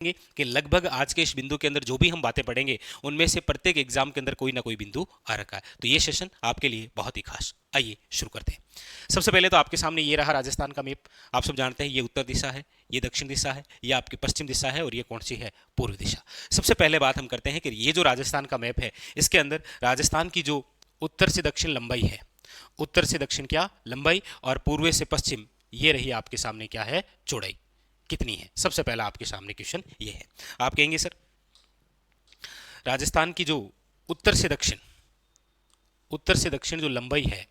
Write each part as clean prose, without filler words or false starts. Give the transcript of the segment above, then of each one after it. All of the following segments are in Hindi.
कि लगभग आज के इस बिंदु के अंदर जो भी हम बातें पढ़ेंगे उनमें से प्रत्येक एग्जाम के अंदर कोई ना कोई बिंदु आ रखा है। तो ये सेशन आपके लिए बहुत ही खास। आइए शुरू करते हैं। सबसे पहले तो आपके सामने ये रहा राजस्थान का मैप। आप सब जानते हैं ये उत्तर दिशा है, ये दक्षिण दिशा है, ये आपकी पश्चिम दिशा है और ये कौन सी है, पूर्व दिशा। सबसे पहले बात हम करते हैं कि ये जो राजस्थान का मैप है इसके अंदर राजस्थान की जो उत्तर से दक्षिण लंबाई है, उत्तर से दक्षिण क्या लंबाई, और पूर्व से पश्चिम ये रही आपके सामने क्या है, चौड़ाई कितनी है। सबसे पहला आपके सामने क्वेश्चन ये है। आप कहेंगे सर राजस्थान की जो उत्तर से दक्षिण जो लंबाई है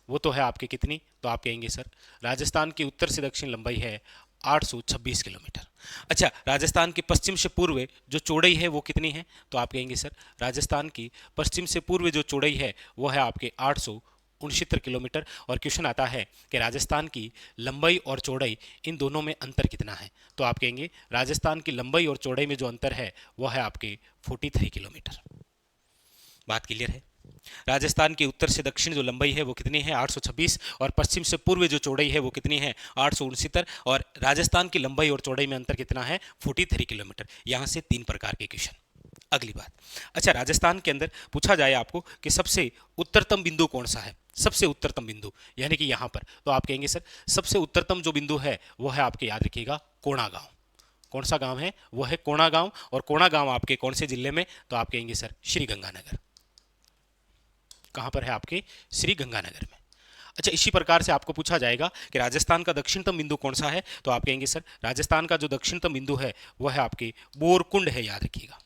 वो तो है आपके कितनी, तो आप कहेंगे सर राजस्थान की उत्तर से दक्षिण लंबाई है 826 किलोमीटर। अच्छा, राजस्थान की पश्चिम से पूर्व जो चौड़ाई है वो कितनी है, तो आप कहेंगे सर राजस्थान की पश्चिम से पूर्व जो चौड़ाई है वो है आपके 869 किलोमीटर। और क्वेश्चन आता है कि राजस्थान की लंबाई और चौड़ाई इन दोनों में अंतर कितना है, तो आप कहेंगे राजस्थान की लंबाई और चौड़ाई में जो अंतर है वो है आपके 43 किलोमीटर। बात क्लियर है। राजस्थान की उत्तर से दक्षिण जो लंबाई है वो कितनी है, 826, और पश्चिम से पूर्व जो चौड़ाई है वो कितनी है, 869, और राजस्थान की लंबाई और चौड़ाई में अंतर कितना है, 43 किलोमीटर। यहां से 3 प्रकार के क्वेश्चन। अगली बात, अच्छा राजस्थान के अंदर पूछा जाए आपको कि सबसे उत्तरतम बिंदु कौन सा है, सबसे उत्तरतम बिंदु यानी कि यहां पर, तो आप कहेंगे सर सबसे उत्तरतम जो बिंदु है वो है आपके, याद रखिएगा, कोणा गांव। कौन सा गांव है, वो है कोणा गांव। और कोणा गांव आपके कौन से जिले में, तो आप कहेंगे सर श्री गंगानगर। कहां पर है आपके, श्री गंगानगर में। अच्छा, इसी प्रकार से आपको पूछा जाएगा कि राजस्थान का दक्षिणतम बिंदु कौन सा है, तो आप कहेंगे सर राजस्थान का जो दक्षिणतम बिंदु है वह है आपके बोरकुंड है, याद रखिएगा।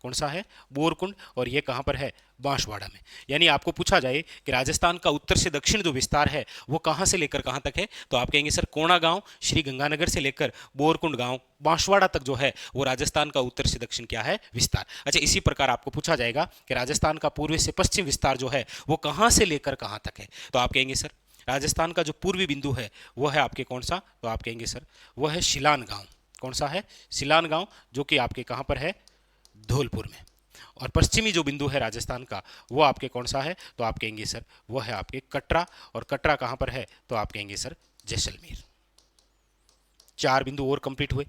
कौन सा है, बोरकुंड, और ये कहां पर है, बांसवाड़ा में। यानी आपको पूछा जाए कि राजस्थान का उत्तर से दक्षिण जो विस्तार है वो कहां से लेकर कहां तक है, तो आप कहेंगे सर कोणा गांव श्री गंगानगर से लेकर बोरकुंड गांव बांसवाड़ा तक जो है वो राजस्थान का उत्तर से दक्षिण क्या है, विस्तार। अच्छा, इसी प्रकार आपको पूछा जाएगा कि राजस्थान का पूर्व से पश्चिम विस्तार जो है वो कहां से लेकर कहां तक है, तो आप कहेंगे सर राजस्थान का जो पूर्वी बिंदु है वो है आपके कौन सा, तो आप कहेंगे सर वो है सिलान गांव। कौन सा है, सिलान गांव, जो कि आपके कहां पर है, धौलपुर में। और पश्चिमी जो बिंदु है राजस्थान का वो आपके कौन सा है, तो आप कहेंगे सर वो है आपके कटरा। और कटरा कहां पर है, तो आप कहेंगे सर जैसलमेर। 4 बिंदु और कंप्लीट हुए।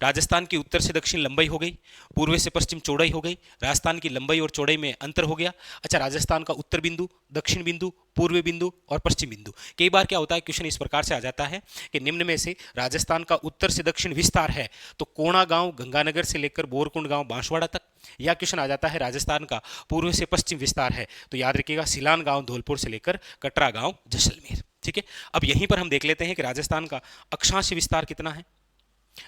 राजस्थान की उत्तर से दक्षिण लंबाई हो गई, पूर्व से पश्चिम चौड़ाई हो गई, राजस्थान की लंबाई और चौड़ाई में अंतर हो गया। अच्छा, राजस्थान का उत्तर बिंदु, दक्षिण बिंदु, पूर्व बिंदु और पश्चिम बिंदु। कई बार क्या होता है, क्वेश्चन इस प्रकार से आ जाता है कि निम्न में से राजस्थान का उत्तर से दक्षिण विस्तार है तो कोणा गांव गंगानगर से लेकर बोरकुंड गांव बांसवाड़ा तक, या क्वेश्चन आ जाता है राजस्थान का पूर्व से पश्चिम विस्तार है तो याद रखिएगा सिलान गांव धौलपुर से लेकर कटरा गांव जैसलमेर। ठीक है, अब यहीं पर हम देख लेते हैं कि राजस्थान का अक्षांश विस्तार कितना है,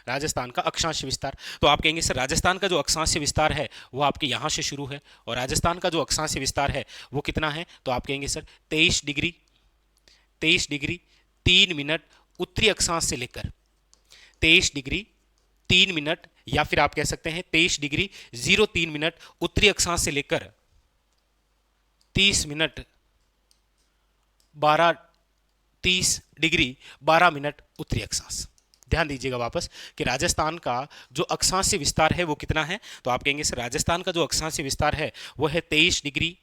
राजस्थान का अक्षांश विस्तार। तो आप कहेंगे सर राजस्थान का जो अक्षांश विस्तार है वो आपके यहाँ से शुरू है, और राजस्थान का जो अक्षांश विस्तार है वो कितना है, तो आप कहेंगे सर 23 डिग्री 3 मिनट उत्तरी अक्षांश से लेकर 23 डिग्री 3 मिनट, या फिर आप कह सकते हैं 23 डिग्री 03 मिनट उत्तरी अक्षांश से लेकर 30 मिनट 12 30 डिग्री 12 मिनट उत्तरी अक्षांश। ध्यान दीजिएगा वापस कि राजस्थान का जो अक्षांश विस्तार है वो कितना है, तो आप कहेंगे सर राजस्थान का जो अक्षांश विस्तार है वो है 23 डिग्री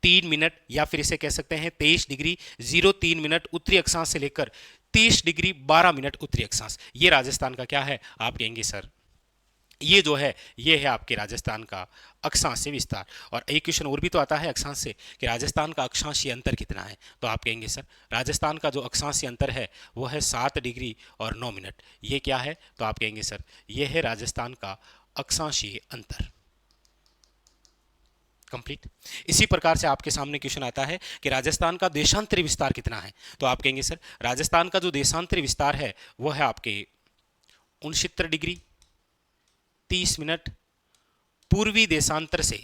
3 मिनट, या फिर इसे कह सकते हैं 23 डिग्री 03 मिनट उत्तरी अक्षांश से लेकर 30 डिग्री 12 मिनट उत्तरी अक्षांश। ये राजस्थान का क्या है, आप कहेंगे सर ये जो है ये है आपके राजस्थान का अक्षांश विस्तार। और एक क्वेश्चन और भी तो आता है अक्षांश से कि राजस्थान का अक्षांशीय अंतर कितना है, तो आप कहेंगे सर राजस्थान का जो अक्षांशीय अंतर है वो है 7 डिग्री और 9 मिनट। ये क्या है, तो आप कहेंगे सर ये है राजस्थान का अक्षांशीय अंतर। कंप्लीट। इसी प्रकार से आपके सामने क्वेश्चन आता है कि राजस्थान का देशांतरी विस्तार कितना है, तो आप कहेंगे सर राजस्थान का जो देशांतरी विस्तार है वो है आपके 69 डिग्री 30 मिनट पूर्वी देशांतर से,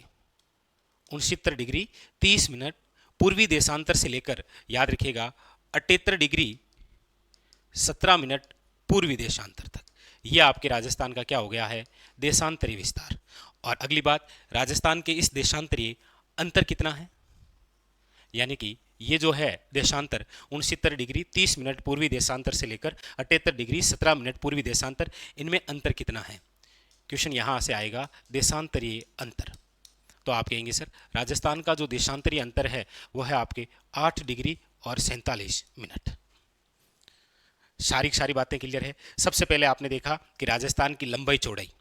69 डिग्री 30 मिनट पूर्वी देशांतर से लेकर याद रखिएगा 78 डिग्री 17 मिनट पूर्वी देशांतर तक। यह आपके राजस्थान का क्या हो गया है, देशांतरी विस्तार। और अगली बात, राजस्थान के इस देशांतरीय अंतर कितना है, यानी कि ये जो है देशांतर 69 डिग्री 30 मिनट पूर्वी देशांतर से लेकर 78 डिग्री 17 मिनट पूर्वी देशांतर, इनमें अंतर कितना है। क्वेश्चन यहां से आएगा देशांतरीय अंतर, तो आप कहेंगे सर राजस्थान का जो देशांतरीय अंतर है वो है आपके 8 डिग्री और 47 मिनट। सारी बातें क्लियर है। सबसे पहले आपने देखा कि राजस्थान की लंबाई चौड़ाई,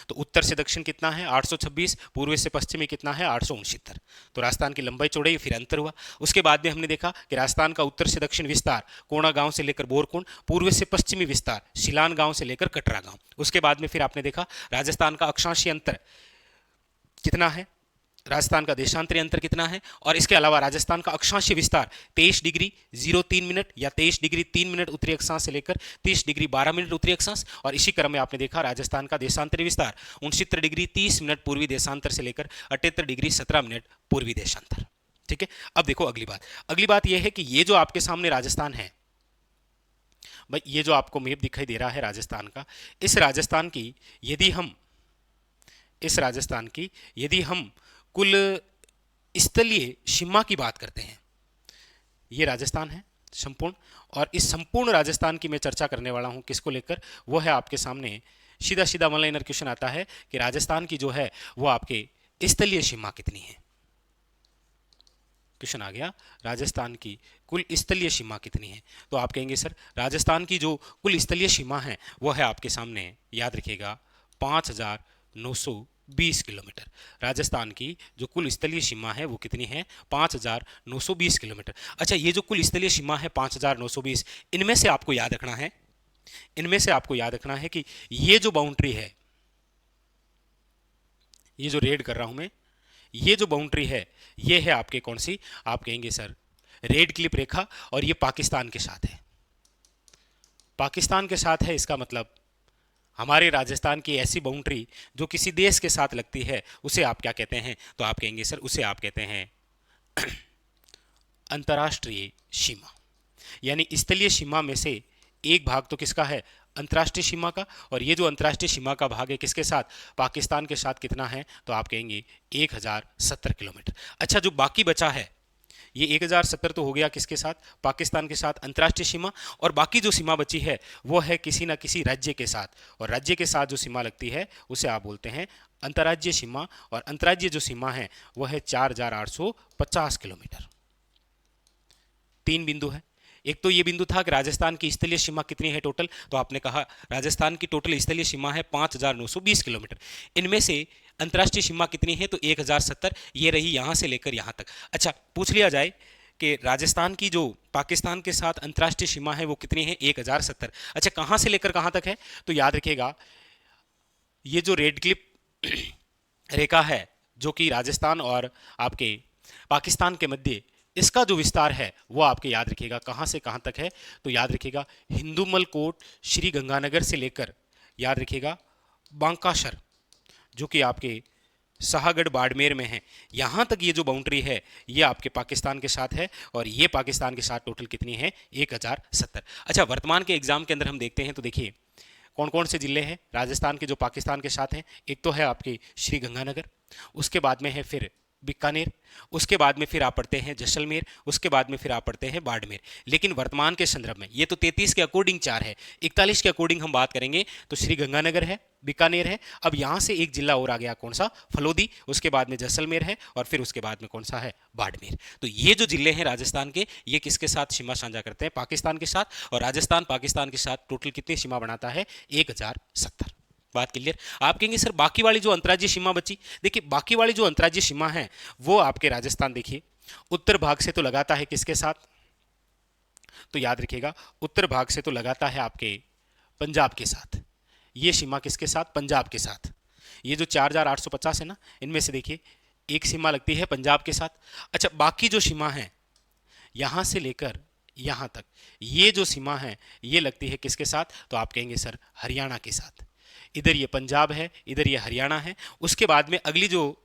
तो उत्तर से दक्षिण कितना है 826, पूर्व से पश्चिमी कितना है 869। तो राजस्थान की लंबाई चौड़ाई, फिर अंतर हुआ। उसके बाद में हमने देखा कि राजस्थान का उत्तर से दक्षिण विस्तार कोणा गांव से लेकर बोरकुंड, पूर्व से पश्चिमी विस्तार शिलान गांव से लेकर कटरा गांव। उसके बाद में फिर आपने देखा राजस्थान का अक्षांशीय अंतर कितना है, राजस्थान का देशांतरी अंतर कितना है, और इसके अलावा राजस्थान का अक्षांशीय विस्तार 23 डिग्री 03 मिनट या 23 डिग्री 3 मिनट उत्तरी अक्षांश से लेकर 30 डिग्री 12 मिनट उत्तरी अक्षांश। और इसी क्रम में आपने देखा राजस्थान का देशांतरी विस्तार 69 डिग्री 30 मिनट पूर्वी देशांतर से लेकर 78 डिग्री 17 मिनट पूर्वी देशांतर। ठीक है, अब देखो अगली बात यह है कि ये जो आपके सामने राजस्थान है भाई, ये जो आपको मैप दिखाई दे रहा है राजस्थान का, इस राजस्थान की यदि हम कुल स्थलीय सीमा की बात करते हैं, ये राजस्थान है संपूर्ण, और इस संपूर्ण राजस्थान की मैं चर्चा करने वाला हूं किसको लेकर, वो है आपके सामने सीधा वन लाइनर क्वेश्चन आता है कि राजस्थान की जो है वो आपके स्थलीय सीमा कितनी है। क्वेश्चन आ गया राजस्थान की कुल स्थलीय सीमा कितनी है, तो आप कहेंगे सर राजस्थान की जो कुल स्थलीय सीमा है वो है आपके सामने, याद रखिएगा 5920 किलोमीटर। राजस्थान की जो कुल स्थलीय सीमा है वो कितनी है 5920 किलोमीटर। अच्छा, ये जो कुल स्थलीय सीमा है 5920, इनमें से आपको याद रखना है कि ये जो बाउंड्री है, ये जो रेड कर रहा हूं मैं, ये जो बाउंड्री है ये है आपके कौन सी, आप कहेंगे सर रेड क्लिप रेखा, और ये पाकिस्तान के साथ है। पाकिस्तान के साथ है, इसका मतलब हमारे राजस्थान की ऐसी बाउंड्री जो किसी देश के साथ लगती है उसे आप क्या कहते हैं, तो आप कहेंगे सर उसे आप कहते हैं अंतर्राष्ट्रीय सीमा। यानी स्थलीय सीमा में से एक भाग तो किसका है, अंतर्राष्ट्रीय सीमा का, और ये जो अंतर्राष्ट्रीय सीमा का भाग है किसके साथ, पाकिस्तान के साथ कितना है, तो आप कहेंगे 1070 किलोमीटर। अच्छा, जो बाकी बचा है ये 1070 तो हो गया किसके साथ, पाकिस्तान के साथ अंतर्राष्ट्रीय सीमा, और बाकी जो सीमा बची है वो है किसी ना किसी राज्य के साथ, और राज्य के साथ जो सीमा लगती है उसे आप बोलते हैं अंतर्राज्यीय सीमा, और अंतर्राज्यीय जो सीमा है वो है 4850 किलोमीटर। 3 बिंदु है, एक तो ये बिंदु था कि राजस्थान की स्थलीय सीमा कितनी है टोटल, तो आपने कहा राजस्थान की टोटल स्थलीय सीमा है 5920 किलोमीटर, इनमें से अंतर्राष्ट्रीय सीमा कितनी है, तो 1070, ये रही यहां से लेकर यहां तक। अच्छा, पूछ लिया जाए कि राजस्थान की जो पाकिस्तान के साथ अंतर्राष्ट्रीय सीमा है वो कितनी है, 1070। अच्छा, कहां से लेकर कहां तक है, तो याद रखिएगा ये जो रेड क्लिप रेखा है जो कि राजस्थान और आपके पाकिस्तान के मध्य, इसका जो विस्तार है वो आपके याद रखिएगा कहां से कहां तक है, तो याद रखिएगा हिंदूमल कोट श्री गंगानगर से लेकर याद रखिएगा बांकाशर जो कि आपके शाहगढ़ बाड़मेर में है, यहां तक ये जो बाउंड्री है ये आपके पाकिस्तान के साथ है, और ये पाकिस्तान के साथ टोटल कितनी है 1070। अच्छा, वर्तमान के एग्जाम के अंदर हम देखते हैं तो देखिए कौन कौन से जिले हैं राजस्थान के जो पाकिस्तान के साथ हैं, एक तो है आपके श्री गंगानगर, उसके बाद में है फिर बीकानेर, उसके बाद में फिर आप पढ़ते हैं जैसलमेर, उसके बाद में फिर आप पढ़ते हैं बाड़मेर। लेकिन वर्तमान के संदर्भ में ये तो 33 के अकॉर्डिंग 4 है, 41 के अकॉर्डिंग हम बात करेंगे तो श्री गंगानगर है, बीकानेर है, अब यहां से एक जिला और आ गया कौन सा, फलोदी, उसके बाद में जैसलमेर है, और फिर उसके बाद में कौन सा है, बाड़मेर। तो ये जो जिले हैं राजस्थान के, ये किसके साथ सीमा साझा करते हैं, पाकिस्तान के साथ, और राजस्थान पाकिस्तान के साथ टोटल कितनी सीमा बनाता है 1070। बात क्लियर। आप कहेंगे सर बाकी वाली जो अंतर्राज्यीय सीमा बची, देखिए बाकी वाली जो अंतर्राज्यीय सीमा है वो आपके राजस्थान देखिए उत्तर भाग से तो लगाता है किसके साथ, तो याद रखिएगा उत्तर भाग से तो लगाता है आपके पंजाब के साथ, ये सीमा किसके साथ, पंजाब के साथ। ये जो 4850 है ना, इनमें से देखिए एक सीमा लगती है पंजाब के साथ। अच्छा, बाकी जो सीमा है यहां से लेकर यहां तक, ये जो सीमा है ये लगती है किसके साथ, तो आप कहेंगे सर हरियाणा के साथ। इधर ये पंजाब है, इधर ये हरियाणा है, उसके बाद में अगली जो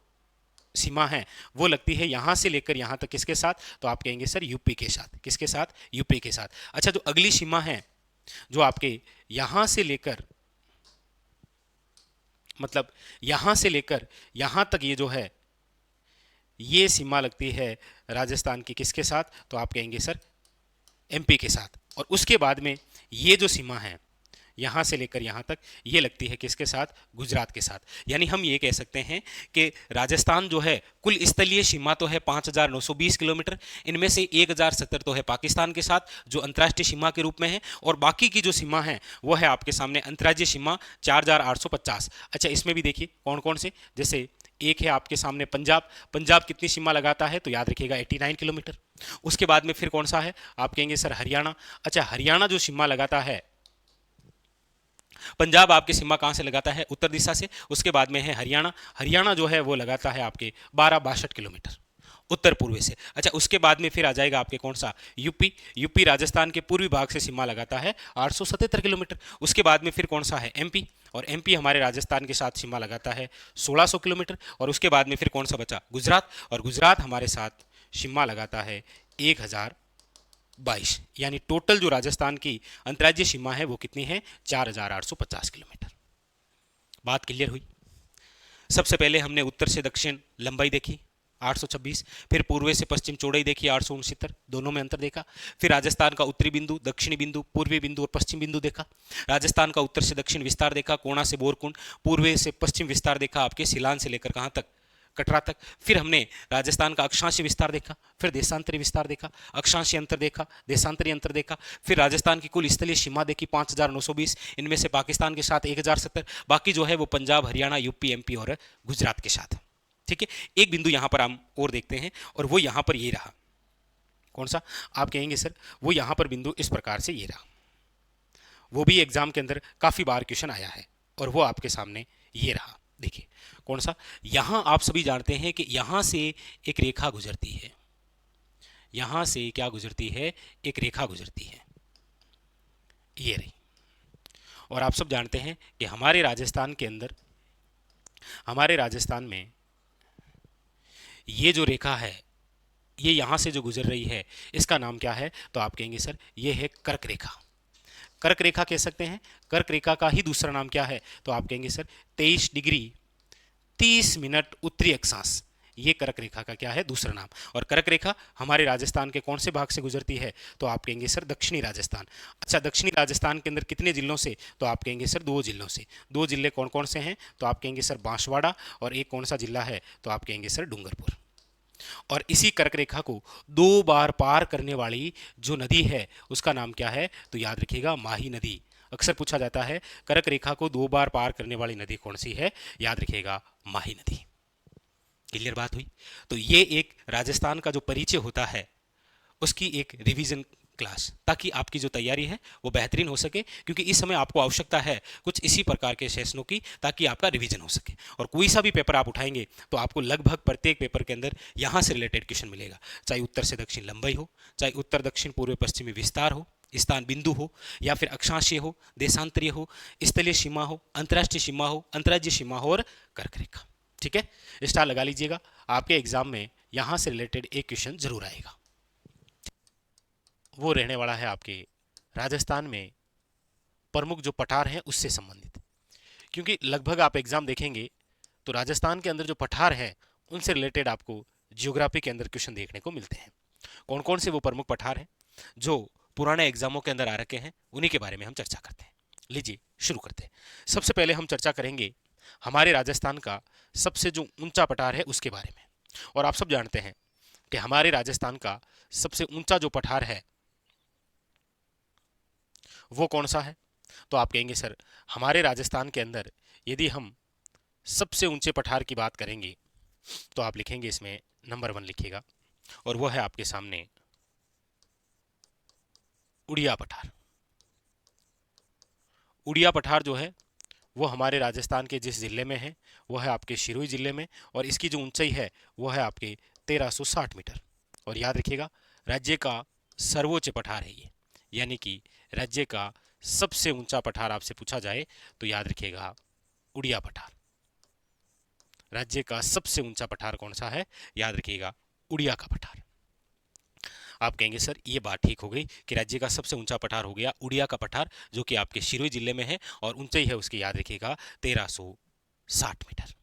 सीमा है वो लगती है यहां से लेकर यहां तक किसके साथ, तो आप कहेंगे सर यूपी के साथ, किसके साथ, यूपी के साथ। अच्छा, जो अगली सीमा है जो आपके यहां से लेकर मतलब यहां से लेकर यहां तक ये जो है ये सीमा लगती है राजस्थान की किसके साथ, तो आप कहेंगे सर एमपी के साथ। और उसके बाद में ये जो सीमा है यहाँ से लेकर यहाँ तक ये लगती है किसके साथ? गुजरात के साथ। यानी हम ये कह सकते हैं कि राजस्थान जो है कुल स्थलीय सीमा तो है 5,920 किलोमीटर, इनमें से 1,070 तो है पाकिस्तान के साथ जो अंतर्राष्ट्रीय सीमा के रूप में है, और बाकी की जो सीमा है वो है आपके सामने अंतर्राज्यीय सीमा 4,850। अच्छा, इसमें भी देखिए कौन कौन से, जैसे एक है आपके सामने पंजाब। पंजाब कितनी सीमा लगाता है? तो याद रखिएगा 89 किलोमीटर। उसके बाद में फिर कौन सा है? आप कहेंगे सर हरियाणा। अच्छा, हरियाणा जो सीमा लगाता है, पंजाब आपकी सीमा कहां से लगाता है? उत्तर दिशा से। उसके बाद में है हरियाणा। हरियाणा जो है वो लगाता है आपके 1262 किलोमीटर उत्तर पूर्व से। अच्छा, उसके बाद में फिर आ जाएगा आपके कौन सा? यूपी। यूपी राजस्थान के पूर्वी भाग से सीमा लगाता है 877 किलोमीटर। उसके बाद में फिर कौन सा है? एमपी। और एमपी हमारे राजस्थान के साथ सीमा लगाता है 1600 किलोमीटर। और उसके बाद में फिर कौन सा बचा? गुजरात। और गुजरात हमारे साथ सीमा लगाता है 1022। यानी टोटल जो राजस्थान की अंतर्राज्यीय सीमा है वो कितनी है? 4,850 किलोमीटर। बात क्लियर हुई? सबसे पहले हमने उत्तर से दक्षिण लंबाई देखी 826, फिर पूर्व से पश्चिम चौड़ाई देखी 869, दोनों में अंतर देखा। फिर राजस्थान का उत्तरी बिंदु, दक्षिणी बिंदु, पूर्वी बिंदु और पश्चिम बिंदु देखा। राजस्थान का उत्तर से दक्षिण विस्तार देखा, कोणा से बोरकुंड। पूर्व से पश्चिम विस्तार देखा आपके सिलान से लेकर कहां तक? कटरा तक। फिर हमने राजस्थान का अक्षांशीय विस्तार देखा, फिर देशांतरी विस्तार देखा, अक्षांशीय अंतर देखा, देशांतरी अंतर देखा। फिर राजस्थान की कुल स्थलीय सीमा देखी 5,920, इनमें से पाकिस्तान के साथ 1,070, बाकी जो है वो पंजाब, हरियाणा, यूपी, एमपी और गुजरात के साथ। ठीक है, एक बिंदु यहां पर हम और देखते हैं, और वो यहां पर ये रहा। कौन सा? आप कहेंगे सर वो यहां पर बिंदु इस प्रकार से ये रहा। वो भी एग्जाम के अंदर काफी बार क्वेश्चन आया है, और वो आपके सामने ये रहा। देखिए कौन सा? यहां आप सभी जानते हैं कि यहां से एक रेखा गुजरती है। यहां से क्या गुजरती है? एक रेखा गुजरती है, ये रही। और आप सब जानते हैं कि हमारे राजस्थान के अंदर, हमारे राजस्थान में ये जो रेखा है, ये यहां से जो गुजर रही है, इसका नाम क्या है? तो आप कहेंगे सर ये है कर्क रेखा। कर्क रेखा कह सकते हैं। कर्क रेखा का ही दूसरा नाम क्या है? तो आप कहेंगे सर 23 डिग्री 30 मिनट उत्तरी अक्षांश। ये कर्क रेखा का क्या है? दूसरा नाम। और कर्क रेखा हमारे राजस्थान के कौन से भाग से गुजरती है? तो आप कहेंगे सर दक्षिणी राजस्थान। अच्छा, दक्षिणी राजस्थान के अंदर कितने जिलों से? तो आप कहेंगे सर 2 जिलों से। 2 जिले कौन कौन से हैं? तो आप कहेंगे सर बांसवाड़ा, और एक कौन सा जिला है? तो आप कहेंगे सर डूंगरपुर। और इसी कर्क रेखा को 2 बार पार करने वाली जो नदी है उसका नाम क्या है? तो याद रखिएगा माही नदी। अक्सर पूछा जाता है कर्क रेखा को 2 बार पार करने वाली नदी कौन सी है? याद रखिएगा माही नदी। क्लियर बात हुई? तो ये एक राजस्थान का जो परिचय होता है उसकी एक रिवीजन क्लास, ताकि आपकी जो तैयारी है वो बेहतरीन हो सके, क्योंकि इस समय आपको आवश्यकता है कुछ इसी प्रकार के सेशनों की, ताकि आपका रिवीजन हो सके। और कोई सा भी पेपर आप उठाएंगे तो आपको लगभग प्रत्येक पेपर के अंदर यहाँ से रिलेटेड क्वेश्चन मिलेगा, चाहे उत्तर से दक्षिण लंबाई हो, चाहे उत्तर दक्षिण पूर्व पश्चिमी विस्तार हो, स्थान बिंदु हो, या फिर अक्षांशीय हो, देशांतरीय हो, स्थलीय सीमा हो, अंतर्राष्ट्रीय सीमा हो, अंतर्राज्यीय सीमा हो, और कर्क रेखा। ठीक है, स्टार लगा लीजिएगा, आपके एग्जाम में यहाँ से रिलेटेड एक क्वेश्चन जरूर आएगा। वो रहने वाला है आपके राजस्थान में प्रमुख जो पठार हैं उससे संबंधित, क्योंकि लगभग आप एग्जाम देखेंगे तो राजस्थान के अंदर जो पठार हैं उनसे रिलेटेड आपको जियोग्राफी के अंदर क्वेश्चन देखने को मिलते हैं। कौन कौन से वो प्रमुख पठार हैं जो पुराने एग्जामों के अंदर आ रखे हैं, उन्हीं के बारे में हम चर्चा करते हैं। लीजिए शुरू करते हैं। सबसे पहले हम चर्चा करेंगे हमारे राजस्थान का सबसे जो ऊंचा पठार है उसके बारे में। और आप सब जानते हैं कि हमारे राजस्थान का सबसे ऊंचा जो पठार है वो कौन सा है? तो आप कहेंगे सर हमारे राजस्थान के अंदर यदि हम सबसे ऊंचे पठार की बात करेंगे तो आप लिखेंगे इसमें नंबर 1 लिखिएगा, और वो है आपके सामने उड़िया पठार। उड़िया पठार जो है वो हमारे राजस्थान के जिस जिले में है वो है आपके सिरोही जिले में, और इसकी जो ऊंचाई है वो है आपके 1360 मीटर। और याद रखिएगा राज्य का सर्वोच्च पठार है ये, यानी कि राज्य का सबसे ऊंचा पठार आपसे पूछा जाए तो याद रखिएगा उड़िया पठार। राज्य का सबसे ऊंचा पठार कौन सा है? याद रखिएगा उड़िया का पठार। आप कहेंगे सर ये बात ठीक हो गई कि राज्य का सबसे ऊंचा पठार हो गया उड़िया का पठार, जो कि आपके सिरोही जिले में है, और ऊंचाई है उसकी याद रखिएगा 1360 मीटर।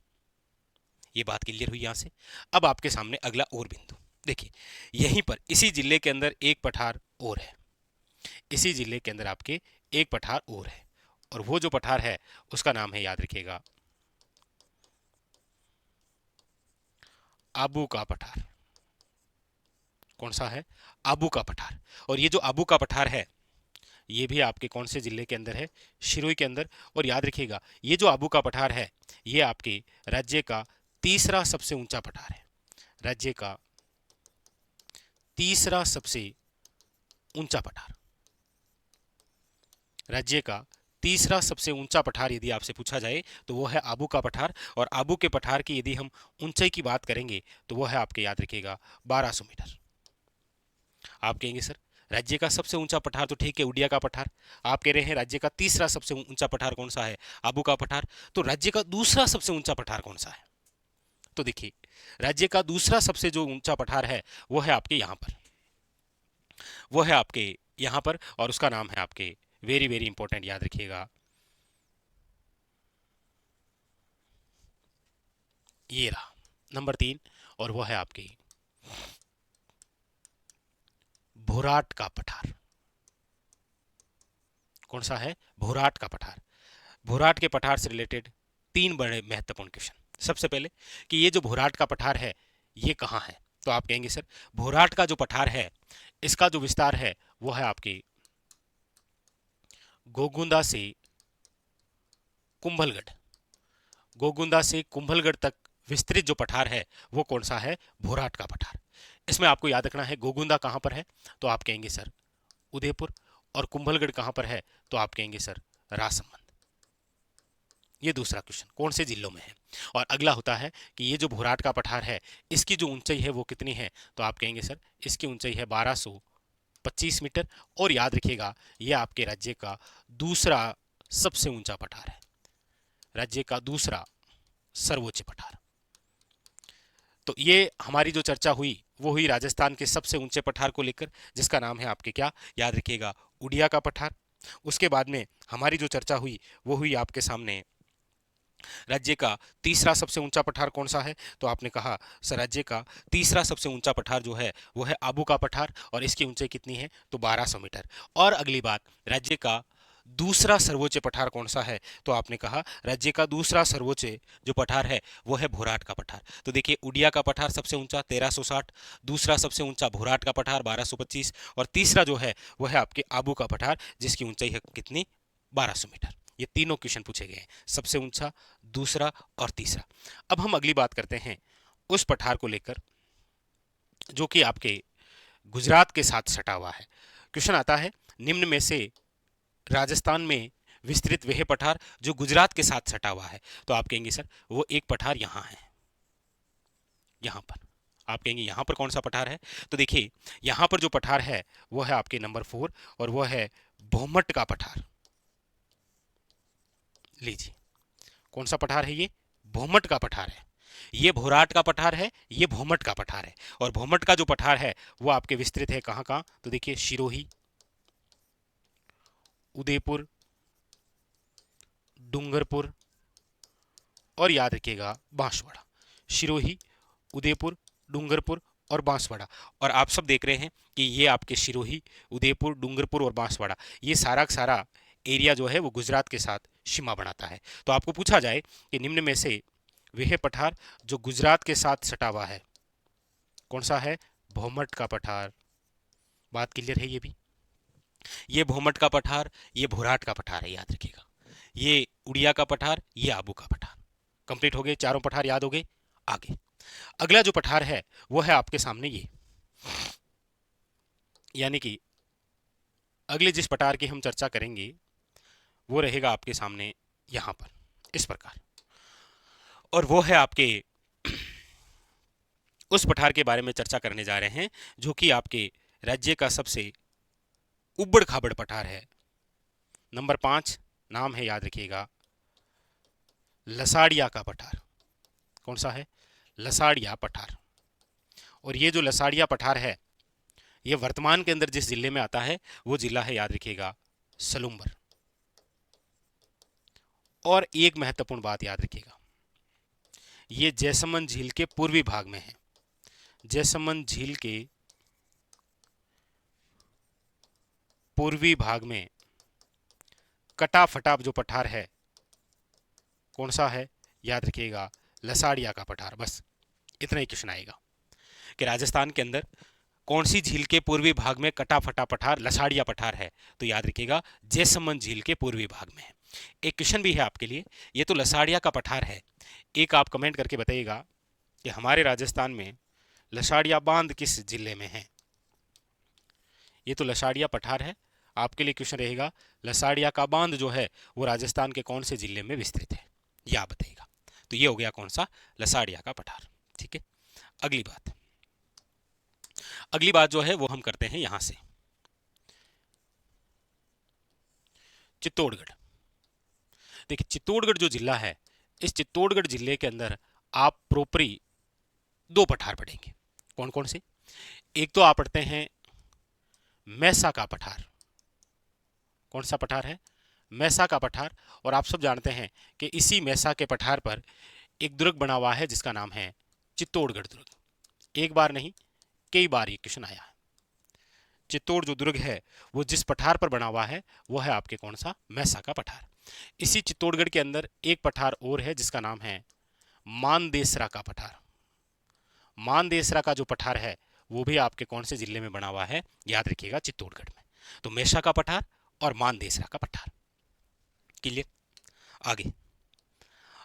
ये बात क्लियर हुई यहां से। अब आपके सामने अगला और बिंदु देखिए, यहीं पर इसी जिले के अंदर एक पठार और है, इसी जिले के अंदर आपके एक पठार और है, और वो जो पठार है उसका नाम है, याद रखिएगा, आबू का पठार। कौन सा है? आबू का पठार। और ये जो आबू का पठार है ये भी आपके कौन से जिले के अंदर है? सिरोही के अंदर। और याद रखिएगा ये जो आबू का पठार है ये आपके राज्य का तीसरा सबसे ऊंचा पठार है। राज्य का तीसरा सबसे ऊंचा पठार। राज्य का तीसरा सबसे ऊंचा पठार यदि आपसे पूछा जाए तो वो है आबू का पठार। और आबू के पठार की यदि हम ऊंचाई की बात करेंगे तो वो है आपके, याद रखिएगा, 1200 मीटर। आप कहेंगे सर राज्य का सबसे ऊंचा पठार तो ठीक है उड़िया का पठार, आप कह रहे हैं राज्य का तीसरा सबसे ऊंचा पठार कौन सा है? आबू का पठार। तो राज्य का दूसरा सबसे ऊंचा पठार कौन सा है? तो देखिए राज्य का दूसरा सबसे जो ऊंचा पठार है वो है आपके यहां पर, वो है आपके यहां पर, और उसका नाम है आपके, वेरी वेरी इंपॉर्टेंट, याद रखिएगा, ये रहा नंबर 3, और वो है आपके भोराट का पठार। कौन सा है? भोराट का पठार। भोराट के पठार से रिलेटेड 3 बड़े महत्वपूर्ण क्वेश्चन। सबसे पहले कि ये जो भोराट का पठार है ये कहाँ है? तो आप कहेंगे सर भोराट का जो पठार है इसका जो विस्तार है वो है आपके गोगुंदा से कुंभलगढ़। गोगुंदा से कुंभलगढ़ तक विस्तृत जो पठार है वो कौन सा है? भोराट का पठार। इसमें आपको याद रखना है गोगुंदा कहाँ पर है? तो आप कहेंगे सर उदयपुर। और कुंभलगढ़ कहाँ पर है? तो आप कहेंगे सर राजसमंद। ये दूसरा क्वेश्चन कौन से जिलों में है? और अगला होता है कि ये जो भोराट का पठार है इसकी जो ऊंचाई है वो कितनी है? तो आप कहेंगे सर इसकी ऊंचाई है 1225 मीटर। और याद रखिएगा ये आपके राज्य का दूसरा सबसे ऊंचा पठार है, राज्य का दूसरा सर्वोच्च पठार। तो ये हमारी जो चर्चा हुई वो हुई राजस्थान के सबसे ऊंचे पठार को लेकर, जिसका नाम है आपके क्या? याद रखिएगा उड़िया का पठार। उसके बाद में हमारी जो चर्चा हुई वो हुई आपके सामने राज्य का तीसरा सबसे ऊंचा पठार कौन सा है? तो आपने कहा सर राज्य का तीसरा सबसे ऊंचा पठार जो है वो है आबू का पठार, और इसकी ऊंचाई कितनी है? तो 1200 मीटर। और अगली बात, राज्य का दूसरा सर्वोच्च पठार कौन सा है? तो आपने कहा राज्य का दूसरा सर्वोच्च जो पठार है वो है भोराट का पठार। तो देखिए उड़िया का पठार सबसे ऊंचा 1360, दूसरा सबसे ऊंचा भोराट का पठार 1225, और तीसरा जो है वो है आपके आबू का पठार जिसकी ऊंचाई है कितनी? 1200 मीटर। ये तीनों क्वेश्चन पूछे गए हैं, सबसे ऊंचा, दूसरा और तीसरा। अब हम अगली बात करते हैं उस पठार को लेकर जो कि आपके गुजरात के साथ सटा हुआ है। क्वेश्चन आता है निम्न में से राजस्थान में विस्तृत वह पठार जो गुजरात के साथ सटा हुआ है। तो आप कहेंगे सर वो एक पठार यहां है, यहां पर। आप कहेंगे यहां पर कौन सा पठार है? तो देखिए यहां पर जो पठार है वो है आपके नंबर 4, और वो है भोमट का पठार। लीजिए कौन सा पठार है ये? भोमट का पठार है। ये भोराट का पठार है, ये भोमट का पठार है। और भोमट का जो पठार है वो आपके विस्तृत है कहां कहां? तो देखिए सिरोही, उदयपुर, डूंगरपुर, और याद रखिएगा बांसवाड़ा। सिरोही, उदयपुर, डूंगरपुर और बांसवाड़ा। और आप सब देख रहे हैं कि ये आपके सिरोही, उदयपुर, डूंगरपुर और बांसवाड़ा, ये सारा का सारा एरिया जो है वो गुजरात के साथ सीमा बनाता है। तो आपको पूछा जाए कि निम्न में से वह पठार जो गुजरात के साथ सटा हुआ है कौन सा है? भोमट का पठार। बात क्लियर है? ये भी, ये भोमट का पठार, ये भोराट का पठार है, याद रखिएगा। ये उड़िया का पठार, ये आबू का पठार। कंप्लीट हो गए, चारों पठार याद हो गए। आगे अगला जो पठार है वो है आपके सामने ये, यानी कि अगले जिस पठार की हम चर्चा करेंगे वो रहेगा आपके सामने यहां पर इस प्रकार। और वो है आपके उस पठार के बारे में चर्चा करने जा रहे हैं जो कि आपके राज्य का सबसे उबड़ खाबड़ पठार है। नंबर 5 नाम है, याद रखिएगा, लसाड़िया का पठार। कौन सा है? लसाड़िया पठार। और ये जो लसाड़िया पठार है ये वर्तमान के अंदर जिस जिले में आता है वो जिला है, याद रखिएगा, सलूम्बर। और एक महत्वपूर्ण बात याद रखिएगा, ये जैसमंद झील के पूर्वी भाग में है। जैसमंद झील के पूर्वी भाग में कटा फटा जो पठार है कौन सा है, याद रखिएगा लसाड़िया का पठार। बस इतना ही क्वेश्चन आएगा कि राजस्थान के अंदर कौन सी झील के पूर्वी भाग में कटा फटा पठार लसाड़िया पठार है, तो याद रखिएगा जैसमंद झील के पूर्वी भाग में है। एक क्वेश्चन भी है आपके लिए, ये तो लसाड़िया का पठार है, एक आप कमेंट करके बताइएगा कि हमारे राजस्थान में लसाड़िया बांध किस जिले में है। ये तो लसाड़िया पठार है, आपके लिए क्वेश्चन रहेगा लसाड़िया का बांध जो है वो राजस्थान के कौन से जिले में विस्तृत है, यह आप बताइएगा। तो ये हो गया कौन सा, लसाड़िया का पठार। ठीक है, अगली बात जो है वो हम करते हैं यहां से, चित्तौड़गढ़। देखिए चित्तौड़गढ़ जो जिला है, इस चित्तौड़गढ़ जिले के अंदर आप प्रोपरी दो पठार पढ़ेंगे। कौन कौन से, एक तो आप पढ़ते हैं मैसा का पठार। कौन सा पठार है, मैसा का पठार। और आप सब जानते हैं कि इसी मैसा के पठार पर एक दुर्ग बना हुआ है जिसका नाम है चित्तौड़गढ़ दुर्ग। एक बार नहीं कई बार ये क्वेश्चन आया है। चित्तौड़ जो दुर्ग है वो जिस पठार पर बना हुआ है वो है आपके कौन सा, मैसा का पठार। इसी चित्तौड़गढ़ के अंदर एक पठार और है जिसका नाम है मानदेसरा का पठार। मानदेसरा का जो पठार है वो भी आपके कौन से जिले में बना हुआ है, याद रखिएगा चित्तौड़गढ़ में। तो मैसा का पठार और मानदेसरा का पठार। क्लियर।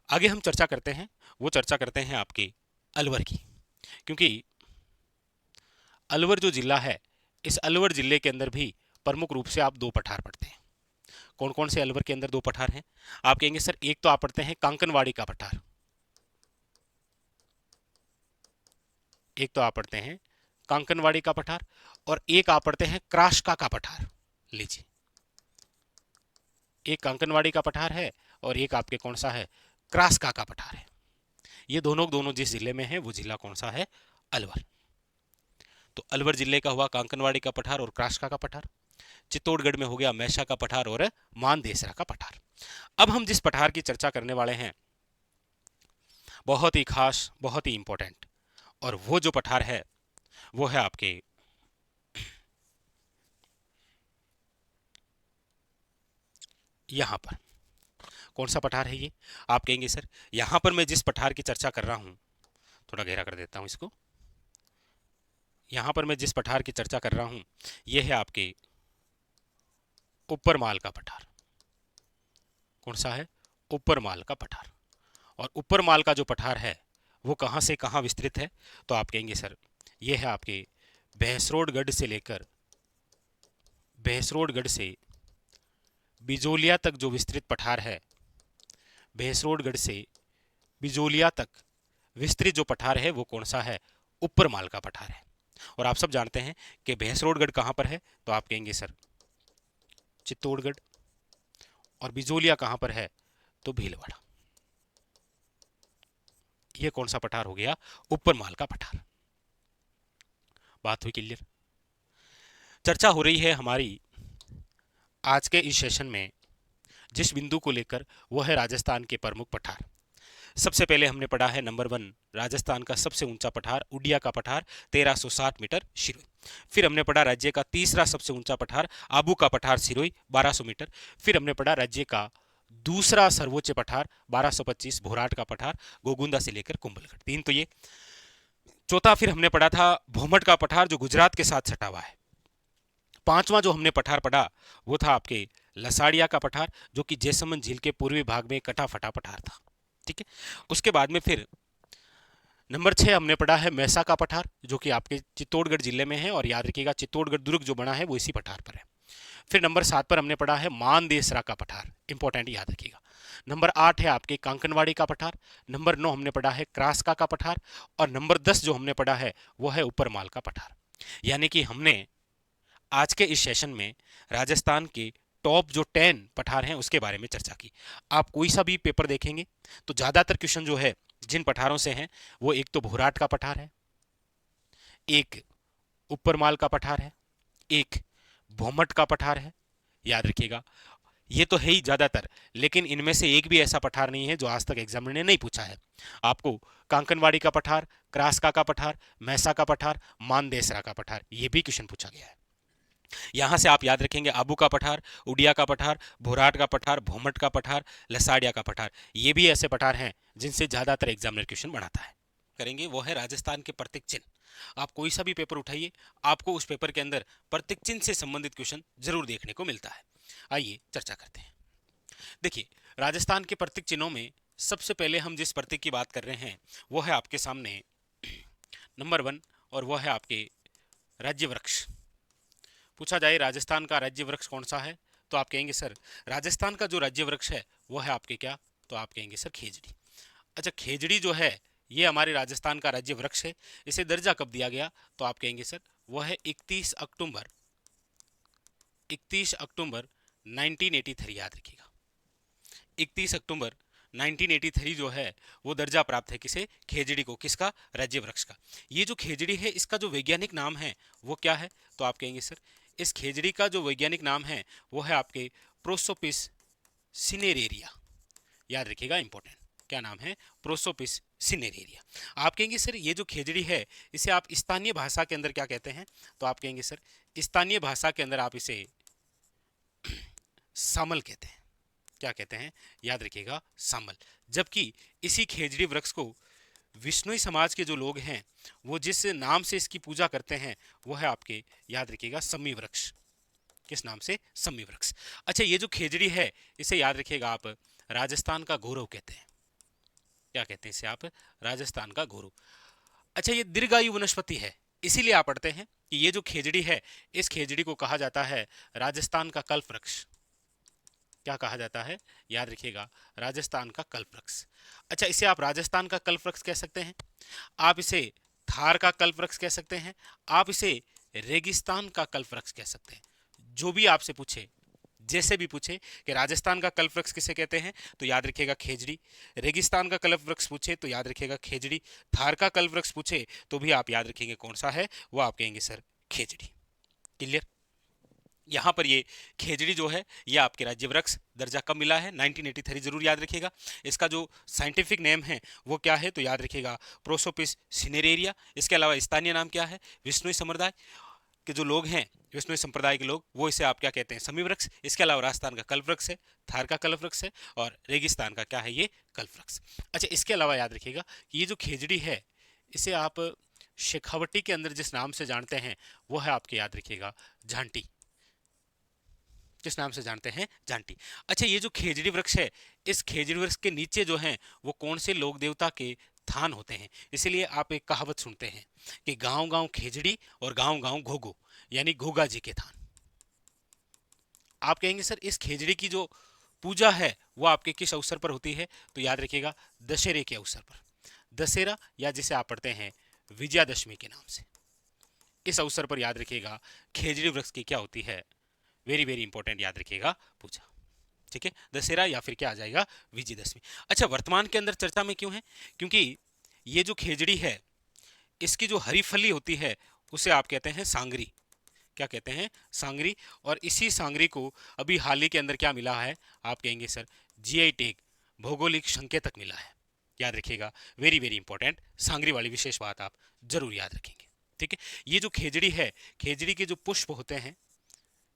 आगे हम चर्चा करते हैं, वो चर्चा करते हैं आपके अलवर की, क्योंकि अलवर जो जिला है, इस अलवर जिले के अंदर भी प्रमुख रूप से आप दो पठार पढ़ते हैं। कौन कौन से अलवर के अंदर दो पठार हैं, आप कहेंगे सर एक तो आप पढ़ते हैं कांकनवाड़ी का पठार, एक तो आप पढ़ते हैं कांकनवाड़ी का पठार, और एक आप पढ़ते हैं क्राशका का पठार। लीजिए, एक कांकनवाड़ी का पठार है और एक आपके कौन सा है, क्राशका का पठार है। ये दोनों जिस जिले में है वो जिला कौन सा है, अलवर। तो अलवर जिले का हुआ कांकनवाड़ी का पठार और क्राशका का पठार। चित्तौड़गढ़ में हो गया मैसा का पठार और मानदेसरा का पठार। अब हम जिस पठार की चर्चा करने वाले हैं बहुत ही खास, बहुत ही इंपॉर्टेंट, और वो जो पठार है वो है आपके यहां पर। कौन सा पठार है ये, आप कहेंगे सर यहां पर मैं जिस पठार की चर्चा कर रहा हूं, थोड़ा गहरा कर देता हूं इसको, यहां पर मैं जिस पठार की चर्चा कर रहा हूं ये है आपके ऊपरमाल का पठार। कौन सा है, ऊपरमाल का पठार। और ऊपरमाल का जो पठार है वो कहां से कहां विस्तृत है, तो आप कहेंगे सर ये है आपके भैंसरोडगढ़ से लेकर भैंसरोडगढ़ से बिजोलिया तक जो विस्तृत पठार है, भैंसरोडगढ़ से बिजोलिया तक विस्तृत जो पठार है वो कौन सा है, ऊपरमाल का पठार है। और आप सब जानते हैं कि भैंसरोडगढ़ कहां पर है, तो आप कहेंगे सर चित्तौड़गढ़, और बिजोलिया कहां पर है, तो भीलवाड़ा। ये कौन सा पठार हो गया, ऊपरमाल का पठार। बात हुई क्लियर। चर्चा हो रही है हमारी आज के इस सेशन में जिस बिंदु को लेकर, वो है राजस्थान के प्रमुख पठार। सबसे पहले हमने पढ़ा है नंबर 1 राजस्थान का सबसे ऊंचा पठार उडिया का पठार 1360 मीटर सिरोही। फिर हमने पढ़ा राज्य का तीसरा सबसे ऊंचा पठार आबू का पठार सिरोही 1200 मीटर। फिर हमने पढ़ा राज्य का दूसरा सर्वोच्च पठार 1225 भोराट का पठार गोगुंदा से लेकर कुंभलगढ़। 3 तो ये। चौथा फिर हमने पढ़ा था भोमट का पठार जो गुजरात के साथ सटा हुआ है। 5वां जो हमने पठार पढ़ा वो था आपके लसाड़िया का पठार जो कि जैसमंद झील के पूर्वी भाग में कटा फटा पठार था। ठीक है, उसके बाद में फिर नंबर 6 हमने पढ़ा है मैसा का पठार जो कि आपके चित्तौड़गढ़ जिले में है, और याद रखिएगा चित्तौड़गढ़ दुर्ग जो बना है वो इसी पठार पर है। फिर नंबर 7 पर हमने पढ़ा है मानदेसरा का पठार, इंपॉर्टेंट याद रखिएगा। नंबर 8 है आपके कांकनवाड़ी का पठार। नंबर 9 हमने पढ़ा है क्रासका का पठार, और नंबर 10 जो हमने पढ़ा है वो है ऊपरमाल का पठार। यानी कि हमने आज के इस सेशन में राजस्थान के टॉप जो 10 पठार हैं उसके बारे में चर्चा की। आप कोई सा भी पेपर देखेंगे तो ज्यादातर क्वेश्चन जो है जिन पठारों से हैं वो एक तो भोराट का पठार है, एक ऊपरमाल का पठार है, एक भोमट का पठार है। याद रखिएगा ये तो है ही ज्यादातर, लेकिन इनमें से एक भी ऐसा पठार नहीं है जो आज तक एग्जामिनर ने नहीं पूछा है। आपको कांकनवाड़ी का पठार, क्रासका का पठार, मैसा का पठार, मानदेसरा का पठार, ये भी क्वेश्चन पूछा गया है। यहां से आप याद रखेंगे आबू का पठार, उड़िया का पठार, भोराट का पठार, भोमट का पठार, लसाड़िया का पठार। ये भी ऐसे पठार हैं जिनसे ज्यादातर एग्जामिनर क्वेश्चन बनाता है। करेंगे वो है राजस्थान के प्रतीक चिन्ह। आप कोई सा भी पेपर उठाइए, आपको उस पेपर के अंदर प्रतीक चिन्ह से संबंधित क्वेश्चन जरूर देखने को मिलता है। आइए चर्चा करते हैं। देखिए, राजस्थान के प्रतीक चिन्हों में सबसे पहले हम जिस प्रतीक की बात कर रहे हैं वो है आपके सामने नंबर 1, और वो है आपके राज्य वृक्ष। पूछा जाए राजस्थान का राज्य वृक्ष कौन सा है, तो आप कहेंगे सर राजस्थान का जो राज्य वृक्ष है वो है आपके क्या, तो आप कहेंगे सर खेजड़ी। अच्छा, खेजड़ी जो है ये हमारे राजस्थान का राज्य वृक्ष है। इसे दर्जा कब दिया गया, तो आप कहेंगे सर वो है 31 अक्टूबर 1983। याद रखिएगा 31 अक्टूबर 1983 जो है वो दर्जा प्राप्त है किसे, खेजड़ी को। किसका, राज्य वृक्ष का। ये जो खेजड़ी है इसका जो वैज्ञानिक नाम है वो क्या है, तो आप कहेंगे सर इस खेजड़ी का जो वैज्ञानिक नाम है वो है आपके प्रोसोपिस सिनेरेरिया। याद रखिएगा, इंपॉर्टेंट, क्या नाम है, प्रोसोपिस सिनेरेरिया। आप कहेंगे सर ये जो खेजड़ी है इसे आप स्थानीय भाषा के अंदर क्या कहते हैं, तो आप कहेंगे सर स्थानीय भाषा के अंदर आप इसे सामल कहते हैं। क्या कहते हैं, याद रखिएगा, सामल। जबकि इसी खेजड़ी वृक्ष को विष्णुई समाज के जो लोग हैं वो जिस नाम से इसकी पूजा करते हैं वो है आपके, याद रखिएगा, सम्मी वृक्ष। किस नाम से, सम्मी वृक्ष। अच्छा, ये जो खेजड़ी है इसे याद रखिएगा आप राजस्थान का गौरव कहते हैं। क्या कहते हैं इसे आप, राजस्थान का गौरव। अच्छा, ये दीर्घायु वनस्पति है, इसीलिए आप पढ़ते हैं कि ये जो खेजड़ी है इस खेजड़ी को कहा जाता है राजस्थान का कल्प वृक्ष। क्या कहा जाता है, याद रखिएगा, राजस्थान का कल्प वृक्ष। अच्छा, इसे आप राजस्थान का कल्प वृक्ष कह सकते हैं, आप इसे थार का कल्प वृक्ष कह सकते हैं, आप इसे रेगिस्तान का कल्प वृक्ष कह सकते हैं। जो भी आपसे पूछे, जैसे भी पूछे कि राजस्थान का कल्प वृक्ष किसे कहते हैं, तो याद रखिएगा खेजड़ी। रेगिस्तान का कल्प वृक्ष पूछे तो याद रखिएगा खेजड़ी। थार का कल्प वृक्ष पूछे तो भी आप याद रखेंगे कौन सा है, वो आप कहेंगे सर खेजड़ी। क्लियर। यहाँ पर ये खेजड़ी जो है ये आपके राज्य वृक्ष दर्जा कब मिला है, 1983, जरूर याद रखिएगा। इसका जो साइंटिफिक नेम है वो क्या है, तो याद रखिएगा प्रोसोपिस सिनेरेरिया। इसके अलावा स्थानीय नाम क्या है, विष्णुई संप्रदाय के जो लोग हैं, विष्णुई संप्रदाय के लोग, वो इसे आप क्या कहते हैं, समी वृक्ष। इसके अलावा राजस्थान का कल्प वृक्ष है, थार का कल्प वृक्ष है, और रेगिस्तान का क्या है, ये कल्प वृक्ष। अच्छा, इसके अलावा याद रखिएगा कि ये जो खेजड़ी है इसे आप शेखावटी के अंदर जिस नाम से जानते हैं वो है आपके, याद रखिएगा, झांटी। किस नाम से जानते हैं, जांटी। अच्छा, ये जो खेजड़ी वृक्ष है इस खेजड़ी वृक्ष के नीचे जो हैं वो कौन से लोक देवता के थान होते हैं, इसीलिए आप एक कहावत सुनते हैं कि गांव गांव खेजड़ी और गांव गांव घोगो, यानी घोगा जी के थान। आप कहेंगे सर इस खेजड़ी की जो पूजा है वो आपके किस अवसर पर होती है, तो याद रखिएगा दशहरे के अवसर पर। दशहरा, या जिसे आप पढ़ते हैं विजयादशमी के नाम से, इस अवसर पर याद रखिएगा खेजड़ी वृक्ष की क्या होती है, वेरी वेरी इंपॉर्टेंट, याद रखिएगा, पूजा। ठीक है, दशहरा या फिर क्या आ जाएगा, विजयदशमी। अच्छा, वर्तमान के अंदर चर्चा में क्यों है, क्योंकि ये जो खेजड़ी है इसकी जो हरी फली होती है उसे आप कहते हैं सांगरी। क्या कहते हैं, सांगरी। और इसी सांगरी को अभी हाल ही के अंदर क्या मिला है, आप कहेंगे सर जीआई टैग, भौगोलिक संकेतक मिला है। याद रखिएगा, वेरी वेरी इंपॉर्टेंट, सांगरी वाली विशेष बात आप जरूर याद रखेंगे। ठीक है, ये जो खेजड़ी है, खेजड़ी के जो पुष्प होते हैं,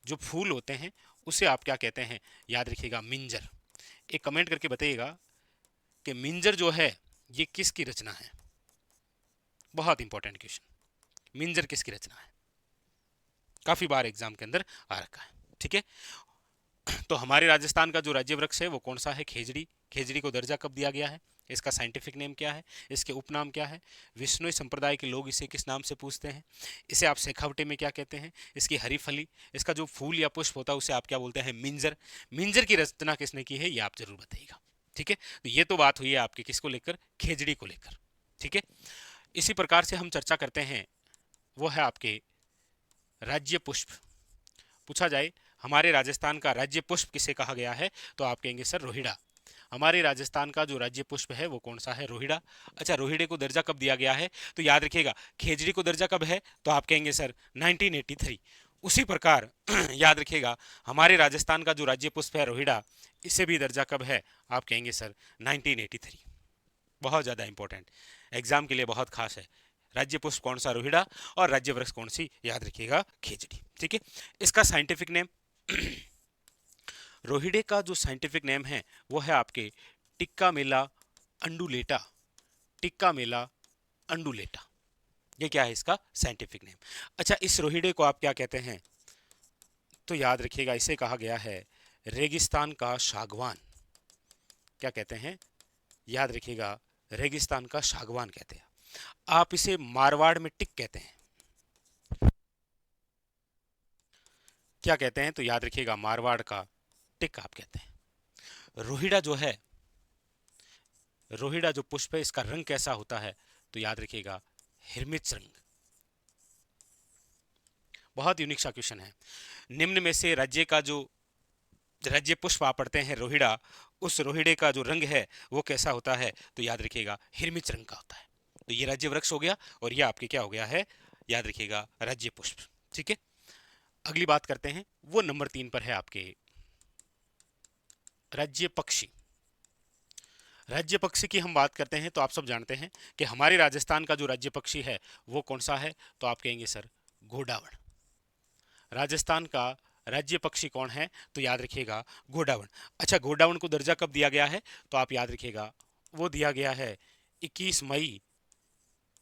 जो फूल होते हैं, उसे आप क्या कहते हैं, याद रखिएगा, मिंजर। एक कमेंट करके बताइएगा कि मिंजर जो है ये किसकी रचना है। बहुत इंपॉर्टेंट क्वेश्चन, मिंजर किसकी रचना है, काफी बार एग्जाम के अंदर आ रखा है। ठीक है, तो हमारे राजस्थान का जो राज्य वृक्ष है वो कौन सा है, खेजड़ी। खेजड़ी को दर्जा कब दिया गया है, इसका साइंटिफिक नेम क्या है, इसके उपनाम क्या है, विष्णुई संप्रदाय के लोग इसे किस नाम से पूछते हैं, इसे आप शेखावटी में क्या कहते हैं, इसकी हरी फली, इसका जो फूल या पुष्प होता है उसे आप क्या बोलते हैं, मिंजर। मिंजर की रचना किसने की है ये आप जरूर बताइएगा। ठीक है, तो ये तो बात हुई है आपकी किसको लेकर, खेजड़ी को लेकर। ठीक है, इसी प्रकार से हम चर्चा करते हैं वो है आपके राज्य पुष्प। पूछा जाए हमारे राजस्थान का राज्य पुष्प किसे कहा गया है, तो आप कहेंगे सर रोहिड़ा। हमारे राजस्थान का जो राज्य पुष्प है वो कौन सा है, रोहिड़ा। अच्छा, रोहिड़े को दर्जा कब दिया गया है, तो याद रखिएगा खेजड़ी को दर्जा कब है, तो आप कहेंगे सर 1983। उसी प्रकार याद रखिएगा हमारे राजस्थान का जो राज्य पुष्प है रोहिड़ा, इसे भी दर्जा कब है, आप कहेंगे सर 1983। बहुत ज़्यादा इंपॉर्टेंट, एग्जाम के लिए बहुत खास है। राज्य पुष्प कौन सा? रोहिड़ा। और राज्य वृक्ष कौन सी? याद रखिएगा खेजड़ी। ठीक है, इसका साइंटिफिक नेम रोहिड़े का जो साइंटिफिक नेम है वो है आपके टिक्का मेला अंडुलेटा। टिक्का मेला अंडुलेटा, ये क्या है इसका साइंटिफिक नेम। अच्छा, इस रोहिड़े को आप क्या कहते हैं? तो याद रखिएगा इसे कहा गया है रेगिस्तान का सागवान। क्या कहते हैं? याद रखिएगा रेगिस्तान का सागवान कहते हैं। आप इसे मारवाड़ में टिक कहते हैं। क्या कहते हैं? तो याद रखिएगा मारवाड़ का टिक आप कहते हैं। रोहिड़ा जो है, रोहिड़ा जो पुष्प है इसका रंग कैसा होता है? तो याद रखिएगा हिरमिच रंग। बहुत यूनिक सा क्वेश्चन है। निम्न में से राज्य का जो राज्य पुष्प आप पढ़ते हैं रोहिड़ा, उस रोहिड़े का जो रंग है वो कैसा होता है? तो याद रखिएगा हिरमिच रंग का होता है। तो ये राज्य वृक्ष हो गया और ये आपके क्या हो गया है? याद रखिएगा राज्य पुष्प। ठीक है, अगली बात करते हैं, वो नंबर 3 पर है आपके राज्य पक्षी। राज्य पक्षी की हम बात करते हैं तो आप सब जानते हैं कि हमारे राजस्थान का जो राज्य पक्षी है वो कौन सा है? तो आप कहेंगे सर घोड़ावण। राजस्थान का राज्य पक्षी कौन है? तो याद रखिएगा घोड़ावण। अच्छा, घोड़ावण को दर्जा कब दिया गया है? तो आप याद रखिएगा वो दिया गया है 21 मई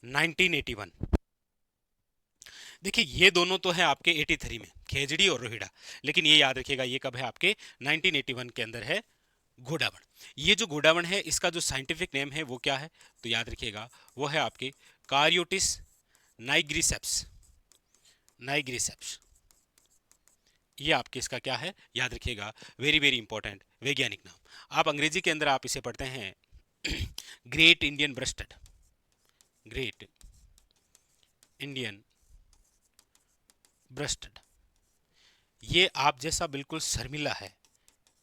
1981। देखिए ये दोनों तो है आपके 83 में, खेजड़ी और रोहिड़ा, लेकिन ये याद रखिएगा ये कब है? आपके 1981 के अंदर है घोड़ावण। ये जो घोड़ावण है इसका जो साइंटिफिक नेम है वो क्या है? तो याद रखिएगा वो है आपके कारियोटिस नाइग्रिसेप्स। नाइग्रिसेप्स, ये आपके इसका क्या है? याद रखिएगा वेरी वेरी इंपॉर्टेंट वैज्ञानिक नाम। आप अंग्रेजी के अंदर आप इसे पढ़ते हैं great Indian rested. Great Indian rested, ये आप जैसा बिल्कुल शर्मिला है,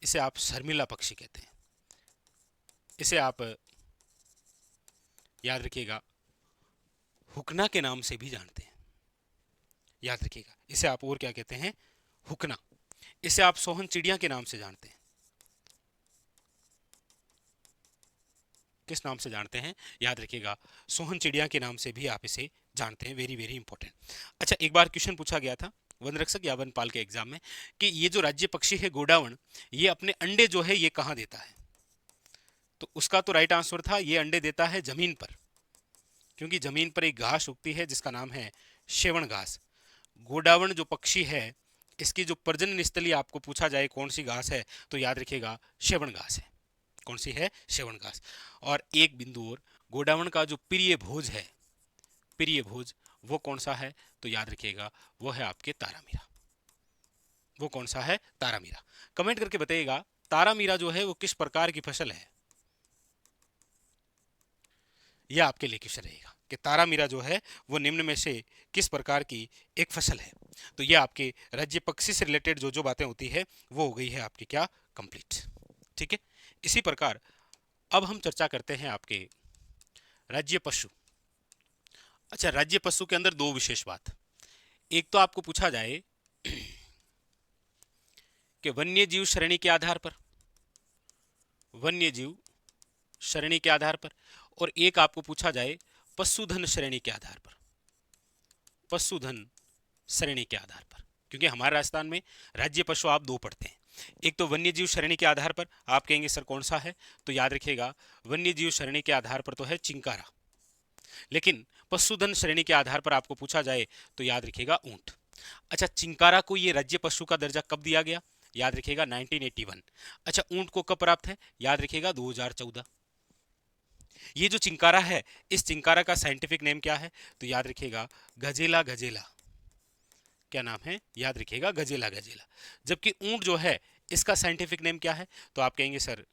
इसे आप शर्मिला पक्षी कहते हैं। इसे आप याद रखिएगा हुकना के नाम से भी जानते हैं। याद रखिएगा इसे आप और क्या कहते हैं? हुकना। इसे आप सोहन चिड़िया के नाम से जानते हैं। किस नाम से जानते हैं? याद रखिएगा सोहन चिड़िया के नाम से भी आप इसे जानते हैं। Very very important. अच्छा, एक बार क्वेश्चन पूछा गया था वन रक्षक या वनपाल के एग्जाम में कि ये जो राज्य पक्षी है घोड़ावण, ये अपने अंडे जो है ये कहाँ देता है? तो उसका तो राइट आंसर था ये अंडे देता है जमीन पर, क्योंकि जमीन पर एक घास उगती है जिसका नाम है शेवण घास। घोड़ावण जो पक्षी है इसकी जो प्रजनन स्थली आपको पूछा जाए कौन सी घास है, तो याद रखिएगा शेवण घास है। कौन सी है? शेवण घास। और एक बिंदु और, घोड़ावण का जो प्रिय भोज है, प्रिय भोज वो कौन सा है? तो याद रखिएगा वो है आपके तारामीरा। वो कौन सा है? तारामीरा। कमेंट करके बताइएगा तारामीरा जो है वो किस प्रकार की फसल है। यह आपके लिए क्वेश्चन रहेगा कि तारामीरा जो है वो निम्न में से किस प्रकार की एक फसल है। तो ये आपके राज्य पक्षी से रिलेटेड जो जो बातें होती है वो हो गई है आपकी क्या? कंप्लीट। ठीक है, इसी प्रकार अब हम चर्चा करते हैं आपके राज्य पशु। अच्छा, राज्य पशु के अंदर दो विशेष बात। एक तो आपको पूछा जाए कि वन्य जीव श्रेणी के आधार पर, वन्य जीव श्रेणी के आधार पर, और एक आपको पूछा जाए पशुधन श्रेणी के आधार पर, पशुधन श्रेणी के आधार पर। क्योंकि हमारे राजस्थान में राज्य पशु आप दो पढ़ते हैं, एक तो वन्य जीव श्रेणी के आधार पर, आप कहेंगे सर कौन सा है? तो याद रखिएगा वन्य जीव श्रेणी के आधार पर तो है चिंकारा, लेकिन पशुधन श्रेणी के आधार पर आपको पूछा जाए तो याद रखिएगा ऊंट। अच्छा, चिंकारा को ये राज्य पशु का दर्जा कब दिया गया? याद रखिएगा 1981। अच्छा, ऊंट को कब प्राप्त है? याद रखिएगा 2014। ये जो चिंकारा है, इस चिंकारा का साइंटिफिक नेम क्या है? तो याद रखिएगा गजेला गजेला। क्या नाम है? याद रखिएगा गजेला गजेला। जबकि ऊंट जो है इसका साइंटिफिक नेम क्या है? तो आप कहेंगे सर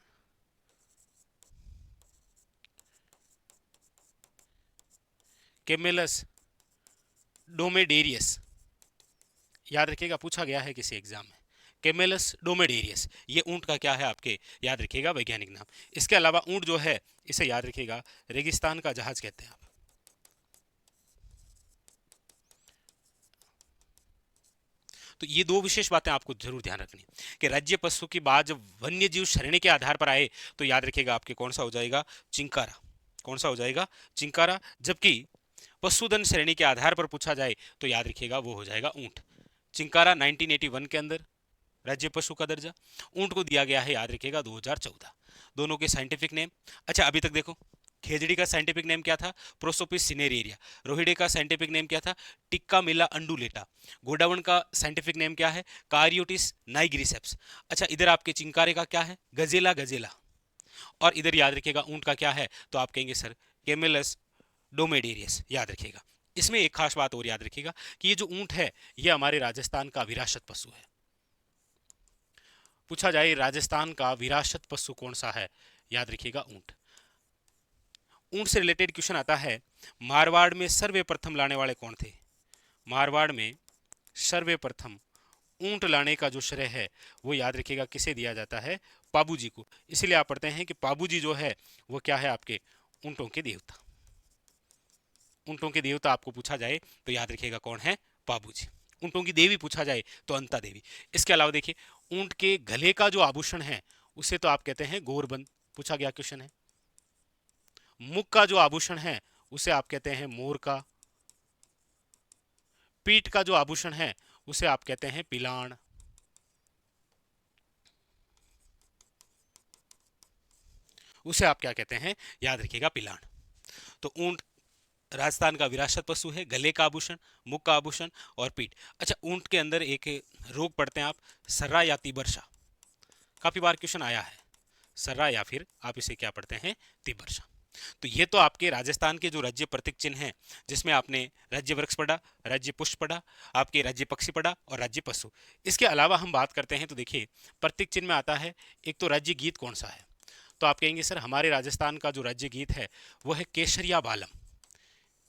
कैमेलस डोमेडेरियस। याद रखिएगा पूछा गया है किसी एग्जाम में, कैमेलस डोमेडेरियस। ये ऊंट का क्या है आपके? याद रखिएगा वैज्ञानिक नाम। इसके अलावा ऊंट जो है इसे याद रखिएगा रेगिस्तान का जहाज कहते हैं आप। तो ये दो विशेष बातें आपको जरूर ध्यान रखनी कि राज्य पशु की बात जब वन्य जीव श्रेणी के आधार पर आए तो याद रखिएगा आपके कौन सा हो जाएगा? चिंकारा। कौन सा हो जाएगा? चिंकारा। जबकि पशुधन श्रेणी के आधार पर पूछा जाए तो याद रखिएगा वो हो जाएगा ऊंट। चिंकारा 1981 के अंदर राज्य पशु का दर्जा, ऊंट को दिया गया है याद रखिएगा 2014। दोनों के साइंटिफिक नेम। अच्छा अभी तक देखो, खेजड़ी का साइंटिफिक नेम क्या था? प्रोसोपिस सिनेरिया। रोहिडे का साइंटिफिक नेम क्या था? टिक्का मिला अंडुलेटा। गोडावन का साइंटिफिक नेम क्या है? कारियोटिस नाइग्रिसेप्स। अच्छा इधर आपके चिंकारे का क्या है? गजेला गजेला। और इधर याद रखिएगा ऊंट का क्या है? तो आप कहेंगे सर केमेलस डोमेडेरियस, याद रखिएगा। इसमें एक खास बात और याद रखिएगा कि ये जो ऊंट है ये हमारे राजस्थान का विरासत पशु है। पूछा जाए राजस्थान का विरासत पशु कौन सा है, याद रखिएगा ऊंट। ऊंट से रिलेटेड क्वेश्चन आता है, मारवाड़ में सर्वप्रथम लाने वाले कौन थे? मारवाड़ में सर्वप्रथम ऊंट लाने का जो श्रेय है वो याद रखिएगा किसे दिया जाता है? पाबूजी को। इसलिए आप पढ़ते हैं कि पाबूजी जो है वो क्या है? आपके ऊंटों के देवता। ऊंटों के देवता आपको पूछा जाए तो याद रखिएगा कौन है? पाबूजी। ऊंटों की देवी पूछा जाए तो अंता देवी। इसके अलावा देखिए ऊंट के गले का जो आभूषण है उसे तो आप कहते हैं गोरबंद, पूछा गया क्वेश्चन है। मुख का जो आभूषण है उसे आप कहते हैं मोर का। पीठ का जो आभूषण है उसे आप कहते हैं पिलाण। उसे आप क्या कहते हैं? याद रखिएगा पिलाण। तो ऊंट राजस्थान का विरासत पशु है, गले का आभूषण, मुख का आभूषण और पीठ। अच्छा ऊंट के अंदर एक रोग पढ़ते हैं आप, सर्रा या तिबरसा। काफी बार क्वेश्चन आया है, सर्रा या फिर आप इसे क्या पढ़ते हैं? तिबरसा। तो ये तो आपके राजस्थान के जो राज्य प्रतीक चिन्ह हैं, जिसमें आपने राज्य वृक्ष पढ़ा, राज्य पुष्प पढ़ा, आपके राज्य पक्षी पढ़ा और राज्य पशु। इसके अलावा हम बात करते हैं तो देखिए प्रतीक चिन्ह में आता है एक तो राज्य गीत कौन सा है? तो आप कहेंगे सर हमारे राजस्थान का जो राज्य गीत है वो है केसरिया बालम।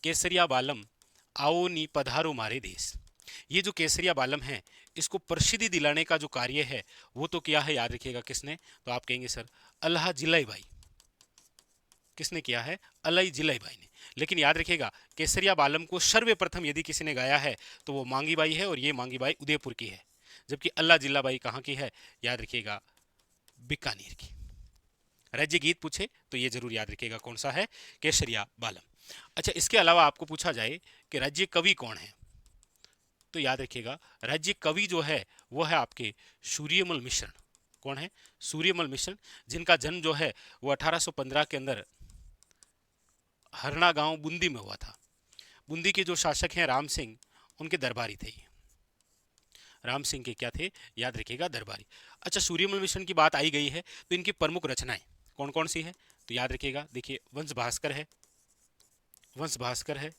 केसरिया बालम आओ नी पधारो मारे देश। ये जो केसरिया बालम है इसको प्रसिद्धि दिलाने का जो कार्य है वो तो किया है, याद रखिएगा किसने? तो आप कहेंगे सर अल्लाह जिलाई भाई। किसने किया है? अलाई जिलाई भाई ने। लेकिन याद रखिएगा केसरिया बालम को सर्वप्रथम यदि किसी ने गाया है तो वो मांगी बाई है, और ये मांगी बाई उदयपुर की है। जबकि अल्लाह जिला बाई कहाँ की है? याद रखिएगा बीकानेर की। राज्य गीत पूछे तो ये जरूर याद रखिएगा कौन सा है? केसरिया बालम। अच्छा इसके अलावा आपको पूछा जाए कि राज्य कवि कौन है, तो याद रखिएगा राज्य कवि जो है वो है आपके सूर्यमल मिश्र। कौन है? सूर्यमल मिश्र, जिनका जन्म जो है वो 1815 के अंदर हरना गांव बूंदी में हुआ था। बूंदी के जो शासक हैं राम सिंह, उनके दरबारी थे ये। राम सिंह के क्या थे? याद रखिएगा दरबारी। अच्छा सूर्यमल मिश्र की बात आई गई है तो इनकी प्रमुख रचनाएं कौन कौन सी है? तो याद रखिएगा देखिए वंश भास्कर है, वंश भास्कर है,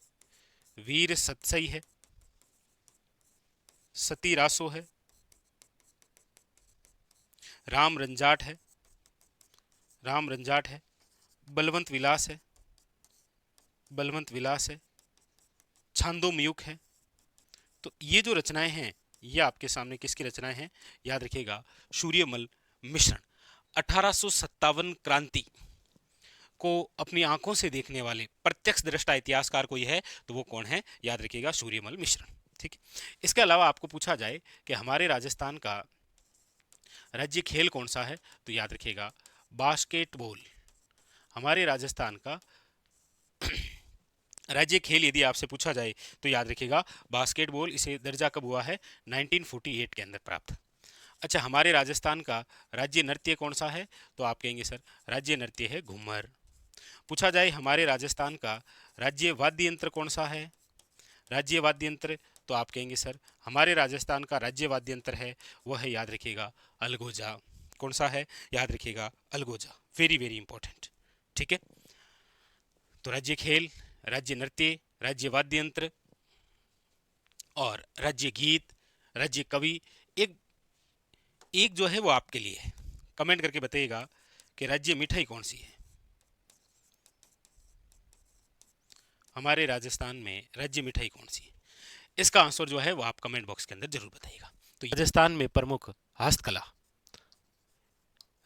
वीर सतसई है, सती रासो है, राम रंजाट है, राम रंजाट है, बलवंत विलास है, बलवंत विलास है, छांदो मयूख है। तो ये जो रचनाएं हैं ये आपके सामने किसकी रचनाएं हैं? याद रखिएगा सूर्यमल मिश्र। 1857 क्रांति को अपनी आंखों से देखने वाले प्रत्यक्ष दृष्टा इतिहासकार कोई है तो वो कौन है? याद रखिएगा सूर्यमल मिश्र। ठीक है। इसके अलावा आपको पूछा जाए कि हमारे राजस्थान का राज्य खेल कौन सा है, तो याद रखिएगा बास्केटबॉल। हमारे राजस्थान का राज्य खेल यदि आपसे पूछा जाए तो याद रखिएगा बास्केटबॉल। इसे दर्जा कब हुआ है? 1948 के अंदर प्राप्त। अच्छा हमारे राजस्थान का राज्य नृत्य कौन सा है? तो आप कहेंगे सर राज्य नृत्य है घूमर। पूछा जाए हमारे राजस्थान का राज्य वाद्य यंत्र कौन सा है? राज्य वाद्य यंत्र तो आप कहेंगे सर हमारे राजस्थान का राज्य वाद्य यंत्र है वो है, याद रखिएगा अलगोजा। कौन सा है? याद रखिएगा अलगोजा। Very very important. ठीक है। तो राज्य खेल, राज्य नृत्य, राज्य वाद्य यंत्र और राज्य गीत, राज्य कवि। एक एक जो है वो आपके लिए है। कमेंट करके बताइएगा कि राज्य मिठाई कौन सी है? हमारे राजस्थान में राज्य मिठाई कौन सी है? इसका आंसर जो है वो आप कमेंट बॉक्स के अंदर जरूर बताइएगा। तो राजस्थान में प्रमुख हस्तकला,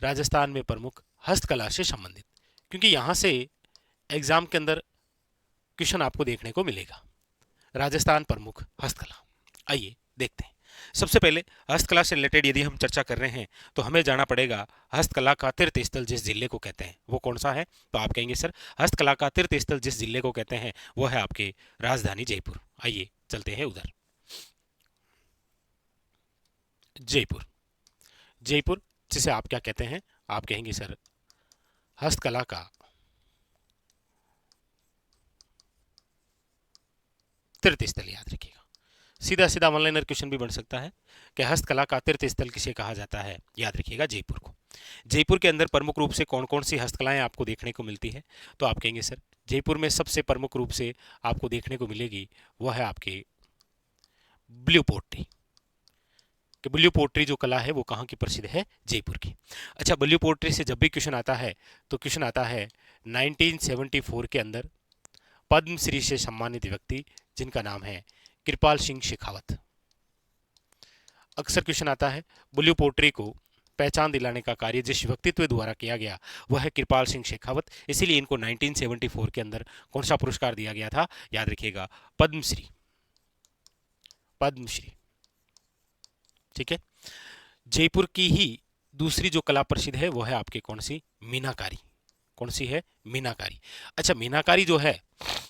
राजस्थान में प्रमुख हस्तकला से संबंधित, क्योंकि यहां से एग्जाम के अंदर क्वेश्चन आपको देखने को मिलेगा। राजस्थान प्रमुख हस्तकला, आइए देखते हैं। सबसे पहले हस्तकला से रिलेटेड यदि हम चर्चा कर रहे हैं तो हमें जाना पड़ेगा हस्तकला का तीर्थ स्थल जिस जिले को कहते हैं वो कौन सा है। तो आप कहेंगे सर हस्तकला का तीर्थ स्थल जिस जिले को कहते हैं वो है आपके राजधानी जयपुर। आइए चलते हैं उधर। जयपुर, जयपुर जिसे आप क्या कहते हैं, आप कहेंगे सर हस्तकला का तीर्थ स्थल। याद रखिएगा, सीधा सीधा वन लाइनर क्वेश्चन भी बन सकता है कि हस्तकला का तीर्थ स्थल किसे कहा जाता है। याद रखिएगा जयपुर को। जयपुर के अंदर प्रमुख रूप से कौन कौन सी हस्तकलाएं आपको देखने को मिलती है। तो आप कहेंगे सर जयपुर में सबसे प्रमुख रूप से आपको देखने को मिलेगी वह है आपके ब्लू पोट्री। कि ब्लू पोट्री जो कला है वो कहाँ की प्रसिद्ध है, जयपुर की। अच्छा, ब्लू पोट्री से जब भी क्वेश्चन आता है तो क्वेश्चन आता है 1974 के अंदर पद्मश्री से सम्मानित व्यक्ति जिनका नाम है कृपाल सिंह शेखावत। अक्सर क्वेश्चन आता है ब्लू पोट्री को पहचान दिलाने का कार्य जिस व्यक्तित्व द्वारा किया गया वह है कृपाल सिंह शेखावत, इसीलिए इनको 1974 के अंदर कौन सा पुरस्कार दिया गया था। याद रखिएगा पद्मश्री, पद्मश्री। ठीक है। जयपुर की ही दूसरी जो कला प्रसिद्ध है वो है आपके कौन सी, मीनाकारी। कौन सी है, मीनाकारी। अच्छा, मीनाकारी जो है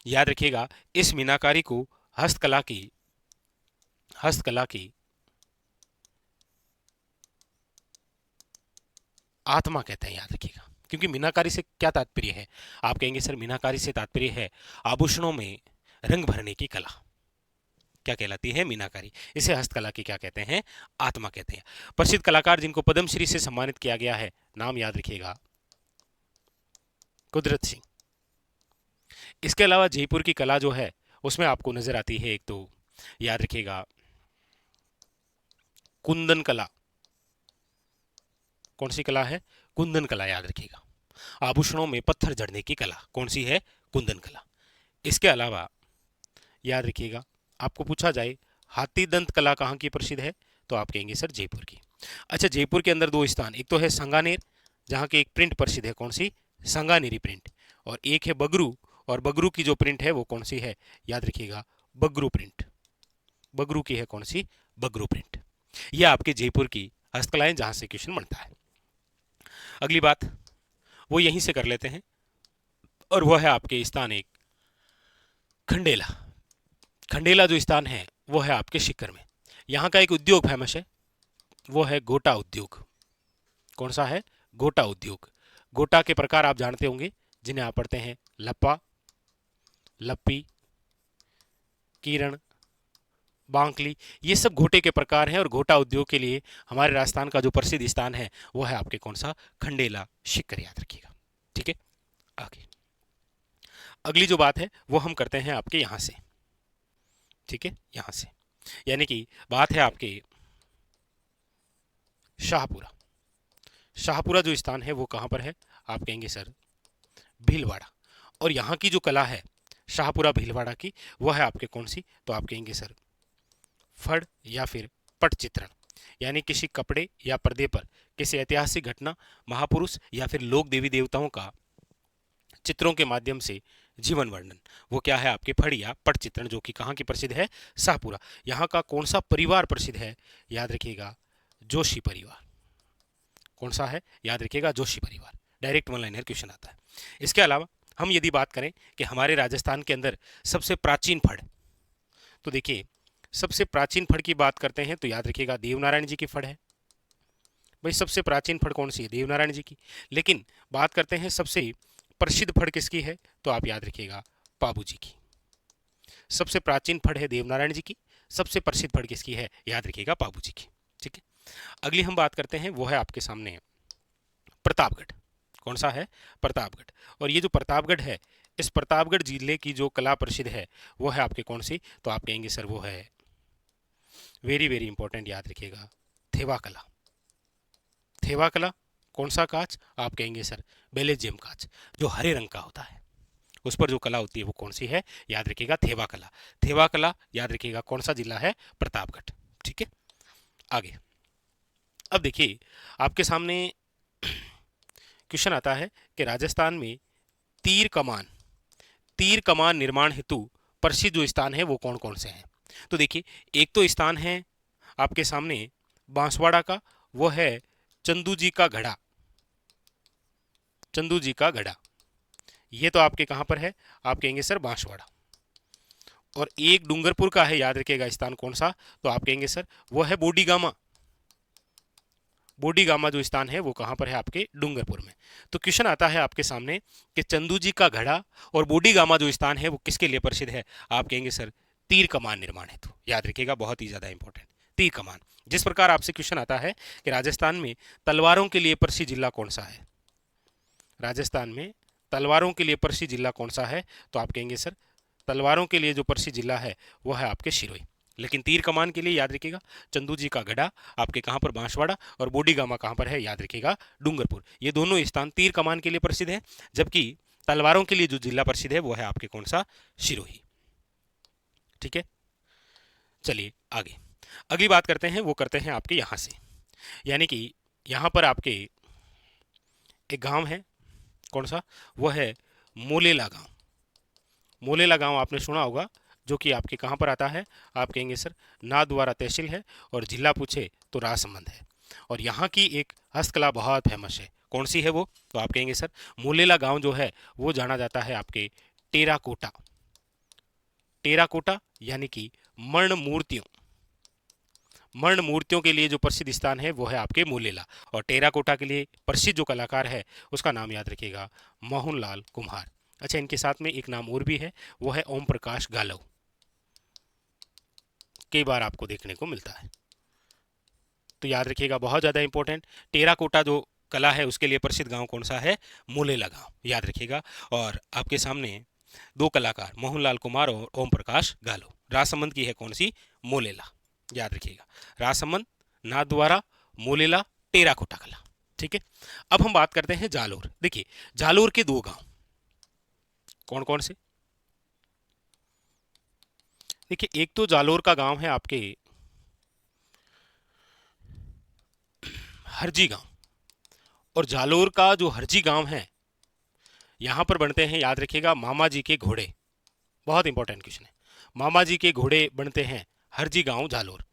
याद रखिएगा इस मीनाकारी को हस्तकला की आत्मा कहते हैं। याद रखिएगा, क्योंकि मीनाकारी से क्या तात्पर्य है, आप कहेंगे सर मीनाकारी से तात्पर्य है आभूषणों में रंग भरने की कला। क्या कहलाती है, मीनाकारी। इसे हस्तकला की क्या कहते हैं, आत्मा कहते हैं। प्रसिद्ध कलाकार जिनको पद्मश्री से सम्मानित किया गया है, नाम याद रखिएगा कुदरत सिंह। इसके अलावा जयपुर की कला जो है उसमें आपको नजर आती है एक तो याद रखिएगा कुंदन कला। कौन सी कला है, कुंदन कला। याद रखिएगा आभूषणों में पत्थर जड़ने की कला कौन सी है, कुंदन कला। इसके अलावा याद रखिएगा आपको पूछा जाए हाथी दंत कला कहाँ की प्रसिद्ध है, तो आप कहेंगे सर जयपुर की। अच्छा, जयपुर के अंदर दो स्थान, एक तो है सांगानेर जहाँ की एक प्रिंट प्रसिद्ध है, कौन सी, सांगानेरी प्रिंट, और एक है बगरू, और बगरू की जो प्रिंट है वो कौन सी है, याद रखिएगा बगरू प्रिंट। बगरू की है कौन सी, बगरू प्रिंट। यह आपके जयपुर की हस्तकलाएं जहां से क्वेश्चन बनता है। अगली बात वो यहीं से कर लेते हैं और वह है आपके स्थान एक खंडेला। खंडेला जो स्थान है वो है आपके सीकर में। यहाँ का एक उद्योग फेमस है, वो है गोटा उद्योग। कौन सा है, गोटा उद्योग। गोटा के प्रकार आप जानते होंगे जिन्हें आप पढ़ते हैं लप्पा, लप्पी, किरण, बांकली, ये सब घोटे के प्रकार हैं। और घोटा उद्योग के लिए हमारे राजस्थान का जो प्रसिद्ध स्थान है वो है आपके कौन सा, खंडेला सीकर। याद रखिएगा। ठीक है, आगे अगली जो बात है वो हम करते हैं आपके यहां से। ठीक है, यहां से यानी कि बात है आपके शाहपुरा। शाहपुरा जो स्थान है वो कहां पर है, आप कहेंगे सर भीलवाड़ा। और यहाँ की जो कला है शाहपुरा भीलवाड़ा की वो है आपके कौन सी, तो आप कहेंगे सर फड़ या फिर पट चित्रण, यानी किसी कपड़े या पर्दे पर किसी ऐतिहासिक घटना, महापुरुष या फिर लोक देवी देवताओं का चित्रों के माध्यम से जीवन वर्णन, वो क्या है आपके फड़ या पट चित्रण, जो कि कहाँ की प्रसिद्ध है, शाहपुरा। यहाँ का कौन सा परिवार प्रसिद्ध है, याद रखिएगा जोशी परिवार। कौन सा है, याद रखिएगा जोशी परिवार। डायरेक्ट वन लाइनर क्वेश्चन आता है। इसके अलावा हम यदि बात करें कि हमारे राजस्थान के अंदर सबसे प्राचीन फड़, तो देखिए सबसे प्राचीन फड़ की बात करते हैं तो याद रखिएगा देवनारायण जी की फड़ है। भाई सबसे प्राचीन फड़ कौन सी है, देवनारायण जी की। लेकिन बात करते हैं सबसे प्रसिद्ध फड़ किसकी है, तो आप याद रखिएगा पाबू जी की। सबसे प्राचीन फड़ है देवनारायण जी की, सबसे प्रसिद्ध फड़ किसकी है, याद रखिएगा पाबू जी की। ठीक है, अगली हम बात करते हैं वो है आपके सामने प्रतापगढ़। कौन सा है, प्रतापगढ़। और ये जो प्रतापगढ़ है, इस प्रतापगढ़ जिले की जो कला प्रसिद्ध है वो है आपके कौन सी, तो आप कहेंगे सर वो है वेरी वेरी इंपॉर्टेंट, याद रखिएगा थेवा कला। थेवा कला कौन सा कांच, आप कहेंगे सर बेलेजियम कांच, जो हरे रंग का होता है, उस पर जो कला होती है वो कौन सी है, याद रखिएगा थेवा कला। थेवा कला याद रखिएगा कौन सा जिला है, प्रतापगढ़। ठीक है, आगे अब देखिए आपके सामने क्वेश्चन आता है कि राजस्थान में तीर कमान निर्माण हेतु प्रसिद्ध जो स्थान है वो कौन कौन से हैं। तो देखिए एक तो स्थान है आपके सामने बांसवाड़ा का, वो है चंदू जी का घड़ा। चंदू जी का घड़ा, ये तो आपके कहां पर है, आप कहेंगे सर बांसवाड़ा। और एक डूंगरपुर का है, याद रखिएगा स्थान कौन सा, तो आप कहेंगे सर वो है बोडीगामा। बोडीगामा जो स्थान है वो कहां पर है, आपके डूंगरपुर में। तो क्वेश्चन आता है आपके सामने कि चंदू जी का घड़ा और बोडीगामा जो स्थान है वो किसके लिए प्रसिद्ध है, आप कहेंगे सर तीर कमान निर्माण हेतु। याद रखिएगा, बहुत ही ज्यादा इंपॉर्टेंट, तीर कमान। जिस प्रकार आपसे क्वेश्चन आता है कि राजस्थान में तलवारों के लिए प्रसिद्ध जिला कौन सा है, राजस्थान में तलवारों के लिए प्रसिद्ध जिला कौन सा है, तो आप कहेंगे सर तलवारों के लिए जो प्रसिद्ध जिला है वो है आपके सिरोही। लेकिन तीर कमान के लिए याद रखिएगा चंदू जी का गढ़ा आपके कहां पर, बांसवाड़ा, और बोडीगामा कहां पर है, याद रखिएगा डूंगरपुर। ये दोनों स्थान तीर कमान के लिए प्रसिद्ध है, जबकि तलवारों के लिए जो जिला प्रसिद्ध है वो है आपके कौन सा, सिरोही। ठीक है, चलिए आगे अगली बात करते हैं, वो करते हैं आपके यहां से, यानी कि यहां पर आपके एक गांव है, कौन सा, वो है मोलेला गांव। मोलेला गांव आपने सुना होगा, जो कि आपके कहां पर आता है, आप कहेंगे सर नाथद्वारा तहसील है, और जिला पूछे तो राजसमंद है। और यहाँ की एक हस्तकला बहुत फेमस है, कौन सी है वो, तो आप कहेंगे सर मोलेला गांव जो है वो जाना जाता है आपके टेराकोटा। टेराकोटा यानी कि मर्ण मूर्तियों, मर्ण मूर्तियों के लिए जो प्रसिद्ध स्थान है वो है आपके मोलेला। और टेराकोटा के लिए प्रसिद्ध जो कलाकार है उसका नाम याद रखिएगा मोहनलाल कुम्हार। अच्छा, इनके साथ में एक नाम और भी है, वो है ओम प्रकाश गालव, कई बार आपको देखने को मिलता है। तो याद रखिएगा, बहुत ज़्यादा इंपॉर्टेंट, टेराकोटा जो कला है उसके लिए प्रसिद्ध गांव कौन सा है, मोलेला गांव, याद रखिएगा। और आपके सामने दो कलाकार मोहनलाल कुमार और ओम प्रकाश गालो। राजसमंद की है कौन सी, मोलेला, याद रखिएगा। राजसमंद, नाथद्वारा, मोलेला, टेराकोटा कला। ठीक है, अब हम बात करते हैं जालोर। देखिए जालोर के दो गांव कौन कौन से, देखिए एक तो जालोर का गांव है आपके हरजी गांव, और जालोर का जो हरजी गांव है यहां पर बनते हैं, याद रखिएगा, मामा जी के घोड़े। बहुत इंपॉर्टेंट क्वेश्चन है, मामा जी के घोड़े बनते हैं हरजी गांव जालोर।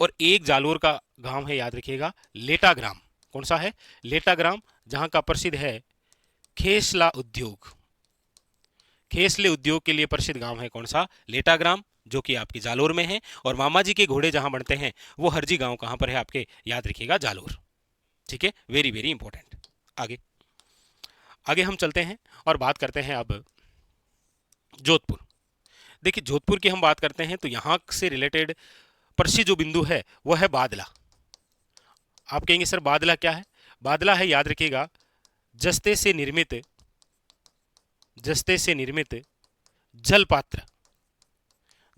और एक जालोर का गांव है, याद रखिएगा, लेटाग्राम। कौन सा है, लेटाग्राम, जहां का प्रसिद्ध है खेसला उद्योग। खेसले उद्योग के लिए प्रसिद्ध गांव है कौन सा, लेटाग्राम, जो कि आपकी जालोर में है। और मामा जी के घोड़े जहां बनते हैं वो हरजी गांव कहां पर है आपके, याद रखिएगा जालोर। ठीक है, वेरी वेरी इंपॉर्टेंट। आगे आगे हम चलते हैं और बात करते हैं अब जोधपुर। देखिए जोधपुर की हम बात करते हैं तो यहां से रिलेटेड प्रसिद्ध जो बिंदु है वो है बादला। आप कहेंगे सर बादला क्या है, बादला है, याद रखिएगा, जस्ते से निर्मित, जस्ते से निर्मित जल पात्र,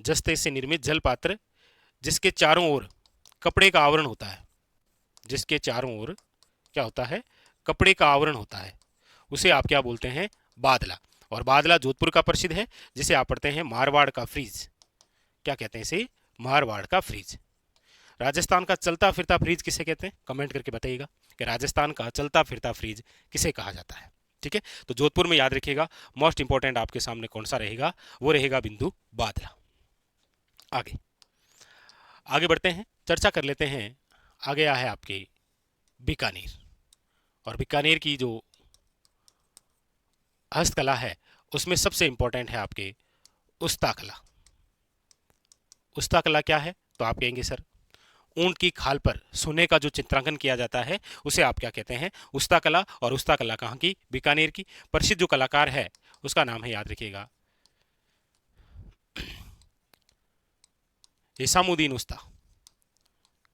जस्ते से निर्मित जल पात्र जिसके चारों ओर कपड़े का आवरण होता है, जिसके चारों ओर क्या होता है, कपड़े का आवरण होता है, उसे आप क्या बोलते हैं, बादला। और बादला जोधपुर का प्रसिद्ध है, जिसे आप पढ़ते हैं मारवाड़ का फ्रीज। क्या कहते हैं इसे, मारवाड़ का फ्रीज। राजस्थान का चलता फिरता फ्रीज किसे कहते हैं, कमेंट करके बताइएगा कि राजस्थान का चलता फिरता फ्रीज किसे कहा जाता है। ठीक है, तो जोधपुर में याद रखिएगा मोस्ट इंपॉर्टेंट आपके सामने कौन सा रहेगा, वो रहेगा बिंदु बादला। आगे आगे बढ़ते हैं, चर्चा कर लेते हैं। आगे है आपके बीकानेर, और बीकानेर की जो हस्तकला है उसमें सबसे इंपॉर्टेंट है आपके उस्ता कला। उस्ता कला क्या है, तो आप कहेंगे सर ऊंट की खाल पर सोने का जो चित्रांकन किया जाता है उसे आप क्या कहते हैं, उस्ता कला। और उस्ता कला कहाँ की, बीकानेर की। प्रसिद्ध जो कलाकार है उसका नाम है, याद रखिएगा, हिसामुद्दीन उस्ता।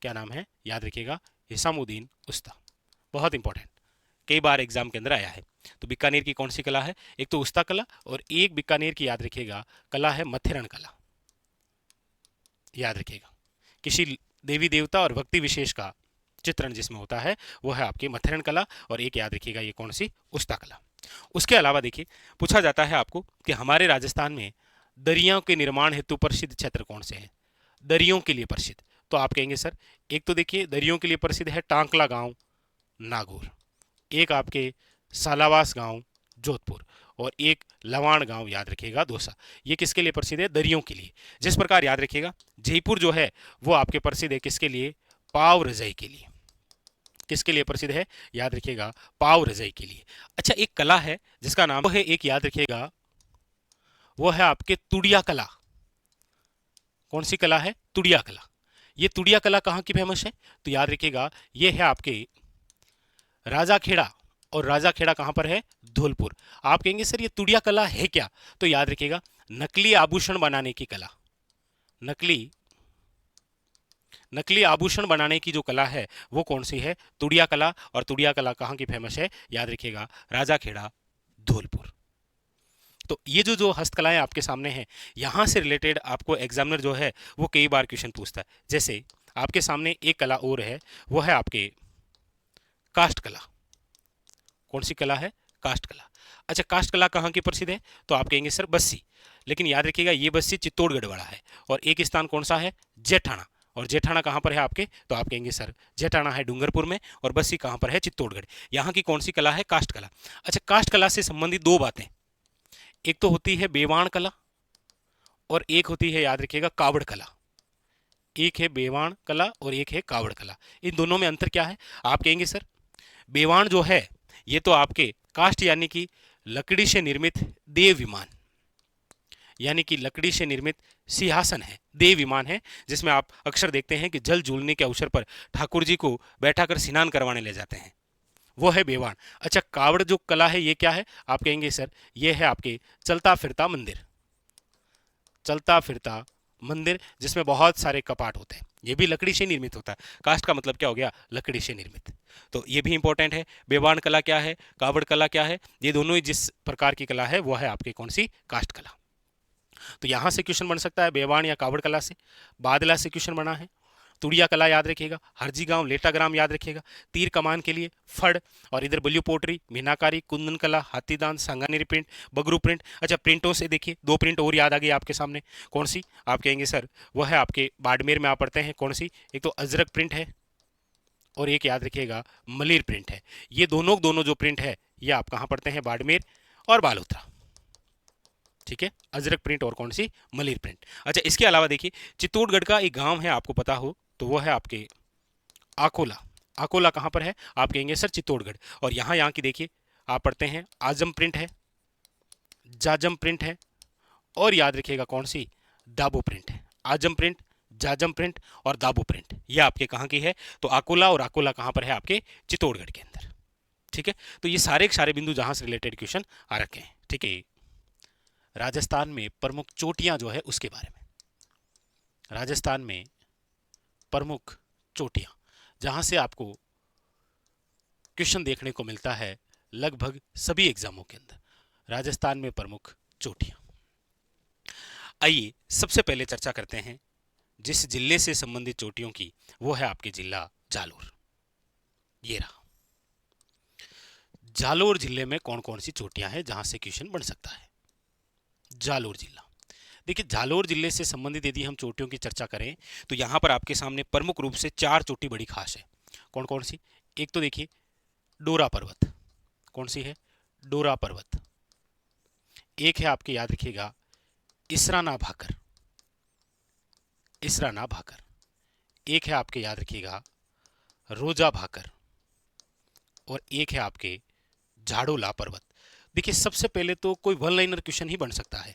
क्या नाम है, याद रखिएगा, हिसामुद्दीन उस्ता। बहुत इंपॉर्टेंट, कई बार एग्जाम के अंदर आया है। तो बीकानेर की कौन सी कला है, एक तो उस्ता कला, और एक बीकानेर की याद रखिएगा कला है मथेरण कला। याद रखिएगा, किसी देवी देवता और भक्ति विशेष का चित्रण जिसमें होता है वो है आपकी मथेरण कला। और एक याद रखिएगा ये कौन सी, उस्ता कला। उसके अलावा देखिए पूछा जाता है आपको कि हमारे राजस्थान में दरियाओं के निर्माण हेतु प्रसिद्ध क्षेत्र कौन से हैं, दरियों के लिए प्रसिद्ध। तो आप कहेंगे सर एक तो देखिए दरियों के लिए प्रसिद्ध है टांकला गांव नागौर, एक आपके सालावास गांव जोधपुर, और एक लवाण गांव याद रखिएगा दौसा। ये किसके लिए प्रसिद्ध है? दरियों के लिए। जिस प्रकार याद रखिएगा जयपुर जो है वो आपके प्रसिद्ध है किसके लिए? पाव रजाई के लिए। किसके लिए प्रसिद्ध है? याद रखिएगा पाव रजाई के लिए। अच्छा, एक कला है जिसका नाम है, एक याद रखिएगा वो है आपके तुड़िया कला। कौन सी कला है? तुड़िया कला। ये तुड़िया कला कहाँ की फेमस है? तो याद रखिएगा ये है आपके राजाखेड़ा, और राजाखेड़ा कहाँ पर है? धौलपुर। आप कहेंगे सर ये तुड़िया कला है क्या? तो याद रखिएगा नकली आभूषण बनाने की कला। नकली आभूषण बनाने की जो कला है वो कौन सी है? तुड़िया कला। और तुड़िया कला कहाँ की फेमस है? याद रखिएगा राजाखेड़ा, धौलपुर। तो ये जो हस्तकलाएं आपके सामने हैं, यहां से रिलेटेड आपको एग्जामिनर जो है वो कई बार क्वेश्चन पूछता है। जैसे आपके सामने एक कला और है, वो है आपके काष्ठ कला। कौन सी कला है? काष्ठ कला। अच्छा, काष्ठ कला कहाँ की प्रसिद्ध है? तो आप कहेंगे सर बस्सी। लेकिन याद रखिएगा ये बस्सी चित्तौड़गढ़ वाला है, और एक स्थान कौन सा है? जेठाना। और जेठाना कहाँ पर है आपके? तो आप कहेंगे सर जेठाना है डूंगरपुर में, और बस्सी कहाँ पर है? चित्तौड़गढ़। यहाँ की कौन सी कला है? काष्ठ कला। अच्छा, काष्ठ कला से संबंधित दो बातें, एक तो होती है बेवाण कला, और एक होती है याद रखिएगा कावड़ कला। एक है बेवाण कला और एक है कावड़ कला। इन दोनों में अंतर क्या है? आप कहेंगे सर बेवाण जो है ये तो आपके काष्ठ यानी कि लकड़ी से निर्मित देव विमान, यानी कि लकड़ी से निर्मित सिंहासन है, देव विमान है, जिसमें आप अक्सर देखते हैं कि जल झूलने के अवसर पर ठाकुर जी को बैठाकर स्नान करवाने ले जाते हैं, वो है बेवाण। अच्छा, कावड़ जो कला है ये क्या है? आप कहेंगे सर ये है आपके चलता फिरता मंदिर। चलता फिरता मंदिर जिसमें बहुत सारे कपाट होते हैं, ये भी लकड़ी से निर्मित होता है। काष्ठ का मतलब क्या हो गया? लकड़ी से निर्मित। तो ये भी इंपॉर्टेंट है। बेवाण कला क्या है? कावड़ कला क्या है? ये दोनों ही जिस प्रकार की कला है वो है आपकी कौन सी? काष्ठ कला। तो यहां से क्वेश्चन बन सकता है बेवाण या कावड़ कला से। बादला से क्वेश्चन बना है। तुड़िया कला याद रखिएगा, हरजी गांव लेटाग्राम याद रखिएगा, तीर कमान के लिए फड़, और इधर बलियो पोटरी, मीनाकारी, कुंदन कला, हाथीदान, सांगानेरी प्रिंट, बगरू प्रिंट। अच्छा, प्रिंटों से देखिए दो प्रिंट और याद आ गई आपके सामने। कौन सी? आप कहेंगे सर वो है आपके बाड़मेर में आप पढ़ते हैं। कौन सी? एक तो अजरक प्रिंट है और एक याद रखिएगा मलिर प्रिंट है। ये दोनों जो प्रिंट है ये आप कहाँ पढ़ते हैं? बाड़मेर और बालोतरा। ठीक है, अजरक प्रिंट और कौन सी? मलिर प्रिंट। अच्छा, इसके अलावा देखिए चित्तौड़गढ़ का एक गांव है, आपको पता हो तो वो है आपके आकोला। आकोला कहाँ पर है? आप कहेंगे सर चित्तौड़गढ़। और यहाँ की देखिए आप पढ़ते हैं आजम प्रिंट है, जाजम प्रिंट है, और याद रखिएगा कौन सी? दाबो प्रिंट है। आजम प्रिंट, जाजम प्रिंट और दाबो प्रिंट, ये आपके कहाँ की है? तो आकोला, और आकोला कहाँ पर है? आपके चित्तौड़गढ़ के अंदर। ठीक है, तो ये सारे के सारे बिंदु जहां से रिलेटेड क्वेश्चन आ रखे हैं। ठीक है, राजस्थान में प्रमुख चोटियां जो है उसके बारे में। राजस्थान में प्रमुख चोटियां जहां से आपको क्वेश्चन देखने को मिलता है लगभग सभी एग्जामों के अंदर, राजस्थान में प्रमुख चोटियां। आइए सबसे पहले चर्चा करते हैं जिस जिले से संबंधित चोटियों की, वो है आपके जिला जालोर। ये रहा जालोर जिले में कौन कौन सी चोटियां हैं जहां से क्वेश्चन बन सकता है। जालोर जिला, देखिए जालोर जिले से संबंधित यदि हम चोटियों की चर्चा करें तो यहां पर आपके सामने प्रमुख रूप से चार चोटी बड़ी खास है। कौन कौन सी? एक तो देखिए डोरा पर्वत। कौन सी है? डोरा पर्वत। एक है आपके याद रखिएगा इसराना भाकर। इसराना भाकर। एक है आपके याद रखिएगा रोजा भाकर, और एक है आपके झाड़ोला पर्वत। देखिए सबसे पहले तो कोई वन लाइनर क्वेश्चन ही बन सकता है,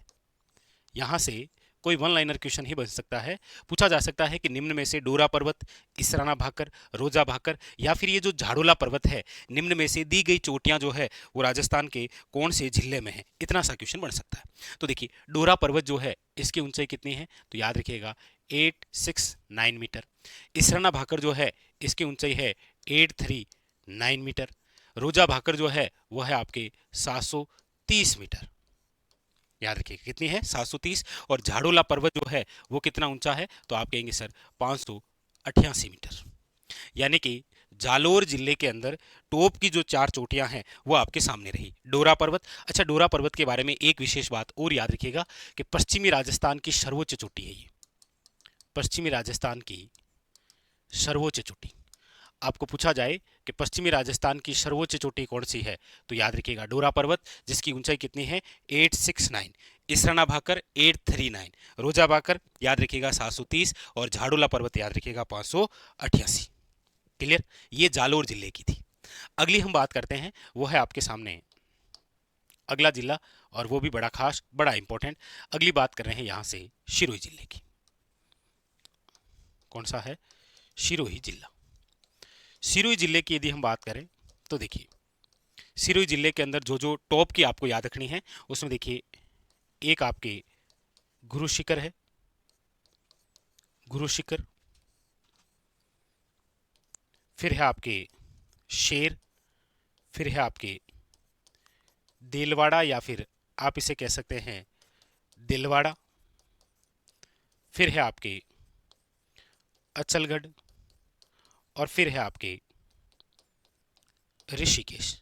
यहां से कोई वन लाइनर क्वेश्चन ही बन सकता है। पूछा जा सकता है कि निम्न में से डोरा पर्वत, इसराना भाकर, रोजा भाकर या फिर ये जो झाड़ोला पर्वत है, निम्न में से दी गई चोटियां जो है वो राजस्थान के कौन से जिले में है? इतना सा क्वेश्चन बन सकता है। तो देखिए डोरा पर्वत जो है इसकी ऊंचाई कितनी है? तो याद रखिएगा 869 मीटर। इसराना भाकर जो है इसकी ऊंचाई है 839 मीटर। रोजा भाकर जो है वो है आपके 730 मीटर। याद रखिएगा कितनी है? 730। और झाड़ोला पर्वत जो है वो कितना ऊंचा है? तो आप कहेंगे सर 588 मीटर। यानी कि जालोर जिले के अंदर टॉप की जो चार चोटियां हैं वो आपके सामने रही। डोरा पर्वत, अच्छा डोरा पर्वत के बारे में एक विशेष बात और याद रखिएगा कि पश्चिमी राजस्थान की सर्वोच्च चोटी है ये। पश्चिमी राजस्थान की सर्वोच्च चोटी। आपको पूछा जाए कि पश्चिमी राजस्थान की सर्वोच्च चोटी कौन सी है, तो याद रखिएगा डोरा पर्वत, जिसकी ऊंचाई कितनी है 869, इसराना भाकर 839, रोजा भाकर याद रखिएगा 730 और झाड़ूला पर्वत याद रखिएगा 588। क्लियर, ये जालोर जिले की थी। अगली हम बात करते हैं, वो है आपके सामने अगला जिला, और वो भी बड़ा खास बड़ा इंपॉर्टेंट। अगली बात कर रहे हैं यहां से सिरोही जिले की। कौन सा है, सिरोही जिला। सिरोही जिले की यदि हम बात करें तो देखिए सिरोही जिले के अंदर जो जो टॉप की आपको याद रखनी है, उसमें देखिए एक आपके गुरु शिखर है, गुरु शिखर, फिर है आपके शेर, फिर है आपके देलवाड़ा या फिर आप इसे कह सकते हैं दिलवाड़ा, फिर है आपके अचलगढ़, और फिर है आपके ऋषिकेश।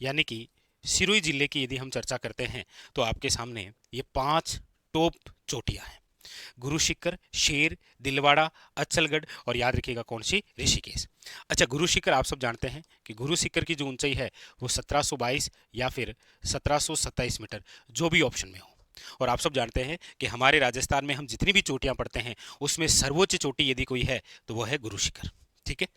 यानी कि सिरोही जिले की यदि हम चर्चा करते हैं तो आपके सामने ये 5 टॉप चोटियां हैं, गुरु शिखर, शेर, दिलवाड़ा, अचलगढ़ और याद रखिएगा कौन सी, ऋषिकेश। अच्छा, गुरु शिखर आप सब जानते हैं कि गुरु शिखर की जो ऊंचाई है वो 1722 या फिर 1727 मीटर, जो भी ऑप्शन में हो। और आप सब जानते हैं कि हमारे राजस्थान में हम जितनी भी चोटियां पढ़ते हैं उसमें सर्वोच्च चोटी यदि कोई है तो वह है गुरु शिखर। ठीक है,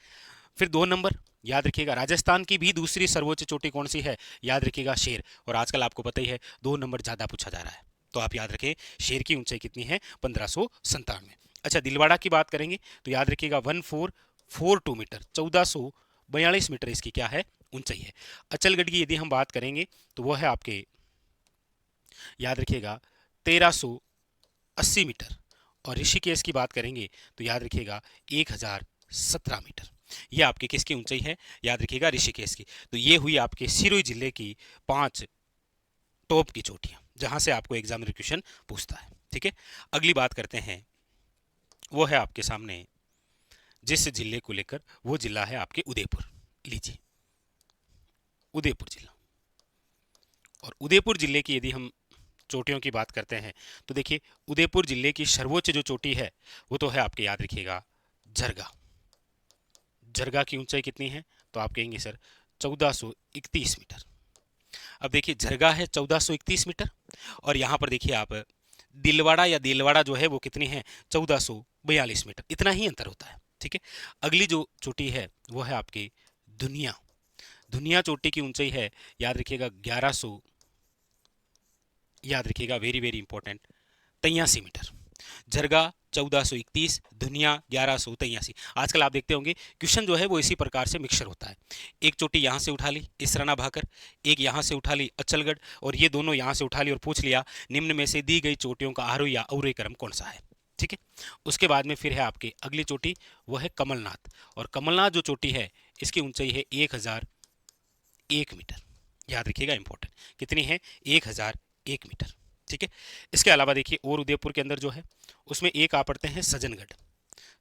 फिर 2 नंबर याद रखिएगा, राजस्थान की भी दूसरी सर्वोच्च चोटी कौन सी है, याद रखिएगा शेर। और आजकल आपको पता ही है 2 नंबर ज्यादा पूछा जा रहा है, तो आप याद रखें शेर की ऊंचाई कितनी है, 1597। अच्छा, दिलवाड़ा की बात करेंगे तो याद रखिएगा 1442 मीटर, 1442 मीटर इसकी क्या है, ऊंचाई है। अचलगढ़ की यदि हम बात करेंगे तो वह है आपके याद रखिएगा 1380 मीटर, और ऋषिकेश की बात करेंगे तो याद रखिएगा 1017 मीटर। ये आपकी किसकी ऊंचाई है, याद रखिएगा ऋषिकेश की। तो ये हुई आपके सिरोही जिले की 5 टॉप की चोटियां जहां से आपको एग्जाम में क्वेश्चन पूछता है। ठीक है, अगली बात करते हैं, वो है आपके सामने जिस जिले को लेकर, वो जिला है आपके उदयपुर। लीजिए उदयपुर जिला, और उदयपुर जिले की यदि हम चोटियों की बात करते हैं तो देखिए उदयपुर जिले की सर्वोच्च जो चोटी है वो तो है आपके याद रखिएगा झरगा। झरगा की ऊंचाई कितनी है, तो आप कहेंगे सर 1431 मीटर। अब देखिए झरगा है 1431 मीटर, और यहां पर देखिए आप दिलवाड़ा या दिलवाड़ा जो है वो कितनी है, 1442 मीटर, इतना ही अंतर होता है। ठीक है, अगली जो चोटी है वो है आपकी दुनिया। दुनिया चोटी की ऊंचाई है याद रखिएगा 1100, याद रखिएगा वेरी वेरी इंपॉर्टेंट, 83 मीटर। झरगा 1431, दुनिया 1183। आजकल आप देखते होंगे क्वेश्चन जो है वो इसी प्रकार से मिक्सर होता है, एक चोटी यहाँ से उठा ली इसराना भाकर, एक यहाँ से उठा ली अचलगढ़, और ये दोनों यहाँ से उठा ली और पूछ लिया निम्न में से दी गई चोटियों का आरोही या अवरोही क्रम कौन सा है। ठीक है, उसके बाद में फिर है आपकी अगली चोटी, वो है कमलनाथ, और कमलनाथ जो चोटी है इसकी ऊंचाई है 1001 मीटर। याद रखिएगा इंपॉर्टेंट, कितनी है, 1001 मीटर। ठीक है, इसके अलावा देखिए और उदयपुर के अंदर जो है उसमें एक आ पड़ते हैं सज्जनगढ़।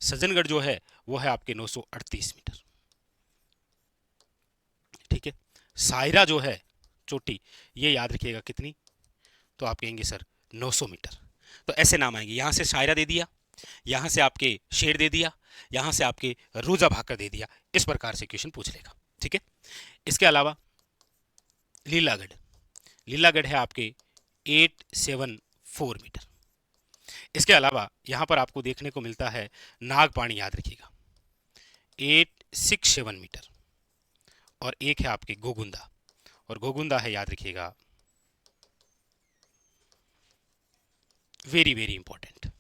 सज्जनगढ़ जो है वो है आपके 938 मीटर। ठीक है, सायरा जो है चोटी, ये याद रखिएगा कितनी, तो आप कहेंगे सर 900 मीटर। तो ऐसे नाम आएंगे, यहां से शायरा दे दिया, यहां से आपके शेर दे दिया, यहां से आपके रोजा भाकर दे दिया, इस प्रकार से क्वेश्चन पूछ लेगा। ठीक है, इसके अलावा लीलागढ़, लीलागढ़ है आपके 874 मीटर। इसके अलावा यहां पर आपको देखने को मिलता है नागपाणी, याद रखिएगा 867 मीटर, और एक है आपके गोगुंदा, और गोगुंदा है याद रखिएगा वेरी वेरी इंपॉर्टेंट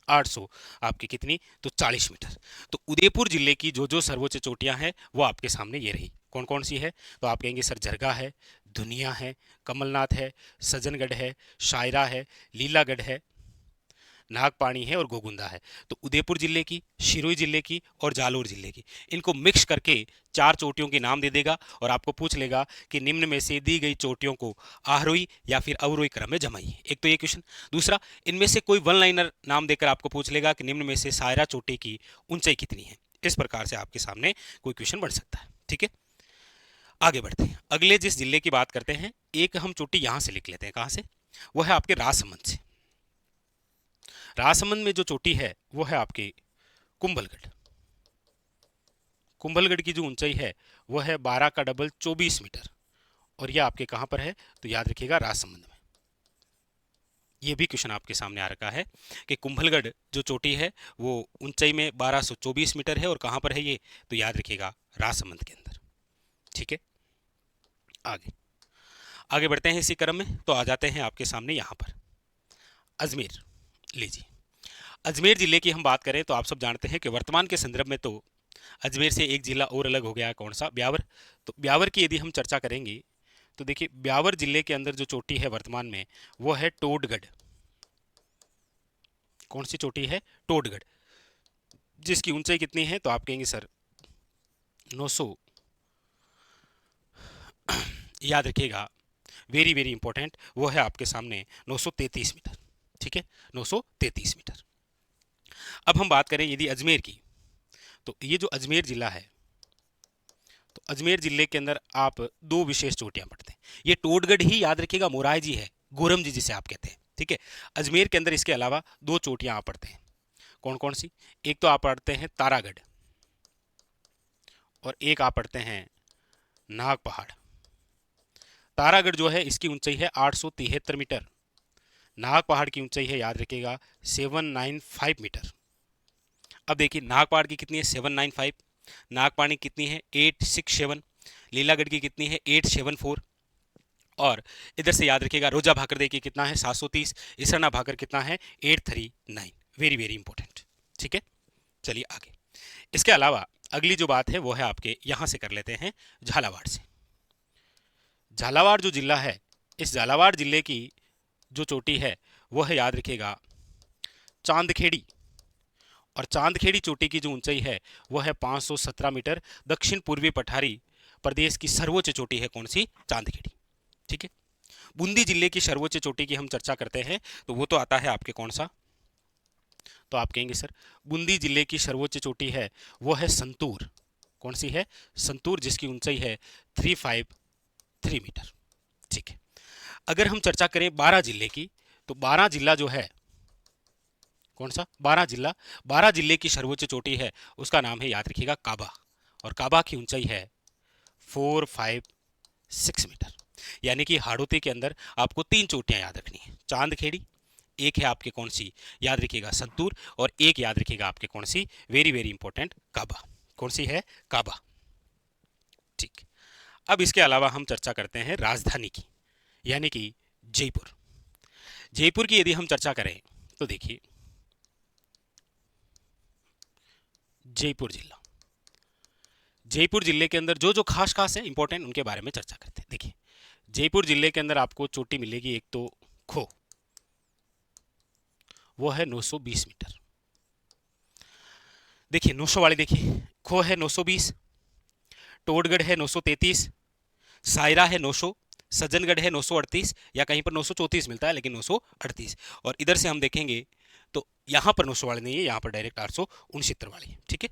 800, आपकी कितनी, तो 40 मीटर। तो उदयपुर जिले की जो जो सर्वोच्च चोटियां हैं वो आपके सामने ये रही, कौन कौन सी है, तो आप कहेंगे सर झरगा है, दुनिया है, कमलनाथ है, सज्जनगढ़ है, शायरा है, लीलागढ़ है, नागपाणी है और गोगुंदा है। तो उदयपुर जिले की, सिरोही जिले की और जालोर जिले की, इनको मिक्स करके 4 चोटियों के नाम दे देगा और आपको पूछ लेगा कि निम्न में से दी गई चोटियों को आरोही या फिर अवरोही क्रम में जमाइए। एक तो ये क्वेश्चन, दूसरा इनमें से कोई वन लाइनर नाम देकर आपको पूछ लेगा कि निम्न में से सायरा चोटी की ऊंचाई कितनी है। इस प्रकार से आपके सामने कोई क्वेश्चन बन सकता है। ठीक है, आगे बढ़ते हैं, अगले जिस जिले की बात करते हैं, एक हम चोटी यहां से लिख लेते हैं, कहां से, वो है आपके राजसमंद से। राजसमंद में जो चोटी है वो है आपके कुंभलगढ़। कुंभलगढ़ की जो ऊंचाई है वो है 12 का डबल 24 मीटर, और ये आपके कहाँ पर है, तो याद रखिएगा राजसमंद में। ये भी क्वेश्चन आपके सामने आ रखा है कि कुंभलगढ़ जो चोटी है वो ऊंचाई में 1224 मीटर है, और कहाँ पर है ये, तो याद रखिएगा राजसमंद के अंदर। ठीक है, आगे आगे बढ़ते हैं इसी क्रम में, तो आ जाते हैं आपके सामने यहाँ पर अजमेर। लीजिए, अजमेर जिले की हम बात करें तो आप सब जानते हैं कि वर्तमान के संदर्भ में तो अजमेर से एक जिला और अलग हो गया है, कौन सा, ब्यावर। तो ब्यावर की यदि हम चर्चा करेंगे तो देखिए ब्यावर जिले के अंदर जो चोटी है वर्तमान में वो है टोडगढ़। कौन सी चोटी है, टोडगढ़, जिसकी ऊंचाई कितनी है, तो आप कहेंगे सर 900, याद रखिएगा वेरी वेरी इंपॉर्टेंट, वो है आपके सामने 933 मीटर। ठीक है, 933 मीटर। अब हम बात करें यदि अजमेर की, तो ये जो अजमेर जिला है, तो अजमेर जिले के अंदर आप दो विशेष चोटियां पढ़ते हैं। ये टोडगढ़ ही याद रखिएगा मोराई जी है, गोरम जी जिसे आप कहते हैं। ठीक है, अजमेर के अंदर इसके अलावा दो चोटियां आप पढ़ते हैं, कौन कौन सी, एक तो आप पढ़ते हैं तारागढ़, और एक आप पढ़ते हैं नाग पहाड़। तारागढ़ जो है इसकी ऊंचाई है 873 मीटर, नाग पहाड़ की ऊंचाई है याद रखिएगा 795 मीटर। अब देखिए नाग पहाड़ की कितनी है 795, नागपानी कितनी है 867, लीलागढ़ की कितनी है 874, और इधर से याद रखिएगा रोजा भाकर देखिए कितना है 730, इसरना भाकर कितना है 839। Very very important. ठीक है, चलिए आगे। इसके अलावा अगली जो बात है वो है आपके यहां से कर लेते हैं झालावाड़ से। झालावाड़ जो जिला है, इस झालावाड़ जिले की जो चोटी है वो है याद रखिएगा चांदखेड़ी, और चांदखेड़ी चोटी की जो ऊंचाई है वो है 517 मीटर। दक्षिण पूर्वी पठारी प्रदेश की सर्वोच्च चोटी है कौन सी, चांदखेड़ी। ठीक है, बूंदी जिले की सर्वोच्च चोटी की हम चर्चा करते हैं तो वो तो आता है आपके कौन सा, तो आप कहेंगे सर बूंदी जिले की सर्वोच्च चोटी है वो है संतूर। कौन सी है, संतूर, जिसकी ऊंचाई है 353 मीटर। ठीक है, अगर हम चर्चा करें बारां जिले की, तो बारां जिला जो है कौन सा, बारां जिला, बारां जिले की सर्वोच्च चोटी है उसका नाम है याद रखिएगा काबा, और काबा की ऊंचाई है 456 मीटर। यानी कि हाड़ौती के अंदर आपको तीन चोटियां याद रखनी है, चांदखेड़ी, एक है आपके कौन सी, याद रखिएगा संतूर, और एक याद रखिएगा आपके कौन सी, वेरी वेरी इंपॉर्टेंट, काबा। कौन सी है, काबा। ठीक, अब इसके अलावा हम चर्चा करते हैं राजधानी की, यानी कि जयपुर। जयपुर की यदि हम चर्चा करें तो देखिए जयपुर जिला, जयपुर जिले के अंदर जो जो खास खास है इंपॉर्टेंट उनके बारे में चर्चा करते हैं। देखिए जयपुर जिले के अंदर आपको चोटी मिलेगी, एक तो खो, वो है 920 मीटर। देखिए 900 वाली, देखिए खो है 920, टोडगढ़ है 933, सायरा है 900, सज्जनगढ़ है 938, या कहीं पर 934 मिलता है लेकिन 938, और इधर से हम देखेंगे तो यहां पर 900 वाली नहीं है, यहां पर डायरेक्ट 869 वाली है। ठीक है,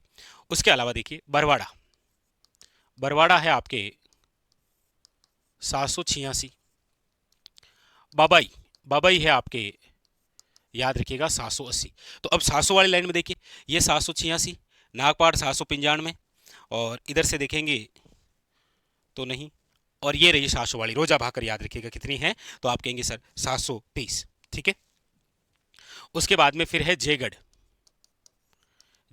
उसके अलावा देखिए बरवाड़ा, बरवाड़ा है आपके 786, बाबाई, बाबाई है आपके याद रखिएगा 780। तो अब 700 वाली लाइन में देखिए ये 786, नागपाड़ 795, और इधर से देखेंगे तो नहीं, और ये रही 700 वाली रोजा भाकर, याद रखिएगा कितनी है, तो आप कहेंगे सर 730। ठीक है, उसके बाद में फिर है जयगढ़,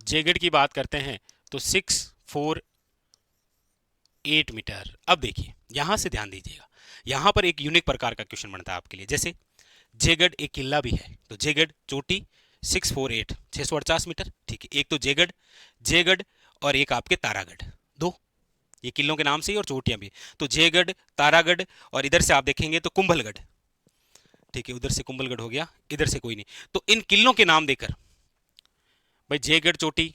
जयगढ़ की बात करते हैं तो 648 मीटर। अब देखिए यहां से ध्यान दीजिएगा, यहां पर एक यूनिक प्रकार का क्वेश्चन बनता है आपके लिए, जैसे जयगढ़ एक किला भी है, तो जयगढ़ चोटी 648, 648 मीटर। ठीक है, एक तो जयगढ़, जयगढ़ और एक आपके तारागढ़, दो, ये किलों के नाम से ही और चोटियां भी, तो जयगढ़, तारागढ़, और इधर से आप देखेंगे तो कुंभलगढ़। ठीक है, उधर से कुंभलगढ़ हो गया, इधर से कोई नहीं, तो इन किलों के नाम देकर भाई जयगढ़ चोटी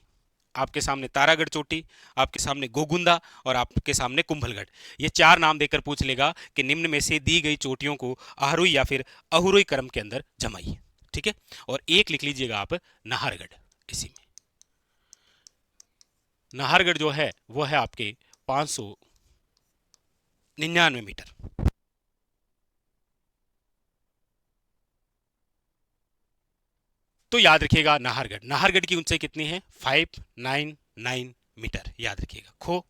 आपके सामने, तारागढ़ चोटी आपके सामने, गोगुंदा, और आपके सामने कुंभलगढ़, ये चार नाम देकर पूछ लेगा कि निम्न में से दी गई चोटियों को आरोही या फिर अवरोही क्रम के अंदर जमाइए। ठीक है, और एक लिख लीजिएगा आप नाहरगढ़, इसी में नाहरगढ़ जो है वो है आपके 599 मीटर। तो याद रखिएगा नाहरगढ़, नाहरगढ़ की ऊंचाई कितनी है 599 मीटर, याद रखिएगा। खो,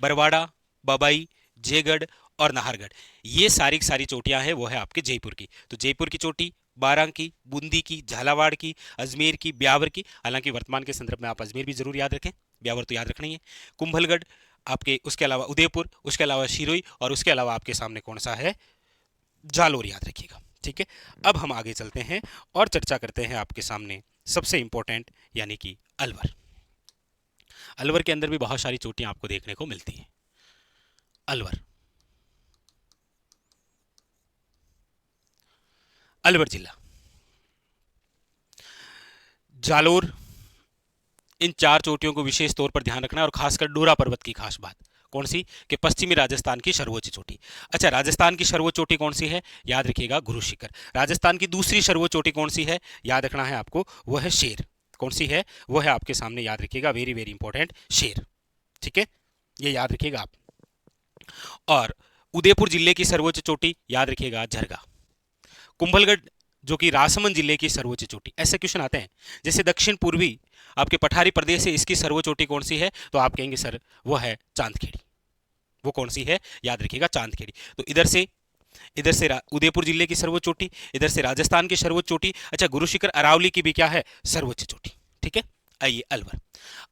बरवाड़ा, बबाई, जयगढ़ और नाहरगढ़, ये सारी की सारी चोटियां हैं वो है आपके जयपुर की। तो जयपुर की चोटी, बारां की, बूंदी की, झालावाड़ की, अजमेर की, ब्यावर की, हालांकि वर्तमान के संदर्भ में आप अजमेर भी जरूर याद रखें, ब्यावर तो याद रखना ही है। कुंभलगढ़ आपके, उसके अलावा उदयपुर, उसके अलावा शिरोई और उसके अलावा आपके सामने कौन सा है, जालोर, याद रखिएगा। ठीक है, अब हम आगे चलते हैं और चर्चा करते हैं आपके सामने सबसे इंपॉर्टेंट यानी कि अलवर। अलवर के अंदर भी बहुत सारी चोटियां आपको देखने को मिलती हैं। अलवर, अलवर जिला, जालोर, इन चार चोटियों को विशेष तौर पर ध्यान रखना है, और खासकर डोरा पर्वत की खास बात कौन सी, कि पश्चिमी राजस्थान की सर्वोच्च चोटी। अच्छा, राजस्थान की सर्वोच्च चोटी कौन सी है, याद रखिएगा, गुरु शिखर। राजस्थान की दूसरी सर्वोच्च चोटी कौन सी है, याद रखना है आपको, वो है शेर। कौन सी है, वो है आपके सामने, याद रखिएगा, वेरी वेरी इंपॉर्टेंट, शेर। ठीक है, ये याद रखिएगा आप। और उदयपुर जिले की सर्वोच्च चोटी, याद रखिएगा, झरगा। कुंभलगढ़ जो कि राजसमंद जिले की सर्वोच्च चोटी, ऐसे क्वेश्चन आते हैं। जैसे दक्षिण पूर्वी आपके पठारी प्रदेश से इसकी सर्वोच्च चोटी कौन सी है, तो आप कहेंगे सर वो है चांदखेड़ी। वो कौन सी है, याद रखिएगा, चांदखेड़ी। तो इधर से उदयपुर जिले की सर्वोच्च चोटी, इधर से राजस्थान की सर्वोच्च चोटी। अच्छा, गुरु शिखर अरावली की भी क्या है, सर्वोच्च चोटी। ठीक है, आइए अलवर।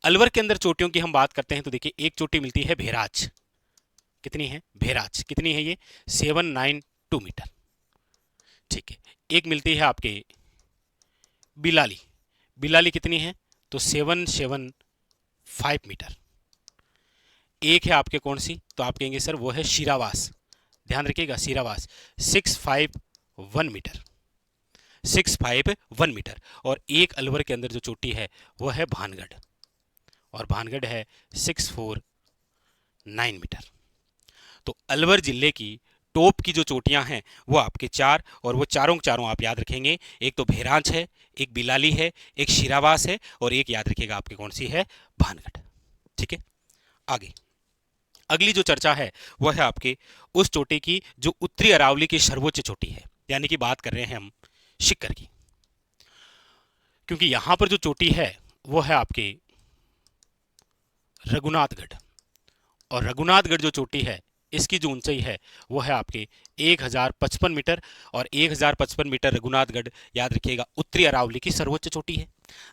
अलवर के अंदर चोटियों की हम बात करते हैं तो देखिए, एक चोटी मिलती है भेराज। कितनी है, भेराज कितनी है, ये 792 मीटर। ठीक है, एक मिलती है आपके बिलाली। बिलाली कितनी है, तो 775 मीटर। एक है आपके कौन सी, तो आप कहेंगे सर वो है शीरावास। ध्यान रखिएगा, शीरावास 651 मीटर, 651 मीटर। और एक अलवर के अंदर जो चोटी है वो है भानगढ़, और भानगढ़ है 649 मीटर। तो अलवर जिले की टॉप की जो चोटियां हैं वो आपके चार, और वो चारों चारों आप याद रखेंगे। एक तो भेरांच है, एक बिलाली है, एक शीरावास है, और एक याद रखिएगा आपकी कौन सी है, भानगढ़। ठीक है, आगे अगली जो चर्चा है वह है आपके उस चोटी की जो उत्तरी अरावली की सर्वोच्च चोटी है, यानी कि बात कर रहे हैं हम शिखर की। क्योंकि यहां पर जो चोटी है वो है आपके रघुनाथगढ़, और रघुनाथगढ़ जो चोटी है इसकी जो ऊंचाई है वो है आपके 1055 मीटर, और 1055 मीटर रघुनाथगढ़, याद रखिएगा, उत्तरी अरावली की सर्वोच्च चोटी है।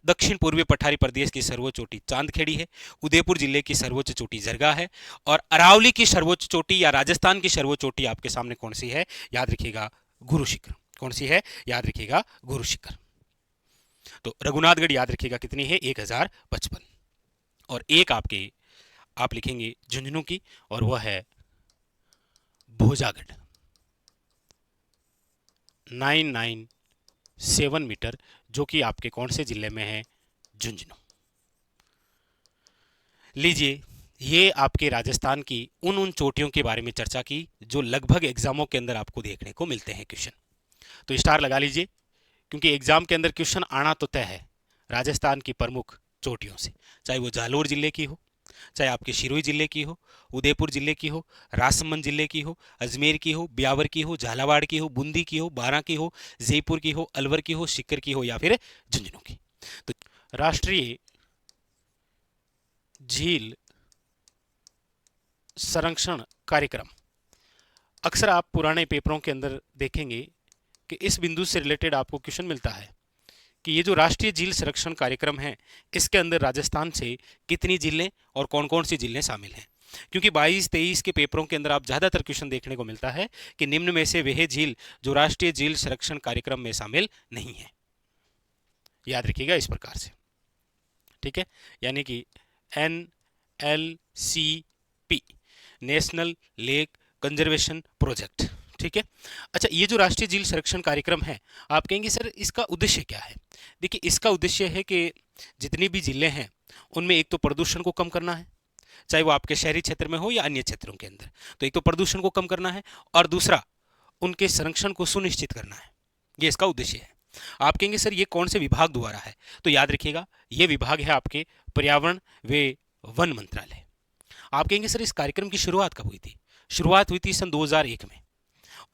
दक्षिण पूर्वी पठारी प्रदेश की सर्वोच्च चोटी चांदखेड़ी है, उदयपुर जिले की सर्वोच्च चोटी जरगा है, और अरावली की सर्वोच्च चोटी या राजस्थान की सर्वोच्च चोटी आपके सामने कौन सी है, याद रखिएगा, गुरु शिखर। कौन सी है, याद रखिएगा, गुरु शिखर। तो रघुनाथगढ़ याद रखिएगा कितनी है, 1055। और एक आपके आप लिखेंगे झुंझुनू की, और वह है भोजागढ़, 997 मीटर, जो कि आपके कौन से जिले में है, झुंझुनू। लीजिए, ये आपके राजस्थान की उन चोटियों के बारे में चर्चा की जो लगभग एग्जामों के अंदर आपको देखने को मिलते हैं क्वेश्चन। तो स्टार लगा लीजिए, क्योंकि एग्जाम के अंदर क्वेश्चन आना तो तय है राजस्थान की प्रमुख चोटियों से, चाहे वो जालोर जिले की हो, चाहे आपके शिरोई जिले की हो, उदयपुर जिले की हो, राजसमंद जिले की हो, अजमेर की हो, ब्यावर की हो, झालावाड़ की हो, बूंदी की हो, बारां की हो, जयपुर की हो, अलवर की हो, सीकर की हो, या फिर झुंझुनू की। तो राष्ट्रीय झील संरक्षण कार्यक्रम, अक्सर आप पुराने पेपरों के अंदर देखेंगे कि इस बिंदु से रिलेटेड आपको क्वेश्चन मिलता है कि ये जो राष्ट्रीय झील संरक्षण कार्यक्रम है इसके अंदर राजस्थान से कितनी झीलें और कौन कौन सी झीलें शामिल हैं। क्योंकि 22-23 के पेपरों के अंदर आप ज़्यादातर क्वेश्चन देखने को मिलता है कि निम्न में से वह झील जो राष्ट्रीय झील संरक्षण कार्यक्रम में शामिल नहीं है, याद रखिएगा इस प्रकार से। ठीक है, यानी कि NLCP, national lake conservation project. ठीक है, अच्छा, ये जो राष्ट्रीय झील संरक्षण कार्यक्रम है, आप कहेंगे सर इसका उद्देश्य क्या है। देखिए, इसका उद्देश्य है कि जितनी भी झीलें हैं उनमें एक तो प्रदूषण को कम करना है, चाहे वो आपके शहरी क्षेत्र में हो या अन्य क्षेत्रों के अंदर। तो एक तो प्रदूषण को कम करना है, और दूसरा उनके संरक्षण को सुनिश्चित करना है, ये इसका उद्देश्य है। आप कहेंगे सर ये कौन से विभाग द्वारा है, तो याद रखिएगा ये विभाग है आपके पर्यावरण व वन मंत्रालय। आप कहेंगे सर इस कार्यक्रम की शुरुआत कब हुई थी, शुरुआत हुई थी सन 2001 में,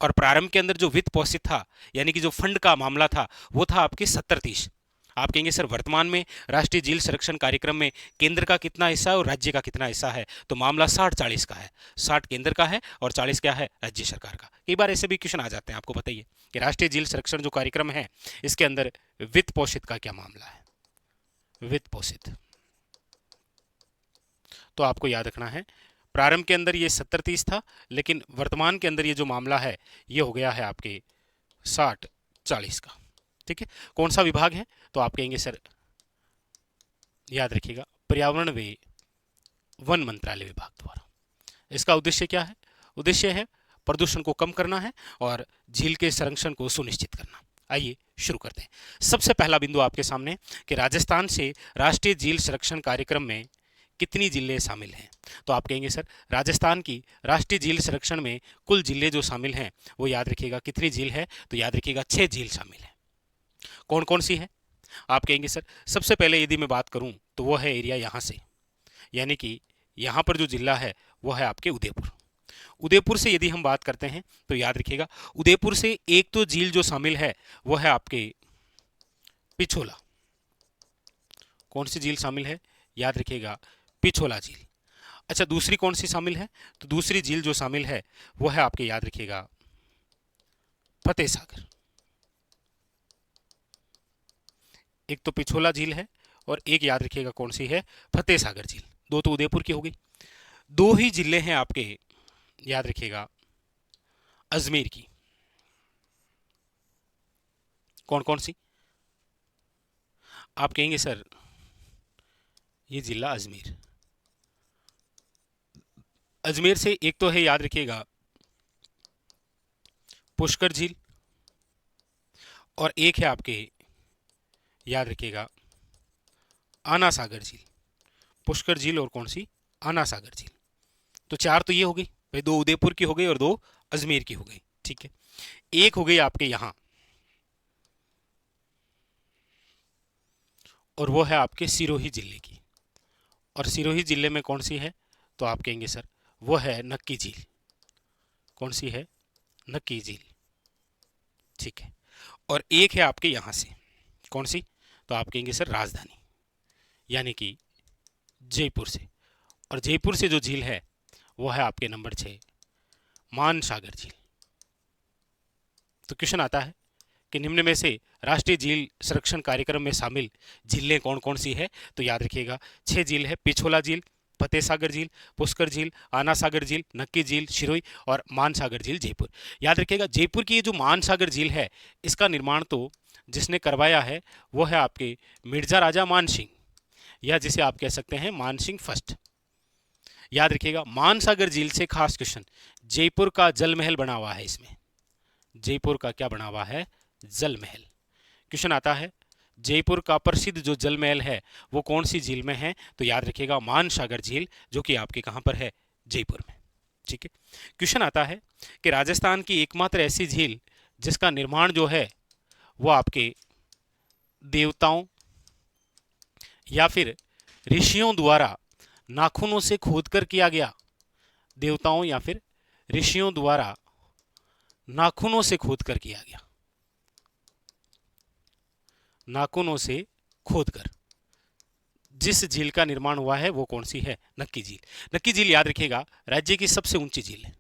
और प्रारंभ के अंदर जो वित्त पोषित था, यानी कि जो फंड का मामला था वो था आपके 70-30। आप कहेंगे सर वर्तमान में राष्ट्रीय झील संरक्षण कार्यक्रम में केंद्र का कितना हिस्सा है और राज्य का कितना हिस्सा है, तो मामला 60-40 का है। 60 केंद्र का है और 40 क्या है, राज्य सरकार का। कई बार ऐसे भी क्वेश्चन आ जाते हैं, आपको बताइए कि राष्ट्रीय झील संरक्षण जो कार्यक्रम है इसके अंदर वित्त पोषित का क्या मामला है, वित्त पोषित। तो आपको याद रखना है प्रारंभ के अंदर ये 70-30 था, लेकिन वर्तमान के अंदर ये जो मामला है ये हो गया है आपके 60-40 का। ठीक है, कौन सा विभाग है, तो आप कहेंगे सर याद रखिएगा पर्यावरण व वन मंत्रालय विभाग द्वारा। इसका उद्देश्य क्या है, उद्देश्य है प्रदूषण को कम करना है और झील के संरक्षण को सुनिश्चित करना। आइए शुरू करते हैं। सबसे पहला बिंदु आपके सामने कि राजस्थान से राष्ट्रीय झील संरक्षण कार्यक्रम में कितनी जिले शामिल हैं, तो आप कहेंगे सर राजस्थान की राष्ट्रीय झील संरक्षण में कुल जिले जो शामिल हैं वो याद रखिएगा कितनी झील है, तो याद रखिएगा 6 झील शामिल है। कौन कौन सी है, आप कहेंगे सर सबसे पहले यदि मैं बात करूं तो वो है एरिया यहाँ से, यानी कि यहाँ पर जो जिला है वो है आपके उदयपुर। उदयपुर से यदि हम बात करते हैं तो याद रखिएगा उदयपुर से एक तो झील जो शामिल है वो है आपके पिछोला। कौन सी झील शामिल है, याद रखिएगा पिछोला झील। अच्छा दूसरी कौन सी शामिल है, तो दूसरी झील जो शामिल है वो है आपके याद रखिएगा फतेह सागर। एक तो पिछोला झील है और एक याद रखिएगा कौन सी है, फतेह सागर झील। दो तो उदयपुर की हो गई। दो ही जिले हैं आपके याद रखिएगा अजमेर की। कौन कौन सी, आप कहेंगे सर ये जिला अजमेर। अजमेर से एक तो है याद रखिएगा पुष्कर झील और एक है आपके याद रखिएगा आना सागर झील। पुष्कर झील और कौन सी, आना सागर झील। तो 4 तो ये हो गई भाई, 2 उदयपुर की हो गई और 2 अजमेर की हो गई। ठीक है, एक हो गई आपके यहां और वो है आपके सिरोही जिले की। और सिरोही जिले में कौन सी है, तो आप कहेंगे सर वो है नक्की झील। कौन सी है, नक्की झील। ठीक है, और एक है आपके यहां से, कौन सी, तो आप कहेंगे सर राजधानी यानी कि जयपुर से। और जयपुर से जो झील है वो है आपके नंबर 6 मानसागर झील। तो क्वेश्चन आता है कि निम्न में से राष्ट्रीय झील संरक्षण कार्यक्रम में शामिल झीलें कौन कौन सी है, तो याद रखिएगा 6 झील है, पिछोला झील, फतेह सागर झील, पुष्कर झील, आना सागर झील, नक्की झील सिरोही और मानसागर झील जयपुर। याद रखिएगा जयपुर की ये जो मानसागर झील है इसका निर्माण तो जिसने करवाया है वो है आपके मिर्जा राजा मानसिंह, या जिसे आप कह सकते हैं मानसिंह फर्स्ट। याद रखिएगा मानसागर झील से खास क्वेश्चन, जयपुर का जल महल बना हुआ है इसमें। जयपुर का क्या बना हुआ है, जल महल। क्वेश्चन आता है जयपुर का प्रसिद्ध जो जल महल है वो कौन सी झील में है, तो याद रखिएगा मानसागर झील, जो कि आपके कहां पर है, जयपुर में। ठीक है, क्वेश्चन आता है कि राजस्थान की एकमात्र ऐसी झील जिसका निर्माण जो है वो आपके देवताओं या फिर ऋषियों द्वारा नाखूनों से खोदकर किया गया, देवताओं या फिर ऋषियों द्वारा नाखूनों से खोदकर किया गया, नाखूनों से खोदकर जिस झील का निर्माण हुआ है वो कौन सी है, नक्की झील। नक्की झील याद रखिएगा राज्य की सबसे ऊंची झील है।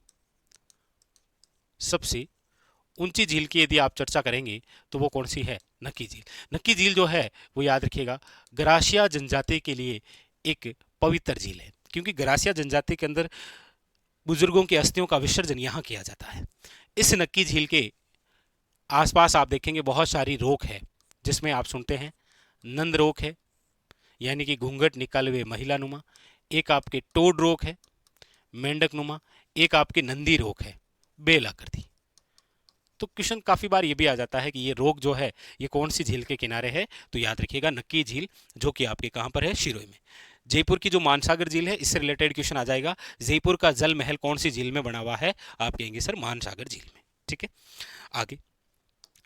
सबसे ऊंची झील की यदि आप चर्चा करेंगे तो वो कौन सी है, नक्की झील। नक्की झील जो है वो याद रखिएगा गरासिया जनजाति के लिए एक पवित्र झील है, क्योंकि गरासिया जनजाति के अंदर बुजुर्गों की अस्थियों का विसर्जन यहाँ किया जाता है। इस नक्की झील के आसपास आप देखेंगे बहुत सारी रोक है, जिसमें आप सुनते हैं नंद रोक है यानी कि घूंघट निकाले हुए महिला नुमा, एक आपके टोड रोक है मेंढक नुमा, एक आपके नंदी रोक है बेल आकृति। तो क्वेश्चन काफी बार ये भी आ जाता है कि ये रोक जो है ये कौन सी झील के किनारे है, तो याद रखिएगा नक्की झील, जो कि आपके कहां पर है, सिरोही में। जयपुर की जो मानसागर झील है इससे रिलेटेड क्वेश्चन आ जाएगा, जयपुर का जल महल कौन सी झील में बना हुआ है, आप कहेंगे सर मानसागर झील में। ठीक है, आगे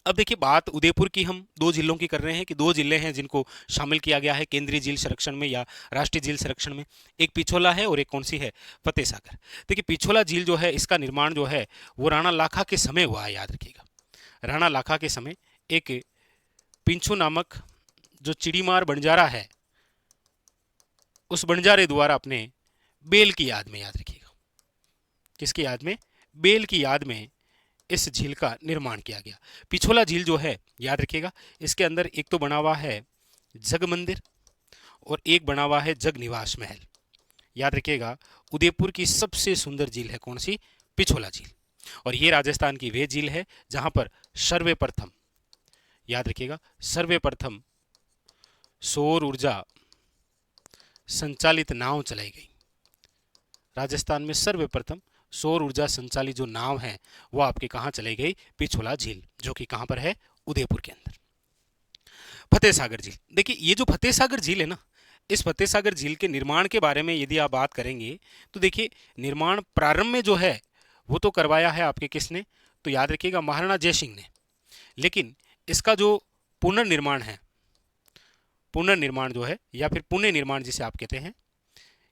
अब देखिए बात उदयपुर की हम 2 जिलों की कर रहे हैं कि 2 जिले हैं जिनको शामिल किया गया है केंद्रीय झील संरक्षण में या राष्ट्रीय झील संरक्षण में। एक पिछोला है और एक कौन सी है, फतेह सागर। देखिए पिछोला झील जो है इसका निर्माण जो है वो राणा लाखा के समय हुआ है। याद रखिएगा राणा लाखा के समय एक पिंछू नामक जो चिड़ीमार बंजारा है उस बंजारे द्वारा अपने बेल की याद में, याद रखिएगा, किसकी याद में, बेल की याद में इस झील का निर्माण किया गया। पिछोला झील जो है याद रखिएगा, इसके अंदर एक तो बना हुआ है जग मंदिर और एक बना हुआ है जग निवास महल। याद रखिएगा उदयपुर की सबसे सुंदर झील है कौन सी, पिछोला झील। और ये राजस्थान की वे झील है जहां पर सर्वप्रथम, याद रखिएगा, सर्वप्रथम सौर ऊर्जा संचालित नाव चलाई गई। राजस्थान में सर्वप्रथम सौर ऊर्जा संचालित जो नाव है वो आपके कहां चलाई गई, पिछोला झील, जो कि कहां पर है, उदयपुर के अंदर। फतेह सागर झील, देखिए ये जो फतेह सागर झील है ना, इस फतेह सागर झील के निर्माण के बारे में यदि आप बात करेंगे तो देखिए निर्माण प्रारंभ में जो है वो तो करवाया है आपके किसने, तो याद रखिएगा महाराणा जयसिंह ने। लेकिन इसका जो पुनर्निर्माण है, पुनर्निर्माण जो है या फिर पुण्य निर्माण जिसे आप कहते हैं,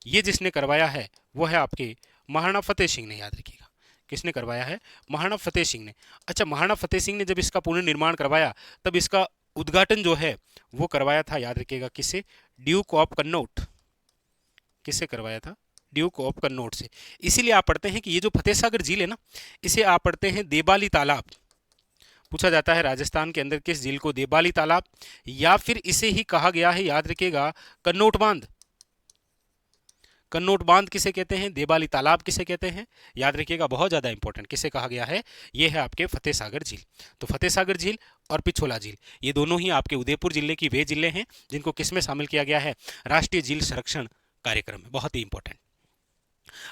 ये जिसने करवाया है वो है आपके महाराणा फतेह सिंह ने। याद रखिएगा किसने करवाया है, महाराणा फतेह सिंह ने। अच्छा, महाराणा फतेह सिंह ने जब इसका पुनर्निर्माण करवाया तब इसका उद्घाटन जो है वो करवाया था, याद रखिएगा किससे, ड्यूक ऑफ कन्नौज। किससे करवाया था, ड्यूक ऑफ कन्नौज से। इसीलिए आप पढ़ते हैं कि ये जो फतेह सागर झील है ना, इसे आप पढ़ते हैं देबाली तालाब। पूछा जाता है राजस्थान के अंदर किस झील को देबाली तालाब, या फिर इसे ही कहा गया है, याद रखिएगा, कन्नौट बांध। कन्नौट बांध किसे कहते हैं, देबाली तालाब किसे कहते हैं, याद रखिएगा, बहुत ज्यादा इंपॉर्टेंट, किसे कहा गया है, ये है आपके फतेह सागर झील। तो फतेह सागर झील और पिछोला झील ये दोनों ही आपके उदयपुर जिले की वे जिले हैं जिनको किसमें शामिल किया गया है, राष्ट्रीय झील संरक्षण कार्यक्रम में। बहुत ही इंपॉर्टेंट।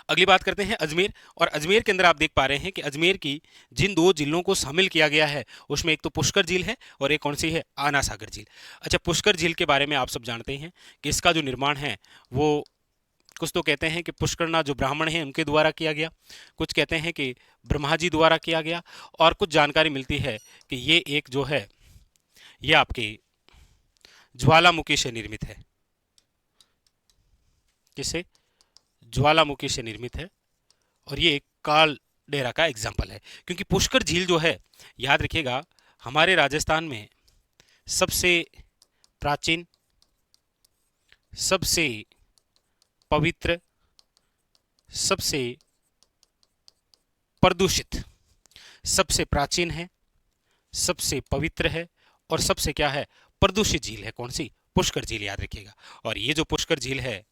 अगली बात करते हैं अजमेर। और अजमेर के अंदर आप देख पा रहे हैं कि अजमेर की जिन दो जिलों को शामिल किया गया है उसमें एक तो पुष्कर झील है और एक कौन सी है, आना सागर झील। अच्छा, पुष्कर झील के बारे में आप सब जानते हैं कि इसका जो निर्माण है वो कुछ तो कहते हैं कि पुष्करनाथ जो ब्राह्मण हैं उनके द्वारा किया गया, कुछ कहते हैं कि ब्रह्मा जी द्वारा किया गया, और कुछ जानकारी मिलती है कि ये एक जो है ये आपके ज्वालामुखी से निर्मित है। किससे, ज्वालामुखी से निर्मित है। और ये एक काल डेरा का एग्जाम्पल है, क्योंकि पुष्कर झील जो है याद रखिएगा हमारे राजस्थान में सबसे प्राचीन, सबसे पवित्र, सबसे प्रदूषित, सबसे प्राचीन है, सबसे पवित्र है और सबसे क्या है, प्रदूषित झील है। कौन सी, पुष्कर झील, याद रखिएगा। और ये जो पुष्कर झील है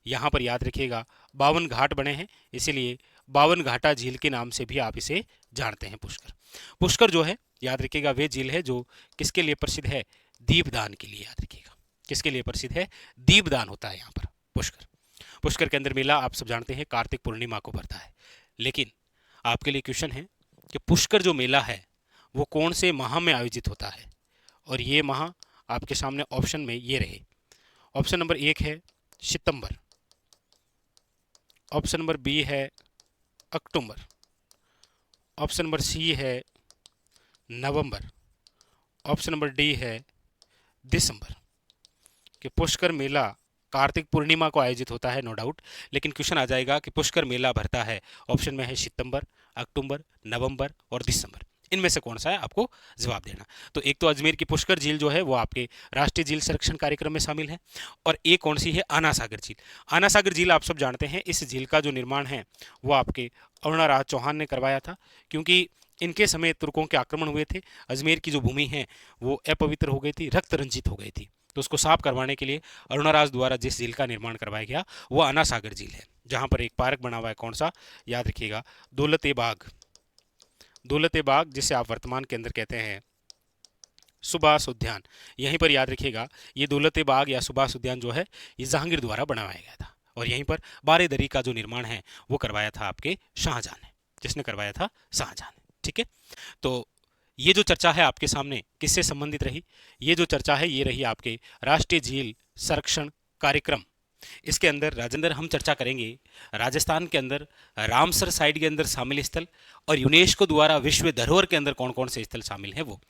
यहाँ पर याद रखिएगा 52 घाट बने हैं, इसीलिए 52 घाटा झील के नाम से भी आप इसे जानते हैं। पुष्कर, पुष्कर जो है याद रखिएगा वे झील है जो किसके लिए प्रसिद्ध है, दीपदान के लिए। याद रखिएगा किसके लिए प्रसिद्ध है, दीपदान होता है यहाँ पर पुष्कर। पुष्कर के अंदर मेला आप सब जानते हैं कार्तिक पूर्णिमा को भरता है। लेकिन आपके लिए क्वेश्चन है कि पुष्कर जो मेला है वो कौन से माह में आयोजित होता है, और ये माह आपके सामने ऑप्शन में ये रहे। ऑप्शन नंबर 1 है सितंबर, ऑप्शन नंबर बी है अक्टूबर, ऑप्शन नंबर सी है नवंबर, ऑप्शन नंबर डी है दिसंबर। कि पुष्कर मेला कार्तिक पूर्णिमा को आयोजित होता है, नो डाउट, लेकिन क्वेश्चन आ जाएगा कि पुष्कर मेला भरता है, ऑप्शन में है सितंबर, अक्टूबर, नवंबर और दिसंबर। इनमें से कौन सा है, आपको जवाब देना। तो एक तो अजमेर की पुष्कर झील जो है वो आपके राष्ट्रीय झील संरक्षण कार्यक्रम में शामिल है, और एक कौन सी है, आना सागर झील। आना सागर झील आप सब जानते हैं, इस झील का जो निर्माण है वो आपके अरुणाराज चौहान ने करवाया था, क्योंकि इनके समय तुर्कों के आक्रमण हुए थे, अजमेर की जो भूमि है वो अपवित्र हो गई थी, रक्त रंजित हो गई थी, तो उसको साफ करवाने के लिए अरुणाराज द्वारा जिस झील का निर्माण करवाया गया वो आना सागर झील है, जहां पर एक पार्क बना हुआ है, कौन सा, याद रखिएगा, दौलते बाग। दौलते बाग जिसे आप वर्तमान के अंदर कहते हैं सुभाष उद्यान, यहीं पर याद रखिएगा ये दौलते बाग या सुभाष उद्यान जो है ये जहांगीर द्वारा बनवाया गया था, और यहीं पर बारेदरी का जो निर्माण है वो करवाया था आपके शाहजहां ने। जिसने करवाया था, शाहजहां ने। ठीक है, तो ये जो चर्चा है आपके सामने किससे संबंधित रही, ये जो चर्चा है ये रही आपके राष्ट्रीय झील संरक्षण कार्यक्रम। इसके अंदर राजेंद्र हम चर्चा करेंगे राजस्थान के अंदर रामसर साइट के अंदर शामिल स्थल और यूनेस्को द्वारा विश्व धरोहर के अंदर कौन कौन से स्थल शामिल हैं वो।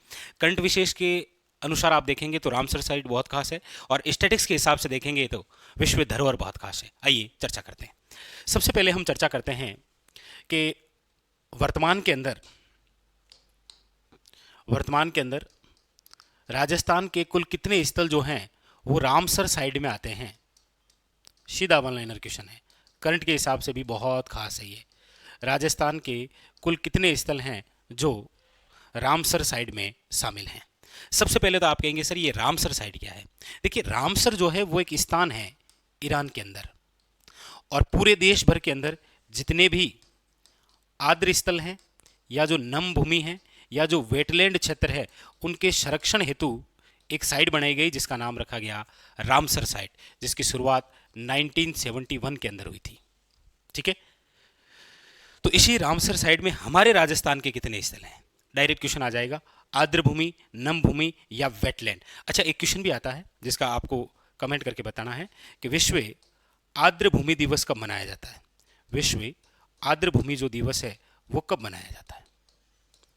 करंट विशेष के अनुसार आप देखेंगे तो रामसर साइट बहुत खास है, और स्टैटिक्स के हिसाब से देखेंगे तो विश्व धरोहर बहुत खास है। आइए चर्चा करते हैं। सबसे पहले हम चर्चा करते हैं कि वर्तमान के अंदर राजस्थान के कुल कितने स्थल जो हैं वो रामसर साइड में आते हैं? सीधा वन लाइनर क्वेश्चन है, करंट के हिसाब से भी बहुत खास है ये। राजस्थान के कुल कितने स्थल हैं जो रामसर साइड में शामिल हैं? सबसे पहले तो आप कहेंगे सर ये रामसर साइड क्या है? देखिए रामसर जो है वो एक स्थान है ईरान के अंदर, और पूरे देश भर के अंदर जितने भी आर्द्र स्थल हैं या जो नम भूमि है या जो वेटलैंड क्षेत्र है उनके संरक्षण हेतु एक साइट बनाई गई जिसका नाम रखा गया रामसर साइट, जिसकी शुरुआत 1971 के अंदर हुई थी। ठीक है, तो इसी रामसर साइट में हमारे राजस्थान के कितने स्थल हैं? डायरेक्ट क्वेश्चन आ जाएगा, आर्द्र भूमि, नम भूमि या वेटलैंड। अच्छा, एक क्वेश्चन भी आता है जिसका आपको कमेंट करके बताना है कि विश्व आर्द्र भूमि दिवस कब मनाया जाता है? विश्व आर्द्र भूमि जो दिवस है वो कब मनाया जाता है,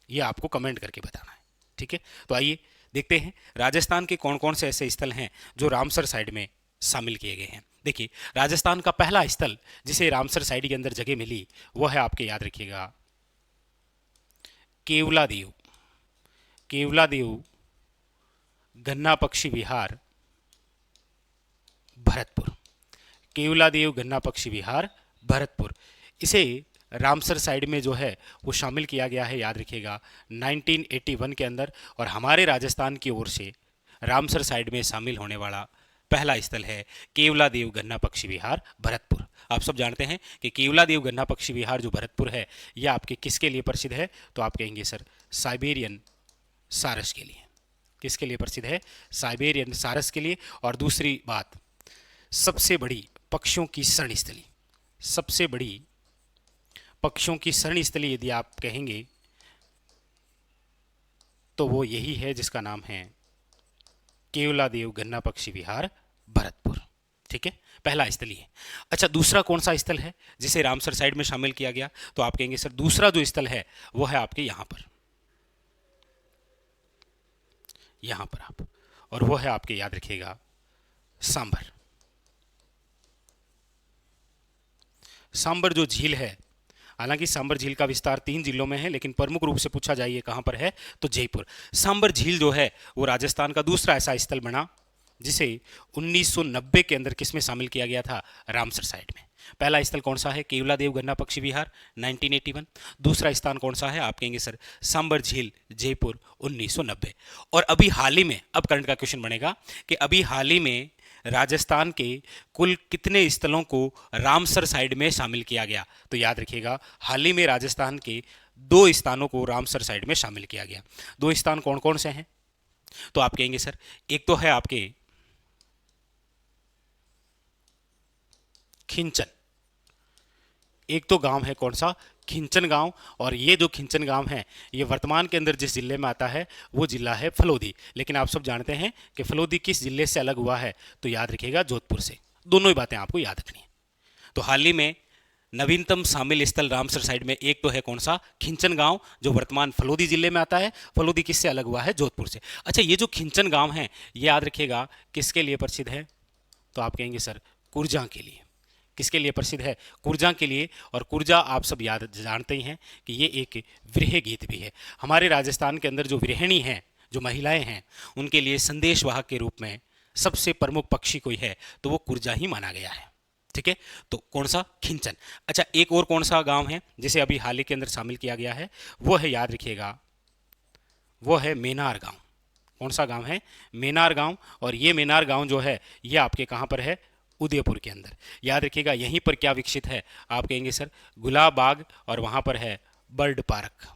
ये आपको कमेंट करके बताना है। ठीक है, तो आइए देखते हैं राजस्थान के कौन कौन से ऐसे स्थल हैं जो रामसर साइड में शामिल किए गए हैं। देखिए राजस्थान का पहला स्थल जिसे रामसर साइड के अंदर जगह मिली वो है, आपके याद रखिएगा, केवलादेव। केवलादेव गन्ना पक्षी विहार, भरतपुर। केवलादेव गन्ना पक्षी विहार, भरतपुर। इसे रामसर साइड में जो है वो शामिल किया गया है, याद रखिएगा 1981 के अंदर, और हमारे राजस्थान की ओर से रामसर साइड में शामिल होने वाला पहला स्थल है केवलादेव गन्ना पक्षी विहार, भरतपुर। आप सब जानते हैं कि केवलादेव गन्ना पक्षी विहार जो भरतपुर है यह आपके किसके लिए प्रसिद्ध है? तो आप कहेंगे सर साइबेरियन सारस के लिए। किसके लिए प्रसिद्ध है? साइबेरियन सारस के लिए। और दूसरी बात, सबसे बड़ी पक्षियों की शरण स्थली, सबसे बड़ी पक्षियों की शरण स्थली यदि आप कहेंगे तो वो यही है जिसका नाम है केवलादेव गन्ना पक्षी विहार, भरतपुर। ठीक है, पहला स्थल है। अच्छा, दूसरा कौन सा स्थल है जिसे रामसर साइड में शामिल किया गया? तो आप कहेंगे सर दूसरा जो स्थल है वो है आपके यहां पर, यहां पर आप, और वो है आपके याद रखिएगा सांबर। सांबर जो झील है, हालांकि सांबर झील का विस्तार 3 जिलों में है, लेकिन प्रमुख रूप से पूछा जाइए कहां पर है तो जयपुर। सांबर झील जो है वो राजस्थान का दूसरा ऐसा स्थल बना जिसे 1990 के अंदर किसमें शामिल किया गया था? रामसर साइड में। पहला स्थल कौन सा है? केवलादेव गन्ना पक्षी विहार 1981। दूसरा स्थान कौन सा है? आप कहेंगे सर सांबर झील, जयपुर 1990। और अभी हाल ही में, अब करंट का क्वेश्चन बनेगा कि अभी हाल ही में राजस्थान के कुल कितने स्थलों को रामसर साइड में शामिल किया गया? तो याद रखिएगा हाल ही में राजस्थान के 2 स्थानों को रामसर साइड में शामिल किया गया। 2 स्थान कौन कौन से हैं? तो आप कहेंगे सर एक तो है आपके खिंचन, एक तो गांव है कौन सा? खिंचन गांव। और ये जो खिंचन गांव है ये वर्तमान के अंदर जिस जिले में आता है वो जिला है फलोदी। लेकिन आप सब जानते हैं कि फलोदी किस जिले से अलग हुआ है? तो याद रखिएगा जोधपुर से। दोनों ही बातें आपको याद रखनी है। तो हाल ही में नवीनतम शामिल स्थल रामसर साइड में एक तो है कौन सा? खिंचन गांव, जो वर्तमान फलोदी जिले में आता है। फलोदी किससे अलग हुआ है? जोधपुर से। अच्छा, ये जो खिंचन गांव है ये याद रखिएगा किसके लिए प्रसिद्ध है? तो आप कहेंगे सर कुरजा के लिए। किसके लिए प्रसिद्ध है? कुरजा के लिए। और कुरजा आप सब याद जानते ही हैं कि ये एक विरह गीत भी है। हमारे राजस्थान के अंदर जो विरहिणी हैं, जो महिलाएं हैं, उनके लिए संदेशवाहक के रूप में सबसे प्रमुख पक्षी कोई है तो वो कुरजा ही माना गया है। ठीक है, तो कौन सा? खिंचन। अच्छा, एक और कौन सा गांव है जिसे अभी हाल ही के अंदर शामिल किया गया है? वो है, याद रखिएगा, वो है मेनार गांव। कौन सा गांव है? मेनार गांव। और ये मेनार गांव जो है ये आपके कहां पर है? उदयपुर के अंदर। याद रखिएगा यहीं पर क्या विकसित है? आप कहेंगे सर गुलाब बाग, और वहां पर है बर्ड पार्क।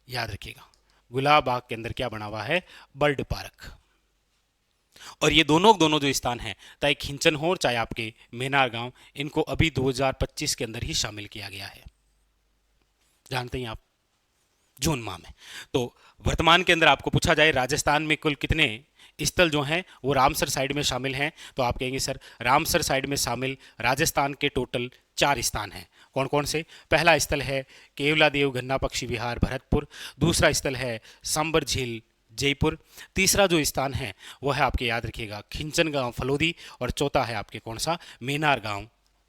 याद रखिएगा गुलाब बाग के अंदर क्या बना हुआ है? Bird park. और ये दोनों दोनों जो स्थान हैं, चाहे खिंचन हो चाहे आपके मेनार गांव, इनको अभी 2025 के अंदर ही शामिल किया गया है। जानते हैं आप, जून माह में। तो वर्तमान के अंदर आपको पूछा जाए राजस्थान में कुल कितने स्थल जो हैं वो रामसर साइड में शामिल हैं, तो आप कहेंगे सर रामसर साइड में शामिल राजस्थान के टोटल 4 स्थान हैं। कौन कौन से? पहला स्थल है केवलादेव गन्ना पक्षी विहार, भरतपुर। दूसरा स्थल है सांबर झील, जयपुर। तीसरा जो स्थान है वो है आपके, याद रखिएगा, खिंचन गांव, फलोदी। और चौथा है आपके कौन सा? मेनार गांव,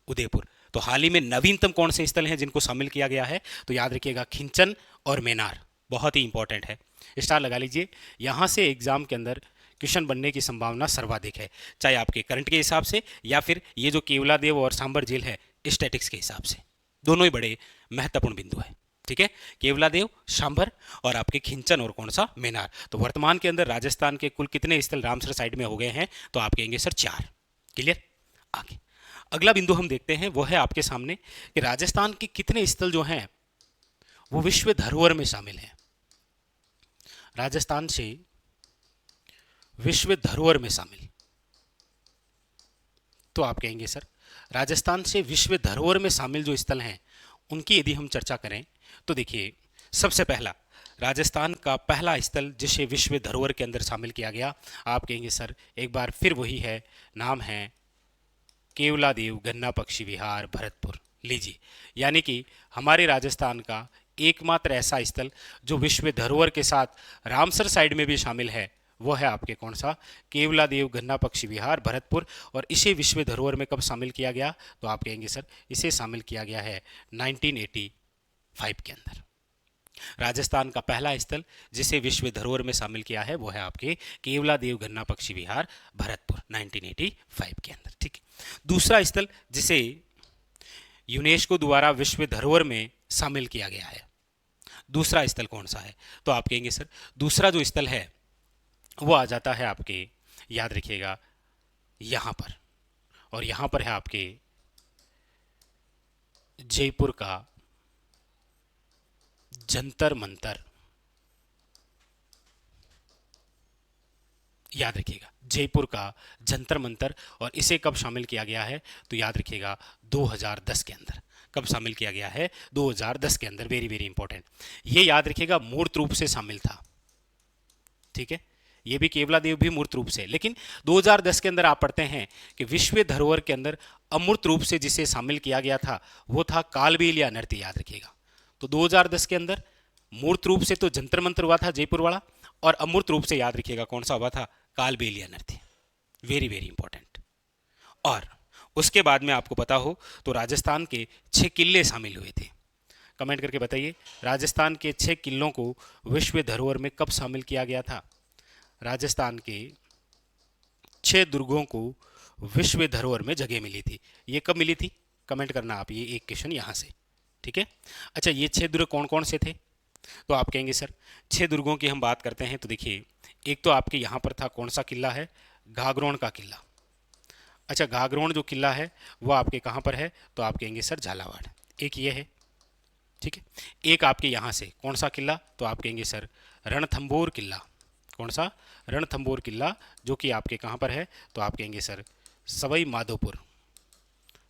उदयपुर। तो हाल ही में नवीनतम कौन से स्थल हैं जिनको शामिल किया गया है? तो याद रखिएगा खिंचन और मेनार, बहुत ही इंपॉर्टेंट है। स्टार लगा लीजिए। यहाँ से एग्जाम के अंदर क्वेश्चन बनने की संभावना सर्वाधिक है, चाहे आपके करंट के हिसाब से या फिर ये जो केवलादेव और सांबर झील है स्टैटिक्स के हिसाब से। दोनों ही बड़े महत्वपूर्ण बिंदु है। ठीक है, केवलादेव, सांभर और आपके खिंचन और कौन सा, मेनार। तो वर्तमान के अंदर राजस्थान के कुल कितने स्थल रामसर साइड में हो गए हैं, तो आप कहेंगे सर 4। क्लियर। आगे अगला बिंदु हम देखते हैं, वो है आपके सामने कि राजस्थान के कितने स्थल जो हैं वो विश्व धरोहर में शामिल हैं। राजस्थान से विश्व धरोहर में शामिल, तो आप कहेंगे सर राजस्थान से विश्व धरोहर में शामिल जो स्थल हैं उनकी यदि हम चर्चा करें तो देखिए, सबसे पहला राजस्थान का पहला स्थल जिसे विश्व धरोहर के अंदर शामिल किया गया, आप कहेंगे सर एक बार फिर वही है, नाम है केवलादेव गन्ना पक्षी विहार भरतपुर। लीजिए, यानी कि हमारे राजस्थान का एकमात्र ऐसा स्थल जो विश्व धरोहर के साथ रामसर साइड में भी शामिल है, वो है आपके कौन सा, केवलादेव गन्ना पक्षी विहार भरतपुर। और इसे विश्व धरोहर में कब शामिल किया गया, तो आप कहेंगे सर इसे शामिल किया गया है 1985 के अंदर। राजस्थान का पहला स्थल जिसे विश्व धरोहर में शामिल किया है वो है आपके केवलादेव गन्ना पक्षी विहार भरतपुर 1985 के अंदर। ठीक है, दूसरा स्थल जिसे यूनेस्को द्वारा विश्व धरोहर में शामिल किया गया है, दूसरा स्थल कौन सा है, तो आप कहेंगे सर दूसरा जो स्थल है वो आ जाता है आपके, याद रखिएगा, यहां पर, और यहां पर है आपके जयपुर का जंतर मंतर। याद रखिएगा, जयपुर का जंतर मंतर। और इसे कब शामिल किया गया है, तो याद रखिएगा 2010 के अंदर। कब शामिल किया गया है, 2010 के अंदर। वेरी वेरी इंपॉर्टेंट, ये याद रखिएगा मूर्त रूप से शामिल था। ठीक है, ये भी केवलादेव भी मूर्त रूप से, लेकिन 2010 के अंदर आप पढ़ते हैं कि विश्व धरोहर के अंदर अमूर्त रूप से जिसे शामिल किया गया था वो था कालबेलिया या नृत्य। याद रखिएगा, तो 2010 के अंदर मूर्त रूप से तो जंतर मंतर हुआ था जयपुर वाला, और अमूर्त रूप से याद रखिएगा कौन सा हुआ था, कालबेलिया नृत्य। Very very important. और उसके बाद में आपको पता हो तो राजस्थान के 6 किले शामिल हुए थे। कमेंट करके बताइए, राजस्थान के 6 किलों को विश्व धरोहर में कब शामिल किया गया था। राजस्थान के 6 दुर्गों को विश्व धरोहर में जगह मिली थी। ये कब मिली थी, कमेंट करना आप, ये एक क्वेश्चन यहाँ से। ठीक है, अच्छा ये 6 दुर्ग कौन कौन से थे, तो आप कहेंगे सर 6 दुर्गों की हम बात करते हैं तो देखिए, एक तो आपके यहाँ पर था कौन सा किला है, घाघरोण का किला। अच्छा, घाघरोण जो किला है वो आपके कहाँ पर है, तो आप कहेंगे सर झालावाड़। एक ये है। ठीक है, एक आपके यहाँ से कौन सा किला, तो आप कहेंगे सर रणथंभौर किला। कौन सा, रणथंभौर किला, जो कि आपके कहाँ पर है, तो आप कहेंगे सर सवाई माधोपुर,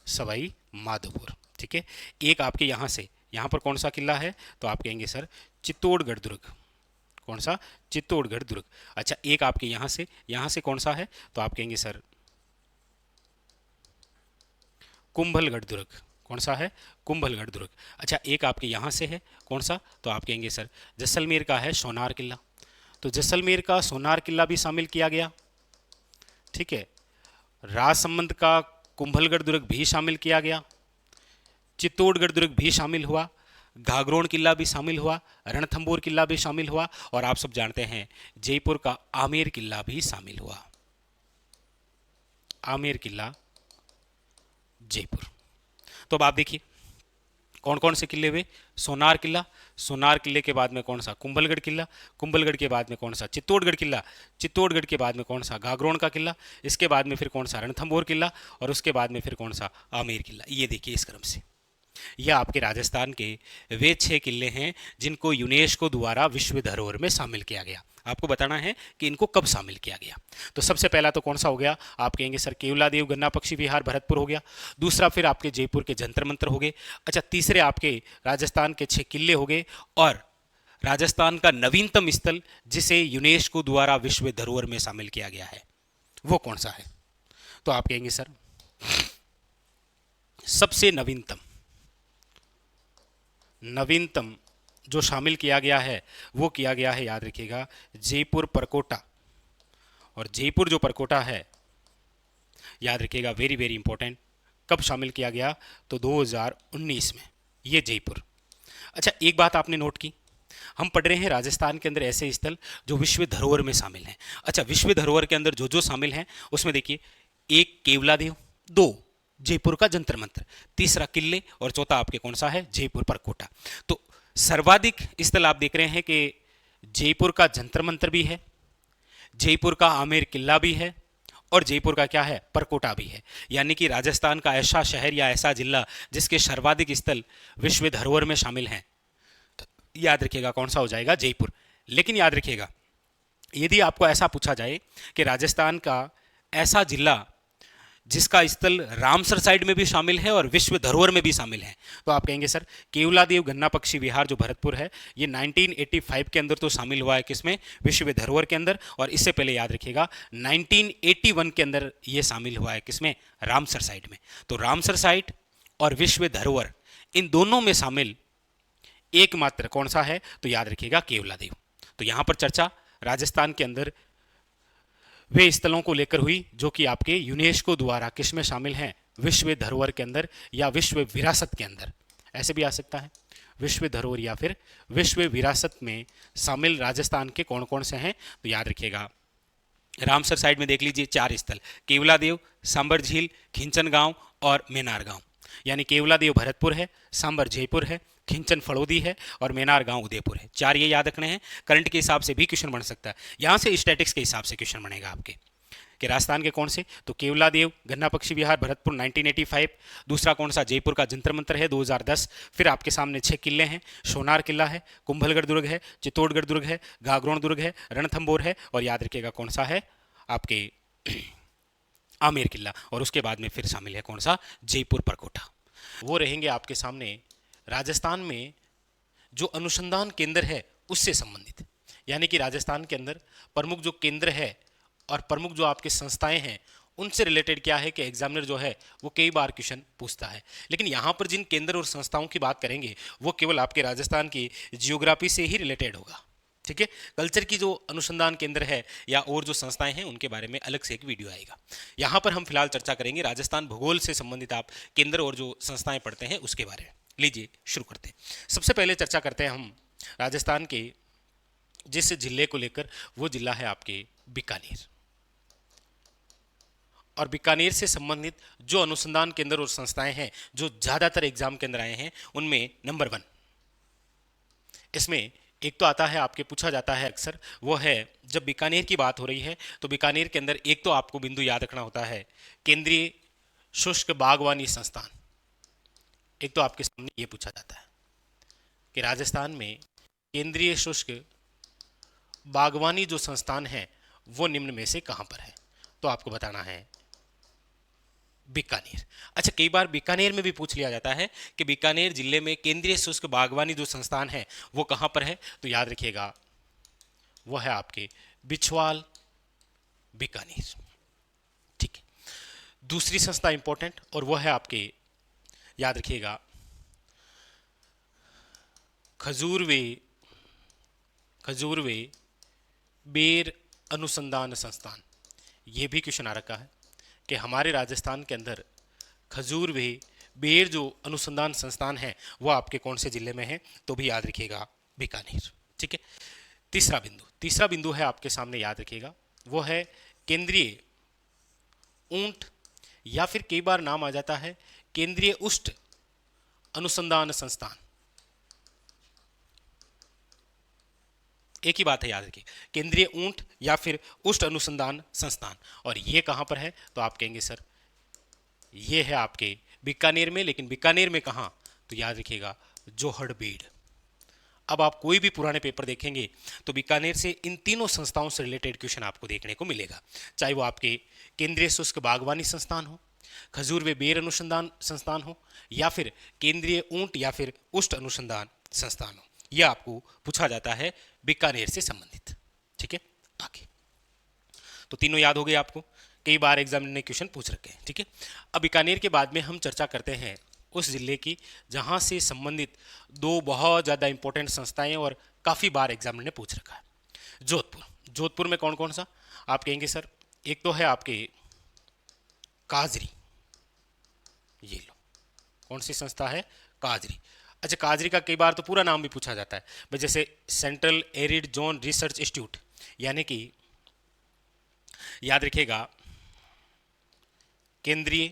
सवाई माधोपुर। ठीक है, एक आपके यहाँ से, यहाँ पर कौन सा किला है, तो आप कहेंगे सर चित्तौड़गढ़ दुर्ग। कौन सा, चित्तौड़गढ़ दुर्ग। अच्छा, एक आपके यहाँ से कौन सा है, तो आप कहेंगे सर कुंभलगढ़ दुर्ग। कौन सा है, कुंभलगढ़ दुर्ग। अच्छा, एक आपके यहाँ से है कौन सा, तो आप कहेंगे सर जैसलमेर का है सोनार किला। तो जैसलमेर का सोनार किला भी शामिल किया गया। ठीक है, राजसमंद का कुंभलगढ़ दुर्ग भी शामिल किया गया, चित्तौड़गढ़ दुर्ग भी शामिल हुआ, घाघरोण किला भी शामिल हुआ, रणथंभौर किला भी शामिल हुआ, और आप सब जानते हैं जयपुर का आमेर किला भी शामिल हुआ। आमेर किला जयपुर। तो अब आप देखिए कौन कौन से किले हुए, सोनार किला, सोनार किले के बाद में कौन सा, कुंभलगढ़ किला, कुंभलगढ़ के बाद में कौन सा, चित्तौड़गढ़ किला, चित्तौड़गढ़ के बाद में कौन सा, घाघरोण का किला, इसके बाद में फिर कौन सा, रणथंभौर किला, और उसके बाद में फिर कौन सा, आमेर किला। ये देखिए इस क्रम से यह आपके राजस्थान के वे 6 किले हैं जिनको यूनेस्को द्वारा विश्व धरोहर में शामिल किया गया। आपको बताना है कि इनको कब शामिल किया गया। तो सबसे पहला तो कौन सा हो गया, आप कहेंगे सर केवलादेव गन्ना पक्षी विहार भरतपुर हो गया। दूसरा फिर आपके जयपुर के जंतर मंतर हो गए। अच्छा, तीसरे आपके राजस्थान के 6 किले हो गए। और राजस्थान का नवीनतम स्थल जिसे यूनेस्को द्वारा विश्व धरोहर में शामिल किया गया है वो कौन सा है, तो आप कहेंगे सर सबसे नवीनतम जो शामिल किया गया है वो किया गया है, याद रखिएगा, जयपुर परकोटा। और जयपुर जो परकोटा है, याद रखिएगा, वेरी वेरी इंपॉर्टेंट, कब शामिल किया गया, तो 2019 में ये जयपुर। अच्छा, एक बात आपने नोट की, हम पढ़ रहे हैं राजस्थान के अंदर ऐसे स्थल जो विश्व धरोहर में शामिल हैं। अच्छा, विश्व धरोहर के अंदर जो जो शामिल हैं उसमें देखिए, एक केवलादेव, दो जयपुर का जंतर मंतर, तीसरा किले और चौथा आपके कौन सा है, जयपुर परकोटा। तो सर्वाधिक स्थल आप देख रहे हैं कि जयपुर का जंतर मंतर भी है, जयपुर का आमेर किला भी है और जयपुर का क्या है, परकोटा भी है। यानी कि राजस्थान का ऐसा शहर या ऐसा जिला जिसके सर्वाधिक स्थल विश्व धरोहर में शामिल हैं, याद रखिएगा कौन सा हो जाएगा, जयपुर। लेकिन याद रखिएगा, यदि आपको ऐसा पूछा जाए कि राजस्थान का ऐसा जिला जिसका स्थल रामसर साइड में भी शामिल है और विश्व धरोहर में भी शामिल है, तो आप कहेंगे सर केवलादेव गन्ना पक्षी विहार जो भरतपुर है, ये 1985 के अंदर तो शामिल हुआ है किसमें, विश्व धरोहर के अंदर। और इससे पहले याद रखिएगा 1981 के अंदर ये शामिल हुआ है किसमें, रामसर साइड में। तो रामसर साइट और विश्व धरोहर इन दोनों में शामिल एकमात्र कौन सा है, तो याद रखिएगा केवलादेव। तो यहां पर चर्चा राजस्थान के अंदर वे स्थलों को लेकर हुई जो कि आपके यूनेस्को द्वारा किसमें शामिल हैं, विश्व धरोहर के अंदर या विश्व विरासत के अंदर, ऐसे भी आ सकता है, विश्व धरोहर या फिर विश्व विरासत में शामिल राजस्थान के कौन कौन से हैं। तो याद रखिएगा रामसर साइड में देख लीजिए 4 स्थल, केवलादेव, सांबर झील, खिंचन गांव और मेनार गांव। यानी केवलादेव भरतपुर है, सांबर जयपुर है, खिंचन फड़ोदी है और मेनार गांव उदयपुर है। 4 ये याद रखने हैं। करंट के हिसाब से भी क्वेश्चन बन सकता है, यहां से स्टैटिक्स के हिसाब से क्वेश्चन बनेगा आपके कि राजस्थान के कौन से, तो केवलादेव गन्ना पक्षी विहार भरतपुर 1985, दूसरा कौन सा, जयपुर का जंतर मंतर है 2010, फिर आपके सामने 6 किले हैं, सोनार किला है, कुंभलगढ़ दुर्ग है, चित्तौड़गढ़ दुर्ग है, गागरोन दुर्ग है, रणथंबोर है और याद रखिएगा कौन सा है आपके आमेर किला। और उसके बाद में फिर शामिल है कौन सा, जयपुर परकोटा। वो रहेंगे आपके सामने राजस्थान में जो अनुसंधान केंद्र है उससे संबंधित। यानी कि राजस्थान के अंदर प्रमुख जो केंद्र है और प्रमुख जो आपके संस्थाएं हैं उनसे रिलेटेड क्या है कि एग्जामिनर जो है वो कई बार क्वेश्चन पूछता है। लेकिन यहाँ पर जिन केंद्र और संस्थाओं की बात करेंगे वो केवल आपके राजस्थान की जियोग्राफी से ही रिलेटेड होगा, ठीक है। कल्चर की जो अनुसंधान केंद्र है या और जो संस्थाएं हैं उनके बारे में अलग से एक वीडियो आएगा। यहाँ पर हम फिलहाल चर्चा करेंगे राजस्थान भूगोल से संबंधित आप केंद्र और जो संस्थाएं पढ़ते हैं उसके बारे में। लीजिए शुरू करते हैं। सबसे पहले चर्चा करते हैं हम राजस्थान के जिस जिले को लेकर, वो जिला है आपके बीकानेर। और बीकानेर से संबंधित जो अनुसंधान केंद्र और संस्थाएं हैं जो ज्यादातर एग्जाम के अंदर आए हैं उनमें नंबर 1 इसमें एक तो आता है, आपके पूछा जाता है अक्सर, वो है जब बीकानेर की बात हो रही है तो बीकानेर के अंदर एक तो आपको बिंदु याद रखना होता है केंद्रीय शुष्क बागवानी संस्थान। एक तो आपके सामने ये पूछा जाता है कि राजस्थान में केंद्रीय शुष्क बागवानी जो संस्थान है वो निम्न में से कहां पर है, तो आपको बताना है बीकानेर। अच्छा, कई बार बीकानेर में भी पूछ लिया जाता है कि बीकानेर जिले में केंद्रीय शुष्क बागवानी जो संस्थान है वो कहां पर है, तो याद रखिएगा वो है आपके बिछवाल बीकानेर, ठीक है। दूसरी संस्था इंपॉर्टेंट और वो है आपके, याद रखिएगा, खजूरवे बेर अनुसंधान संस्थान। ये भी क्वेश्चन आ रखा है कि हमारे राजस्थान के अंदर खजूरवे बेर जो अनुसंधान संस्थान है वो आपके कौन से जिले में है, तो भी याद रखिएगा बीकानेर, ठीक है। तीसरा बिंदु है आपके सामने, याद रखिएगा, वो है केंद्रीय ऊंट या फिर कई बार नाम आ जाता है केंद्रीय उष्ट अनुसंधान संस्थान। एक ही बात है, याद रखिए, केंद्रीय ऊंट या फिर उष्ट अनुसंधान संस्थान। और ये कहां पर है, तो आप कहेंगे सर ये है आपके बीकानेर में, लेकिन बीकानेर में कहां, तो याद रखिएगा जोहड़बेड़। अब आप कोई भी पुराने पेपर देखेंगे तो बीकानेर से इन तीनों संस्थाओं से रिलेटेड क्वेश्चन आपको देखने को मिलेगा, चाहे वो आपके केंद्रीय शुष्क बागवानी संस्थान हो, खजूरवे बेर अनुसंधान संस्थान हो या फिर केंद्रीय ऊंट या फिर उष्ट अनुसंधान संस्थान हो। यह आपको पूछा जाता है बीकानेर से संबंधित, ठीक है। आगे तो तीनों याद हो गए आपको, कई बार एग्जाम ने क्वेश्चन पूछ रखे हैं, ठीक है। अब बीकानेर के बाद में हम चर्चा करते हैं उस जिले की जहां से संबंधित 2 बहुत ज़्यादा इंपॉर्टेंट संस्थाएं और काफ़ी बार एग्जाम ने पूछ रखा है। जोधपुर में कौन कौन सा, आप कहेंगे सर एक तो है आपके काजरी, ये लो, कौन सी संस्था है, काजरी। अच्छा, काजरी का कई बार तो पूरा नाम भी पूछा जाता है भाई, जैसे central arid zone research institute, यानी कि याद रखिएगा केंद्रीय,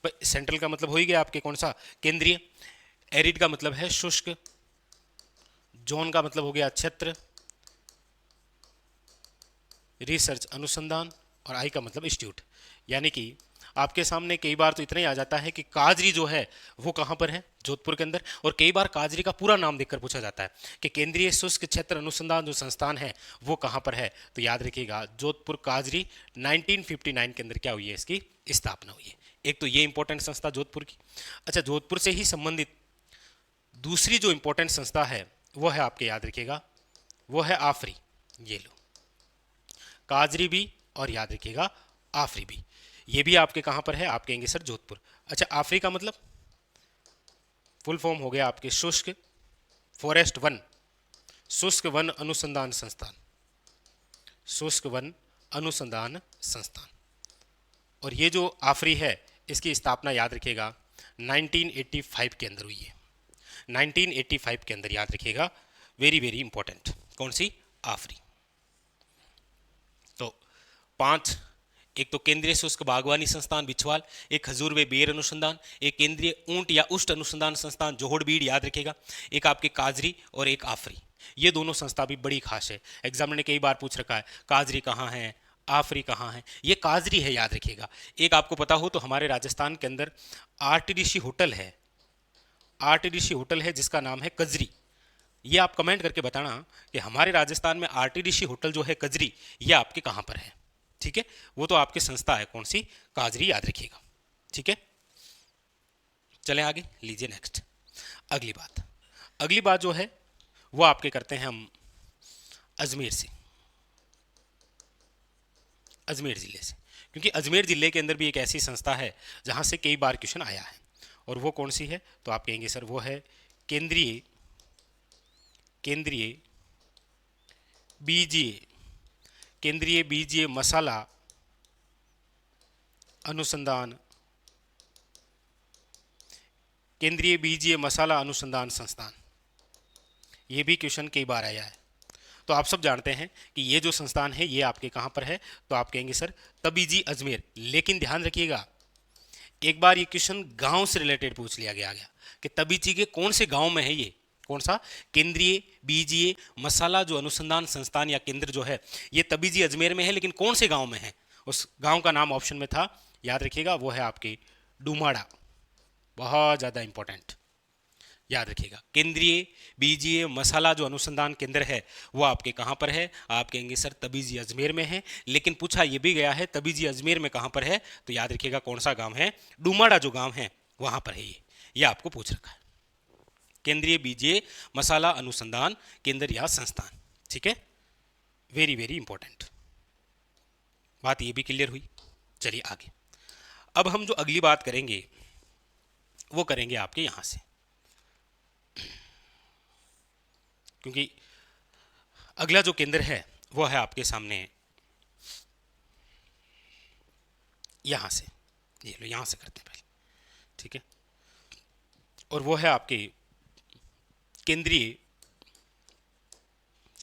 भाई सेंट्रल का मतलब हो ही गया आपके कौन सा, केंद्रीय, एरिड का मतलब है शुष्क, जोन का मतलब हो गया क्षेत्र, रिसर्च अनुसंधान, और आई का मतलब इंस्टीट्यूट। यानी कि आपके सामने कई बार तो इतना ही आ जाता है कि काजरी जो है वो कहाँ पर है, जोधपुर के अंदर, और कई बार काजरी का पूरा नाम देखकर पूछा जाता है कि केंद्रीय शुष्क क्षेत्र अनुसंधान जो संस्थान है वो कहाँ पर है। तो याद रखिएगा जोधपुर काजरी 1959 के अंदर क्या हुई है, इसकी स्थापना हुई है। एक तो ये इंपॉर्टेंट संस्था जोधपुर की। अच्छा, जोधपुर से ही संबंधित दूसरी जो इंपॉर्टेंट संस्था है वो है आपके, याद रखिएगा, वो है आफरी। ये लो, काजरी भी और याद रखिएगा आफरी भी, ये भी आपके कहाँ पर है, आप कहेंगे सर जोधपुर। अच्छा, आफरी का मतलब फुल फॉर्म हो गया आपके शुष्क फॉरेस्ट वन, शुष्क वन अनुसंधान संस्थान, शुष्क वन अनुसंधान संस्थान। और ये जो आफरी है इसकी स्थापना याद रखिएगा 1985 के अंदर हुई है, 1985 के अंदर, याद रखिएगा, वेरी वेरी इंपॉर्टेंट। कौन सी, आफरी। तो 5, एक तो केंद्रीय शुष्क बागवानी संस्थान बिछवाल, एक खजूर व बेर अनुसंधान, एक केंद्रीय ऊंट या उष्ट अनुसंधान संस्थान जोहड़बीड़, याद रखेगा, एक आपके काजरी और एक आफरी। ये दोनों संस्था भी बड़ी खास है, एग्जाम ने कई बार पूछ रखा है काजरी कहाँ है, आफरी कहाँ है। ये काजरी है, याद रखिएगा। एक आपको पता हो तो हमारे राजस्थान के अंदर आरटीडीसी होटल है, आरटीडीसी होटल है जिसका नाम है कजरी। ये आप कमेंट करके बताना कि हमारे राजस्थान में आरटीडीसी होटल जो है कजरी, ये आपके कहाँ पर है। ठीक है, वो तो आपकी संस्था है, कौन सी, काजरी, याद रखिएगा। ठीक है, चलें आगे, लीजिए नेक्स्ट। अगली बात, अगली बात जो है वो आपके करते हैं हम अजमेर से, अजमेर ज़िले से, क्योंकि अजमेर ज़िले के अंदर भी एक ऐसी संस्था है जहाँ से कई बार क्वेश्चन आया है। और वो कौन सी है, तो आप कहेंगे सर वो है केंद्रीय, केंद्रीय बीजीए, केंद्रीय बीजीए मसाला अनुसंधान, केंद्रीय बीजीए मसाला अनुसंधान संस्थान। ये भी क्वेश्चन कई बार आया है। तो आप सब जानते हैं कि ये जो संस्थान है ये आपके कहाँ पर है, तो आप कहेंगे सर तबीजी अजमेर। लेकिन ध्यान रखिएगा, एक बार ये क्वेश्चन गांव से रिलेटेड पूछ लिया गया कि तबीजी के कौन से गांव में है ये, कौन सा, केंद्रीय बीजीए मसाला जो अनुसंधान संस्थान या केंद्र जो है ये तबीजी अजमेर में है, लेकिन कौन से गांव में है, उस गांव का नाम ऑप्शन में था, याद रखिएगा, वो है आपके डुमाड़ा। बहुत ज़्यादा इंपॉर्टेंट, याद रखिएगा, केंद्रीय बीजीए मसाला जो अनुसंधान केंद्र है वो आपके कहाँ पर है, आप कहेंगे सर तबीजी अजमेर में है। लेकिन पूछा ये भी गया है तबीजी अजमेर में कहाँ पर है, तो याद रखिएगा कौन सा गांव है, डुमाड़ा जो गांव है वहाँ पर है ये आपको पूछ रखा है, केंद्रीय बीजीए मसाला अनुसंधान केंद्र या संस्थान। ठीक है, वेरी वेरी इंपॉर्टेंट बात, ये भी क्लियर हुई। चलिए आगे, अब हम जो अगली बात करेंगे वो करेंगे आपके यहाँ से, क्योंकि अगला जो केंद्र है वो है आपके सामने यहाँ से, ये लो यहाँ से करते हैं पहले। ठीक है, और वो है आपके केंद्रीय,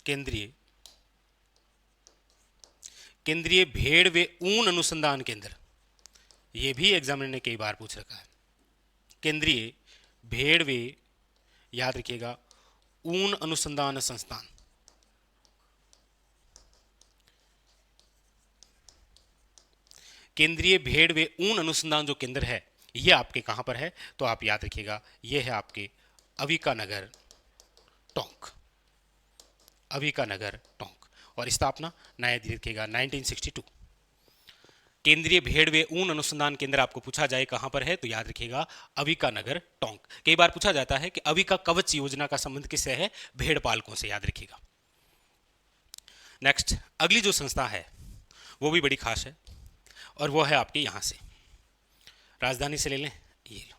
केंद्रीय केंद्रीय भेड़ व ऊन अनुसंधान केंद्र। ये भी एग्जामिनर ने कई बार पूछ रखा है, केंद्रीय भेड़ व, याद रखिएगा, ऊन अनुसंधान संस्थान। केंद्रीय भेड़ व ऊन अनुसंधान जो केंद्र है ये आपके कहाँ पर है, तो आप याद रखिएगा ये है आपके अविका नगर टोंक, अविका नगर टोंक, और स्थापना नया रखिएगा 1962। केंद्रीय भेड़ व ऊन अनुसंधान केंद्र आपको पूछा जाए कहां पर है, तो याद रखिएगा अविका नगर टोंक। कई बार पूछा जाता है कि अविका कवच योजना का संबंध किससे है, भेड़ पालकों से, याद रखिएगा। नेक्स्ट, अगली जो संस्था है वो भी बड़ी खास है, और वो है आपके यहां से, राजधानी से ले लें, ये लो,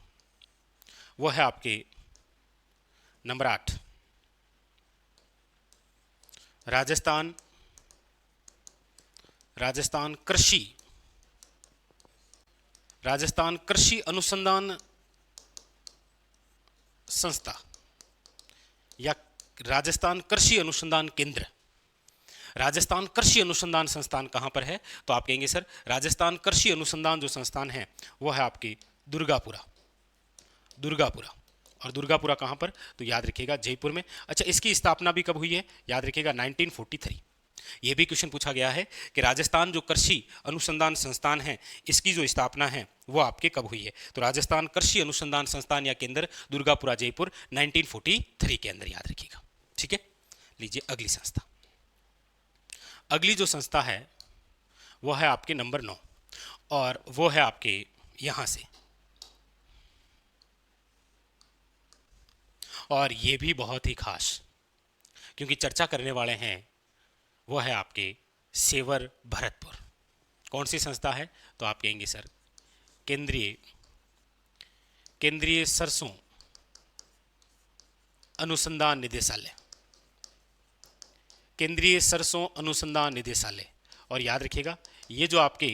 वो है आपके नंबर 8, राजस्थान, राजस्थान कृषि, राजस्थान कृषि अनुसंधान संस्था या राजस्थान कृषि अनुसंधान केंद्र, राजस्थान कृषि अनुसंधान संस्थान कहाँ पर है? तो आप कहेंगे सर राजस्थान कृषि अनुसंधान जो संस्थान है वो है आपके दुर्गापुरा, दुर्गापुरा। और दुर्गापुरा कहाँ पर? तो याद रखिएगा जयपुर में। अच्छा, इसकी स्थापना भी कब हुई है? याद रखिएगा 1943। ये भी क्वेश्चन पूछा गया है कि राजस्थान जो कृषि अनुसंधान संस्थान है इसकी जो स्थापना है वो आपके कब हुई है? तो राजस्थान कृषि अनुसंधान संस्थान या केंद्र दुर्गापुरा जयपुर 1943 के अंदर, याद रखिएगा। ठीक है, लीजिए अगली संस्था। अगली जो संस्था है वो है आपके नंबर 9 और वो है आपके यहां से, और ये भी बहुत ही खास क्योंकि चर्चा करने वाले हैं वो है आपके सेवर भरतपुर। कौन सी संस्था है? तो आप कहेंगे सर केंद्रीय सरसों अनुसंधान निदेशालय, केंद्रीय सरसों अनुसंधान निदेशालय। और याद रखिएगा ये जो आपके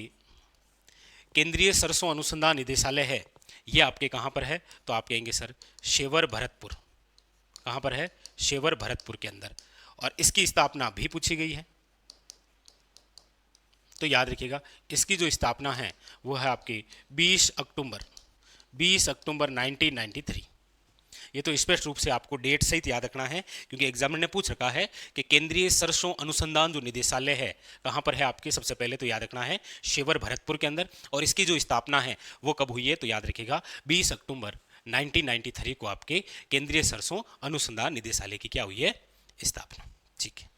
केंद्रीय सरसों अनुसंधान निदेशालय है ये आपके कहाँ पर है? तो आप कहेंगे सर शेवर भरतपुर। कहाँ पर है? शेवर भरतपुर के अंदर। और इसकी स्थापना भी पूछी गई है, तो याद रखिएगा इसकी जो स्थापना है वो है आपकी 20 अक्टूबर 1993। ये तो स्पष्ट रूप से आपको डेट सहित याद रखना है क्योंकि एग्जामिनर ने पूछ रखा है कि केंद्रीय सरसों अनुसंधान जो निदेशालय है कहाँ पर है आपके? सबसे पहले तो याद रखना है शेवर भरतपुर के अंदर। और इसकी जो स्थापना है वो कब हुई है? तो याद रखिएगा 20 अक्टूबर 1993 को आपके केंद्रीय सरसों अनुसंधान निदेशालय की क्या हुई है? स्थापना। ठीक है,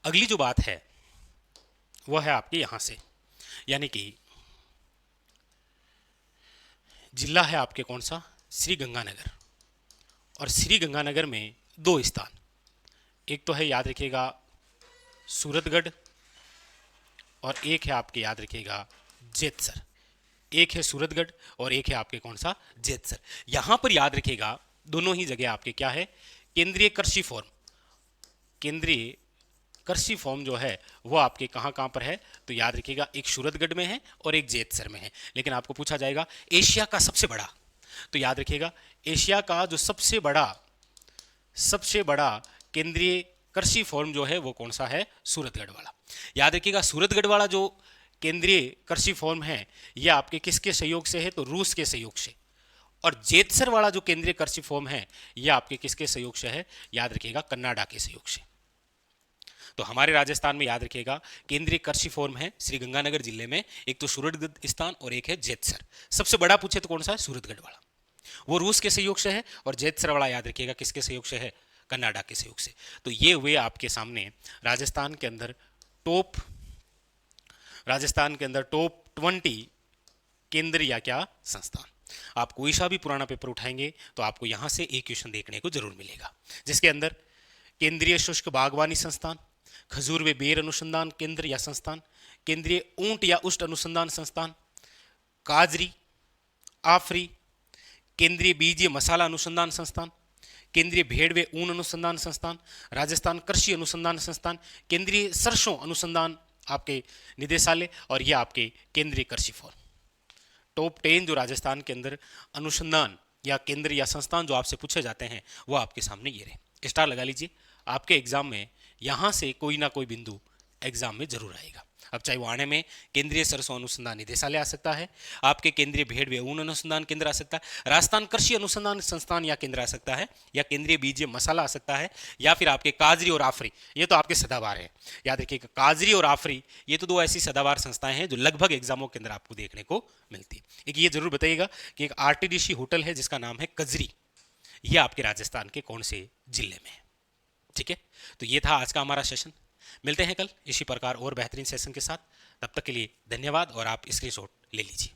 अगली जो बात है वह है आपके यहां से, यानी कि जिला है आपके कौन सा? श्री गंगानगर। और श्री गंगानगर में दो स्थान, एक तो है याद रखिएगा सूरतगढ़ और एक है आपके याद रखिएगा जेतसर। एक है सूरतगढ़ और एक है आपके कौन सा? जेतसर। यहां पर याद रखिएगा दोनों ही जगह आपके क्या है? केंद्रीय कृषि फॉर्म, केंद्रीय कृषि फॉर्म जो है वो आपके कहाँ कहाँ पर है? तो याद रखिएगा एक सूरतगढ़ में है और एक जेतसर में है। लेकिन आपको पूछा जाएगा एशिया का सबसे बड़ा, तो याद रखिएगा एशिया का जो सबसे बड़ा केंद्रीय कृषि फॉर्म जो है वो कौन सा है? सूरतगढ़ वाला। याद रखिएगा सूरतगढ़ वाला जो केंद्रीय कृषि फॉर्म है ये आपके किसके सहयोग से है? तो रूस के सहयोग से। और जेतसर वाला जो केंद्रीय कृषि फॉर्म है ये आपके किसके सहयोग से है? याद रखिएगा कनाडा के सहयोग से। तो हमारे राजस्थान में याद रखिएगा केंद्रीय कृषि फॉर्म है श्री गंगानगर जिले में, एक तो सूरतगढ़ स्थान और एक है जेतसर। सबसे बड़ा पूछे तो कौन सा है? सूरतगढ़ वाला, वो रूस के सहयोग से है। और जेतसर वाला याद रखिएगा किसके सहयोग से है? कनाडा के सहयोग से। तो ये हुए आपके सामने राजस्थान के अंदर टॉप 20 केंद्र या क्या संस्थान। आप कोई सा भी पुराना पेपर उठाएंगे तो आपको यहां से एक क्वेश्चन देखने को जरूर मिलेगा, जिसके अंदर केंद्रीय शुष्क बागवानी संस्थान, खजूर व बेर अनुसंधान केंद्र या संस्थान, केंद्रीय ऊंट या उष्ट अनुसंधान संस्थान, काजरी, आफरी, केंद्रीय बीज मसाला अनुसंधान संस्थान, केंद्रीय भेड़ व ऊन अनुसंधान संस्थान, राजस्थान कृषि अनुसंधान संस्थान, केंद्रीय सरसों अनुसंधान आपके निदेशालय, और ये आपके केंद्रीय कृषि फॉर्म। टॉप 10 जो राजस्थान के अंदर अनुसंधान या केंद्र या संस्थान जो आपसे पूछे जाते हैं वो आपके सामने ये रहे। स्टार लगा लीजिए, आपके एग्जाम में यहाँ से कोई ना कोई बिंदु एग्जाम में जरूर आएगा। अब चाहे वो आने में केंद्रीय सरसों अनुसंधान निदेशालय आ सकता है, आपके केंद्रीय भेड़ व ऊन अनुसंधान केंद्र आ सकता है, राजस्थान कृषि अनुसंधान संस्थान या केंद्र आ सकता है, या केंद्रीय बीज मसाला आ सकता है, या फिर आपके काजरी और आफरी, ये तो आपके सदाबहार है। याद रखिएगा काजरी और आफरी ये तो दो ऐसी सदाबहार संस्थाएं हैं जो लगभग एग्जामों के अंदर आपको देखने को मिलती है। एक ये जरूर बताइएगा कि एक आरटीडीसी होटल है जिसका नाम है कजरी, ये आपके राजस्थान के कौन से जिले में है। ठीक है, तो ये था आज का हमारा सेशन। मिलते हैं कल इसी प्रकार और बेहतरीन सेशन के साथ। तब तक के लिए धन्यवाद और आप स्क्रीनशॉट ले लीजिए।